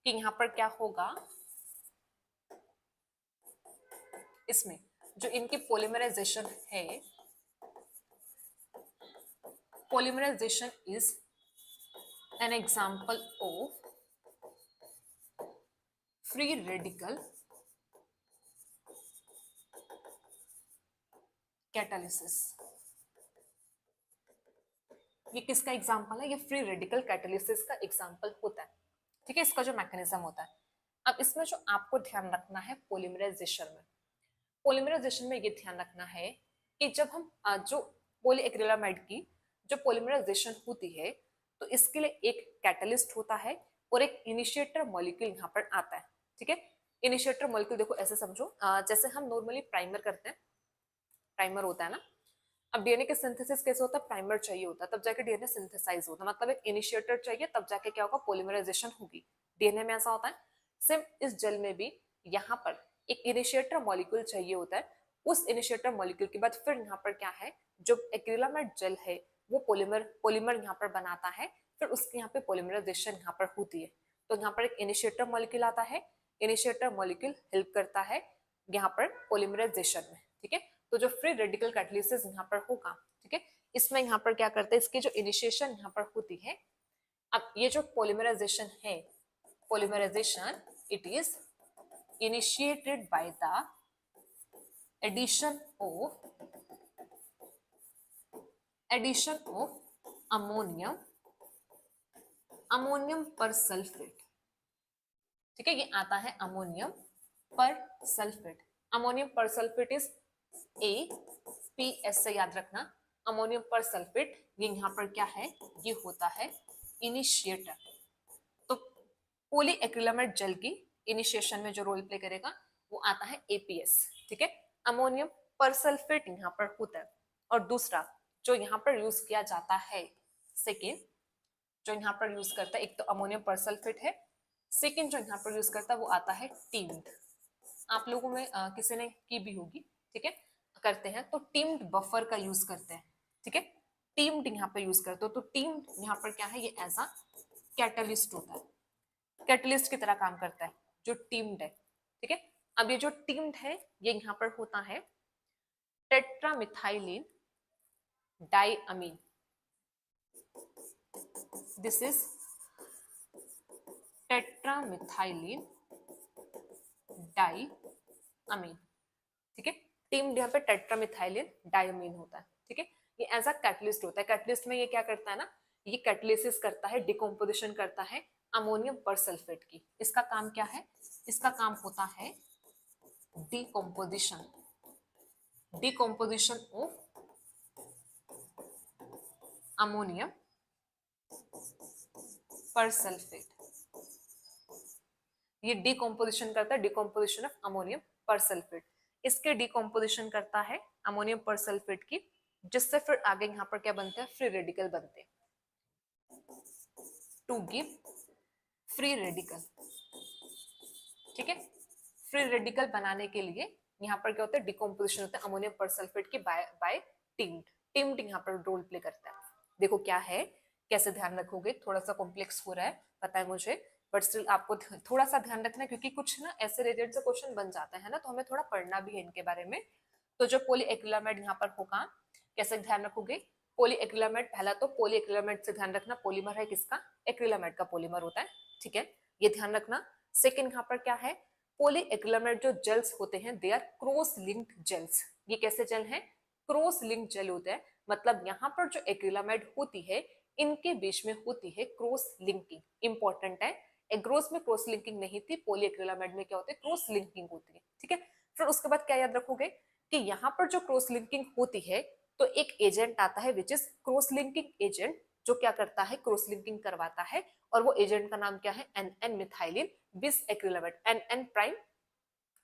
कि यहाँ पर क्या होगा, इसमें जो इनकी पॉलीमराइजेशन है, polymerization is an example of free radical catalysis. ये किसका एग्जांपल है, ये फ्री रेडिकल कैटालिसिस का एग्जांपल होता है। ठीक है, इसका जो मैकेनिज्म होता है। अब इसमें जो आपको ध्यान रखना है पॉलीमराइजेशन में, पॉलीमराइजेशन में ये ध्यान रखना है कि जब हम जो पॉलीएक्रिलामाइड की जो पॉलीमराइजेशन होती है तो इसके लिए एक कैटलिस्ट होता है और एक इनिशिएटर मॉलिक्यूल यहाँ पर आता है। ठीक है, इनिशिएटर मॉलिक्यूल देखो ऐसे समझो, जैसे हम नॉर्मली प्राइमर करते हैं, प्राइमर होता है ना, अब डीएनए के सिंथेसिस कैसे होता है, प्राइमर चाहिए होता है तब जाके डीएनए सिंथेसाइज होता है, मतलब एक इनिशिएटर चाहिए तब जाके क्या होगा, पॉलीमराइजेशन होगी। डीएनए में ऐसा होता है। सेम इस जेल में भी यहाँ पर एक इनिशिएटर मॉलिक्यूल चाहिए होता है। उस इनिशिएटर मॉलिक्यूल के बाद फिर यहाँ पर क्या है, जो एक्रिलामाइड जेल है वो पॉलीमर यहाँ पर बनाता है, फिर उसके यहाँ पे पॉलीमराइजेशन यहाँ पर होती है। तो यहाँ पर एक इनिशिएटर मॉलिक्यूल आता है, इनिशिएटर मॉलिक्यूल हेल्प करता है यहाँ पर पॉलीमराइजेशन में। ठीक है, तो जो फ्री रेडिकल कैटलिसिस यहाँ पर होगा, ठीक है, इसमें यहाँ पर क्या करते हैं, इसकी जो इनिशिएशन यहाँ पर होती है, अब ये जो पॉलीमराइजेशन है, polymerization it is initiated by the addition of ammonium persulphate. ठीक है, ये आता है ammonium persulphate. Ammonium persulphate is APS से याद रखना, अमोनियम पर सल्फेट ये यहाँ पर क्या है, ये होता है इनिशिएटर। तो पॉलीएक्रिलामाइड जेल की इनिशिएशन में जो रोल प्ले करेगा वो आता है APS। ठीक है, अमोनियम पर सल्फेट यहाँ पर होता है। और दूसरा जो यहाँ पर यूज किया जाता है, सेकेंड जो यहाँ पर यूज करता है, एक तो अमोनियम पर सल्फेट है, सेकेंड जो यहाँ पर यूज करता है वो आता है टीम्ड। आप लोगों में किसी ने की भी होगी, ठीक है, करते हैं तो टीम्ड बफर का यूज करते हैं। ठीक है, टीम्ड यहाँ पर यूज करते हो, तो टीम्ड यहाँ पर क्या है, ये ऐसा कैटलिस्ट होता है, कैटलिस्ट की तरह काम करता है जो टीम्ड है। ठीक है, अब ये जो टीम्ड है ये यहाँ पर होता है टेट्रामिथाइलिन डाइअमीन। This is टेट्रामिथाइलिन डाइअमीन। ठीक है, टीम्ड यहाँ पे टेट्रामिथाइलिन डाइअमीन होता है। ठीक है, ये एज अ कैटलिस्ट होता है। कैटलिस्ट में ये क्या करता है ना, ये कैटलिसिस करता है, डिकम्पोजिशन करता है अमोनियम परसल्फेट की। इसका काम क्या है? इसका काम होता है डिकम्पोजिशन, डिकम्पोजिशन ऑफ अमोनियम परसल्फेट। ये डिकम्पोजिशन करता है, डिकम्पोजिशन ऑफ अमोनियम परसल्फेट। इसके डिकम्पोजिशन करता है अमोनियम परसल्फेट की, जिससे फिर आगे यहाँ पर क्या बनते हैं? फ्री रेडिकल बनते हैं, टू गिव फ्री रेडिकल। ठीक है, फ्री रेडिकल बनाने के लिए यहाँ पर क्या होता है? डिकम्पोजिशन होता है अमोनियम परसल्फेट की बाय टिम्ड। टिम्ड यहाँ पर रोल प्ले करता है। देखो क्या है, कैसे ध्यान रखोगे, थोड़ा सा कॉम्प्लेक्स हो रहा है पता है मुझे, बट स्टिल आपको थोड़ा सा ध्यान रखना है, क्योंकि कुछ ना ऐसे रिलेटेड से क्वेश्चन बन जाता है ना, तो हमें थोड़ा पढ़ना भी है इनके बारे में। तो जो पॉलीएक्रिलामाइड यहाँ पर होगा, कैसे ध्यान रखोगे? पॉलीएक्रिलामाइड, पहला तो पॉलीएक्रिलामाइड से ध्यान रखना, पॉलीमर है किसका? एक्रिलामाइड का पॉलीमर होता है। ठीक है, ये ध्यान रखना। सेकेंड यहाँ पर क्या है? पॉलीएक्रिलामाइड जो जेल्स होते हैं they are cross linked gels. ये कैसे जेल हैं? क्रॉस लिंक्ड जेल होते हैं, मतलब यहाँ पर जो एक्रिलामाइड होती है इनके बीच में होती है क्रॉस लिंकिंग। इंपॉर्टेंट है, एग्रोस में क्रॉस लिंकिंग नहीं थी, पॉलीएक्रिलामाइड में क्या होती है? क्रॉस लिंकिंग होती है। ठीक है, फिर उसके बाद क्या याद रखोगे कि यहाँ पर जो क्रॉस लिंकिंग होती है तो एक एजेंट आता है which is cross linking agent, जो क्या करता है? क्रॉस लिंकिंग करवाता है, और वो एजेंट का नाम क्या है? N N methylene bis acrylamide, N N prime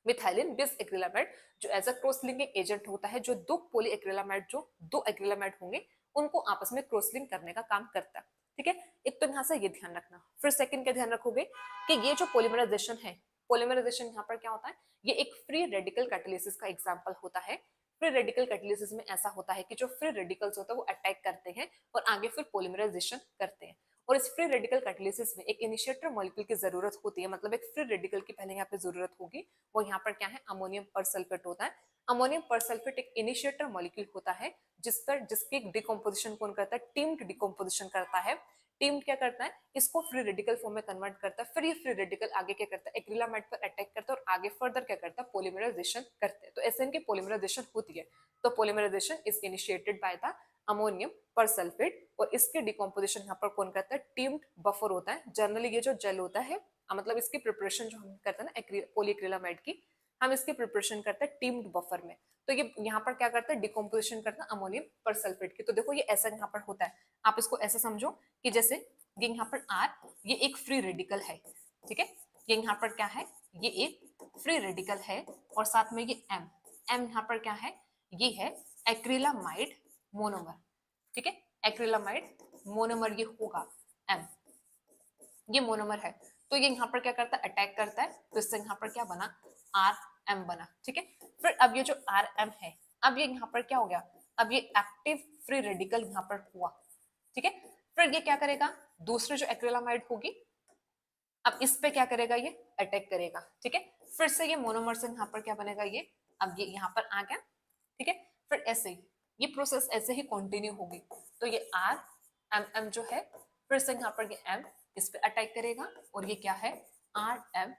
methylene bis acrylamide, जो as a cross linking agent होता है, जो दो पॉली एक्रिलामाइड, जो दो एक्रिलामाइड होंगे उनको आपस में क्रॉस लिंक करने का काम करता है। ठीक है, एक तो यहाँ से ये ध्यान रखना। फिर सेकंड क्या ध्यान रखोगे कि ये जो पॉलीमराइजेशन है, पॉलीमराइजेशन यहाँ पर क्या होता है? ये एक फ्री रेडिकल कैटालिसिस का एग्जांपल होता है। फ्री रेडिकल कैटालिसिस में ऐसा होता है कि जो फ्री रेडिकल्स होते हैं वो अटैक करते हैं और आगे फिर पॉलीमराइजेशन करते हैं। और इस फ्री रेडिकल कैटालिसिस में एक इनिशिएटर मॉलिक्यूल की जरूरत होती है, मतलब एक फ्री रेडिकल की पहले यहाँ पे जरूरत होगी। वो यहाँ पर क्या है? अमोनियम परसल्फेट होता है। अमोनियम परसल्फेट एक इनिशिएटर मॉलिक्यूल होता है जिसकी डिकम्पोजिशन कौन करता है? टिम्ड डिकम्पोजिशन करता है। टिम्ड क्या करता है? इसको फ्री रेडिकल फॉर्म में कन्वर्ट करता है, फिर ये फ्री रेडिकल आगे क्या करता है? एक्रिलामाइड पर अटैक करता है और आगे फर्दर क्या करता है? पॉलीमराइजेशन करते हैं। तो ऐसे इनकी पॉलीमराइजेशन होती है। तो polymerization is initiated by the ammonium persulfate, और इसके डिकम्पोजिशन यहाँ पर कौन करता है? टिम्ड बफर होता है। जनरली ये जो जेल होता है, मतलब इसकी प्रिपरेशन जो हम करते हैं ना पॉलीक्रिलामाइड की, हम इसकी प्रिपरेशन करते हैं टिम्ड बफर में। तो ये यहाँ पर क्या करता है? डिकम्पोजिशन करता है अमोनियम परसल्फेट की। तो देखो ये ऐसा यहाँ पर होता है, आप इसको ऐसा समझो कि जैसे ये यहाँ पर आर, ये एक फ्री रेडिकल है। ठीक है, ये यहाँ पर क्या है? ये एक फ्री रेडिकल है, और साथ में ये एम, एम यहाँ पर क्या है? ये है एक्रिलामाइड मोनोमर। ठीक है, एक्रिलामाइड मोनोमर ये होगा एम, ये मोनोमर है। तो ये यहाँ पर क्या करता है? अटैक करता है, तो इससे यहाँ पर क्या बना? आर एम बना। ठीक है, फिर अब ये जो आर एम है, अब ये यहाँ पर क्या हो गया? अब ये एक्टिव फ्री रेडिकल यहाँ पर हुआ। ठीक है, फिर ये क्या करेगा? दूसरे जो एक्रिलामाइड होगी, अब इस पे क्या करेगा? ये अटैक करेगा। ठीक है, फिर से ये मोनोमर से यहाँ पर क्या बनेगा? ये अब ये यहाँ पर आ गया। ठीक है, फिर ऐसे ही ये प्रोसेस ऐसे ही कंटिन्यू होगी। तो ये आर एम एम जो है, फिर से यहाँ पर ये एम इस पे अटैक करेगा, और ये क्या है? आर एम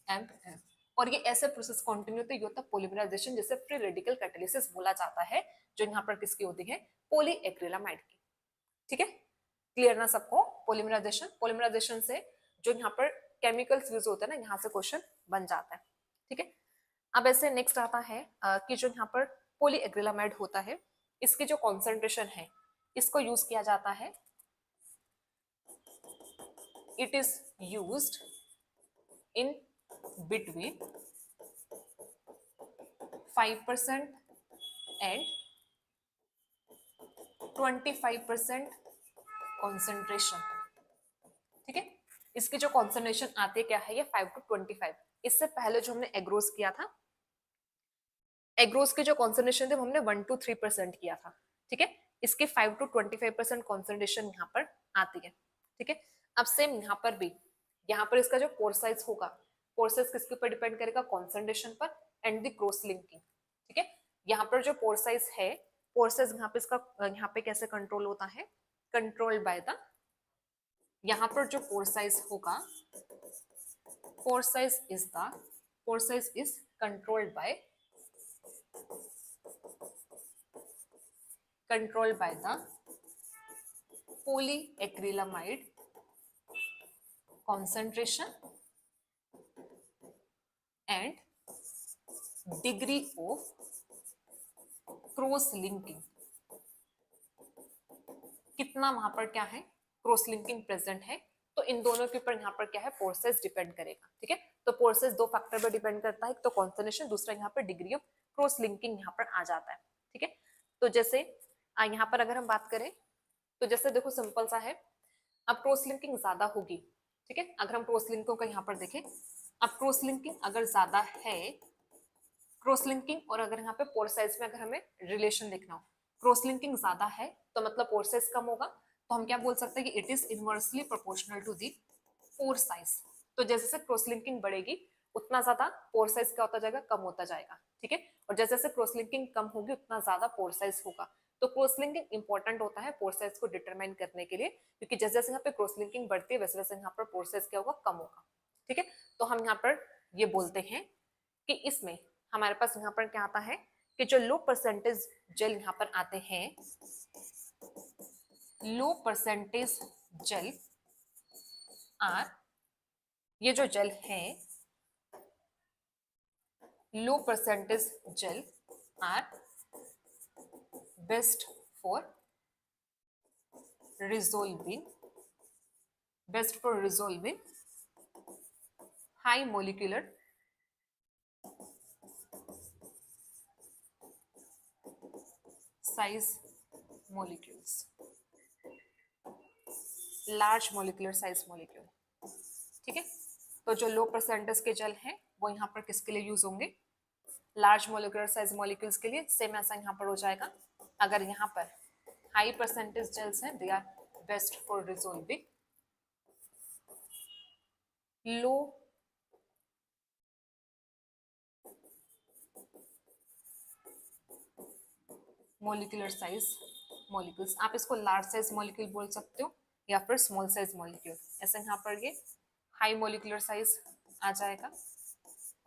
एम एम, और ये ऐसे प्रोसेस कंटिन्यू तो ये होता है पॉलीमराइजेशन, जिसे फ्री रेडिकल कैटालिसिस बोला जाता है, जो यहाँ पर किसकी होती है? पॉलीएक्रिलामाइड की। ठीक है, क्लियर ना सबको? पॉलीमराइजेशन, पॉलीमराइजेशन से जो यहाँ पर केमिकल्स यूज होते हैं ना, यहाँ से क्वेश्चन बन जाता है। ठीक है, अब ऐसे नेक्स्ट आता है कि जो यहाँ पर पॉलीएक्रिलामाइड होता है, इसकी जो कॉन्सेंट्रेशन है, इसको यूज किया जाता है, it is used in between 5% and 25% concentration. ठीक है, इसकी जो कॉन्सेंट्रेशन आती है क्या है? ये 5 to 25। इससे पहले जो हमने एग्रोस किया था, एग्रोस की जो कॉन्सेंट्रेशन थी हमने 1 to 3% किया था। ठीक है, इसके 5 to 25% कॉन्सेंट्रेशन यहाँ पर आती है। ठीक है, अब सेम यहाँ पर भी, यहाँ पर इसका जो पोर साइज होगा, पोर साइज किसके ऊपर डिपेंड करेगा? कॉन्सेंट्रेशन पर एंड द क्रॉस लिंकिंग। ठीक है, यहाँ पर जो पोर साइज है, पोर साइज यहाँ पे इसका यहाँ पे कैसे कंट्रोल होता है? कंट्रोल बाय द, यहाँ पर जो पोर साइज होगा, pore size is the, pore size is controlled by, controlled by the polyacrylamide concentration and degree of cross linking, कितना वहां पर क्या है क्रॉस लिंकिंग प्रेजेंट है। तो इन दोनों के ऊपर यहाँ पर क्या है फोर्सेस डिपेंड करेगा। ठीक है, तो फोर्सेस दो फैक्टर पर डिपेंड करता है, एक तो कॉन्सन्ट्रेशन, दूसरा यहाँ पर डिग्री ऑफ क्रॉस लिंकिंग यहाँ पर आ जाता है। ठीक है, तो जैसे यहाँ पर अगर हम बात करें तो जैसे देखो सिंपल सा है, अब क्रॉस लिंकिंग ज्यादा होगी। ठीक है, अगर हम क्रॉस लिंकिंग का यहाँ पर देखें, अब क्रॉस लिंकिंग अगर ज्यादा है, क्रॉस लिंकिंग और अगर यहाँ पे पोर साइज में अगर हमें रिलेशन देखना हो, क्रॉस लिंकिंग ज्यादा है तो मतलब पोर साइज कम होगा, तो हम क्या बोल सकते हैं कि it is inversely proportional to the pore size. तो जैसे जैसे क्रॉस लिंकिंग बढ़ेगी उतना ज्यादा पोर साइज क्या होता जाएगा, कम होता जाएगा। ठीक है, और जैसे जैसे क्रॉस लिंकिंग कम होगी उतना ज्यादा पोर साइज होगा। तो क्रॉस लिंकिंग इंपॉर्टेंट होता है पोर साइज को डिटरमाइन करने के लिए, क्योंकि जैसे जैसे यहाँ पे क्रॉस लिंकिंग बढ़ती है वैसे वैसे यहाँ पर पोर साइज क्या होगा, कम होगा। ठीक है, तो हम यहाँ पर ये बोलते हैं कि इसमें हमारे पास यहाँ पर क्या आता है कि जो लो परसेंटेज जेल यहाँ पर आते हैं, लो परसेंटेज जेल आर, ये जो जेल है low percentage gel are best for resolving high molecular size molecules, large molecular size molecule. ठीक है, तो जो लो परसेंटेज के जेल हैं वो यहाँ पर किसके लिए यूज होंगे, लार्ज मोलिकुलर साइज मॉलिक्यूल्स के लिए। सेम ऐसा यहाँ पर हो जाएगा, अगर यहाँ पर हाई परसेंटेज जेल्स हैं they are best for resolving low molecular size molecules. आप इसको लार्ज साइज मॉलिक्यूल बोल सकते हो या फिर स्मॉल साइज मॉलिक्यूल। ऐसे यहाँ पर ये हाई मोलिकुलर साइज आ जाएगा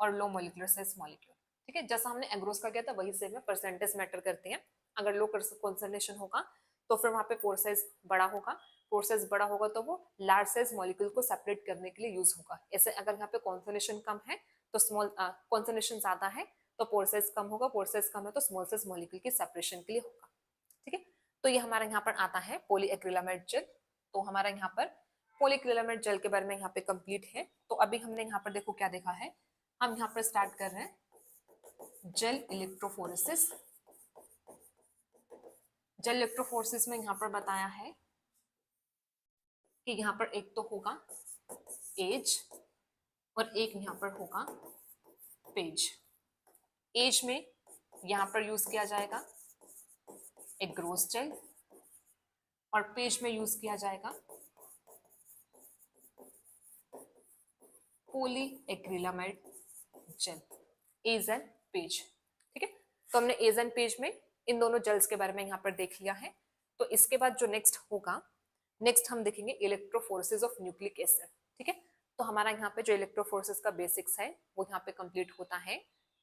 और लो मोलिकुलर साइज मॉलिक्यूल। ठीक है, जैसा हमने एग्रोस का किया था वही सेम है, परसेंटेज मैटर करते हैं। अगर लो कॉन्सेंट्रेशन होगा तो फिर वहां पे पोर साइज बड़ा होगा, पोर साइज बड़ा होगा तो वो लार्ज साइज मॉलिक्यूल को सेपरेट करने के लिए यूज होगा। ऐसे अगर यहाँ पे कॉन्सेंट्रेशन कम है तो स्मॉल, कॉन्सेंट्रेशन ज्यादा है तो पोर साइज कम होगा, पोर साइज कम है तो स्मॉल साइज मॉलिक्यूल की सेपरेशन के लिए होगा। ठीक है, तो ये हमारा यहाँ पर आता है पॉलीएक्रिलामाइड जेल। तो हमारा यहाँ पर पॉलीएक्रिलामाइड जेल के बारे में यहाँ पे कंप्लीट है। तो अभी हमने यहाँ पर देखो क्या देखा है, हम यहाँ पर स्टार्ट कर रहे हैं जेल इलेक्ट्रोफोरेसिस। जेल इलेक्ट्रोफोरेसिस में यहाँ पर बताया है कि यहाँ पर एक तो होगा एज और एक यहाँ पर होगा पेज। एज में यहाँ पर यूज किया जाएगा एक ग्रोस जेल और पेज में यूज किया जाएगा polyacrylamide gel, AGE and PAGE. ठीक है, तो हमने एज एंड पेज में इन दोनों जेल्स के बारे में यहाँ पर देख लिया है। तो इसके बाद जो नेक्स्ट होगा, नेक्स्ट हम देखेंगे इलेक्ट्रोफोरेसिस ऑफ न्यूक्लिक एसिड। ठीक है, तो हमारा यहाँ पे जो इलेक्ट्रोफोरेसिस का बेसिक्स है वो यहाँ पे कंप्लीट होता है,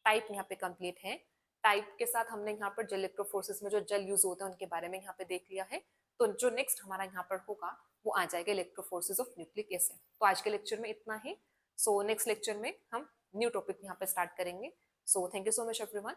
टाइप यहाँ पे कंप्लीट है। टाइप के साथ हमने यहाँ पर जेल इलेक्ट्रोफोरेसिस में जो जेल यूज होता है उनके बारे में यहाँ पे देख लिया है। तो जो नेक्स्ट हमारा यहाँ पर होगा वो आ जाएगा इलेक्ट्रोफोरेसिस ऑफ न्यूक्लिक एसिड। तो आज के लेक्चर में इतना ही। सो नेक्स्ट लेक्चर में हम न्यू टॉपिक यहाँ पे स्टार्ट करेंगे। So thank you so much everyone.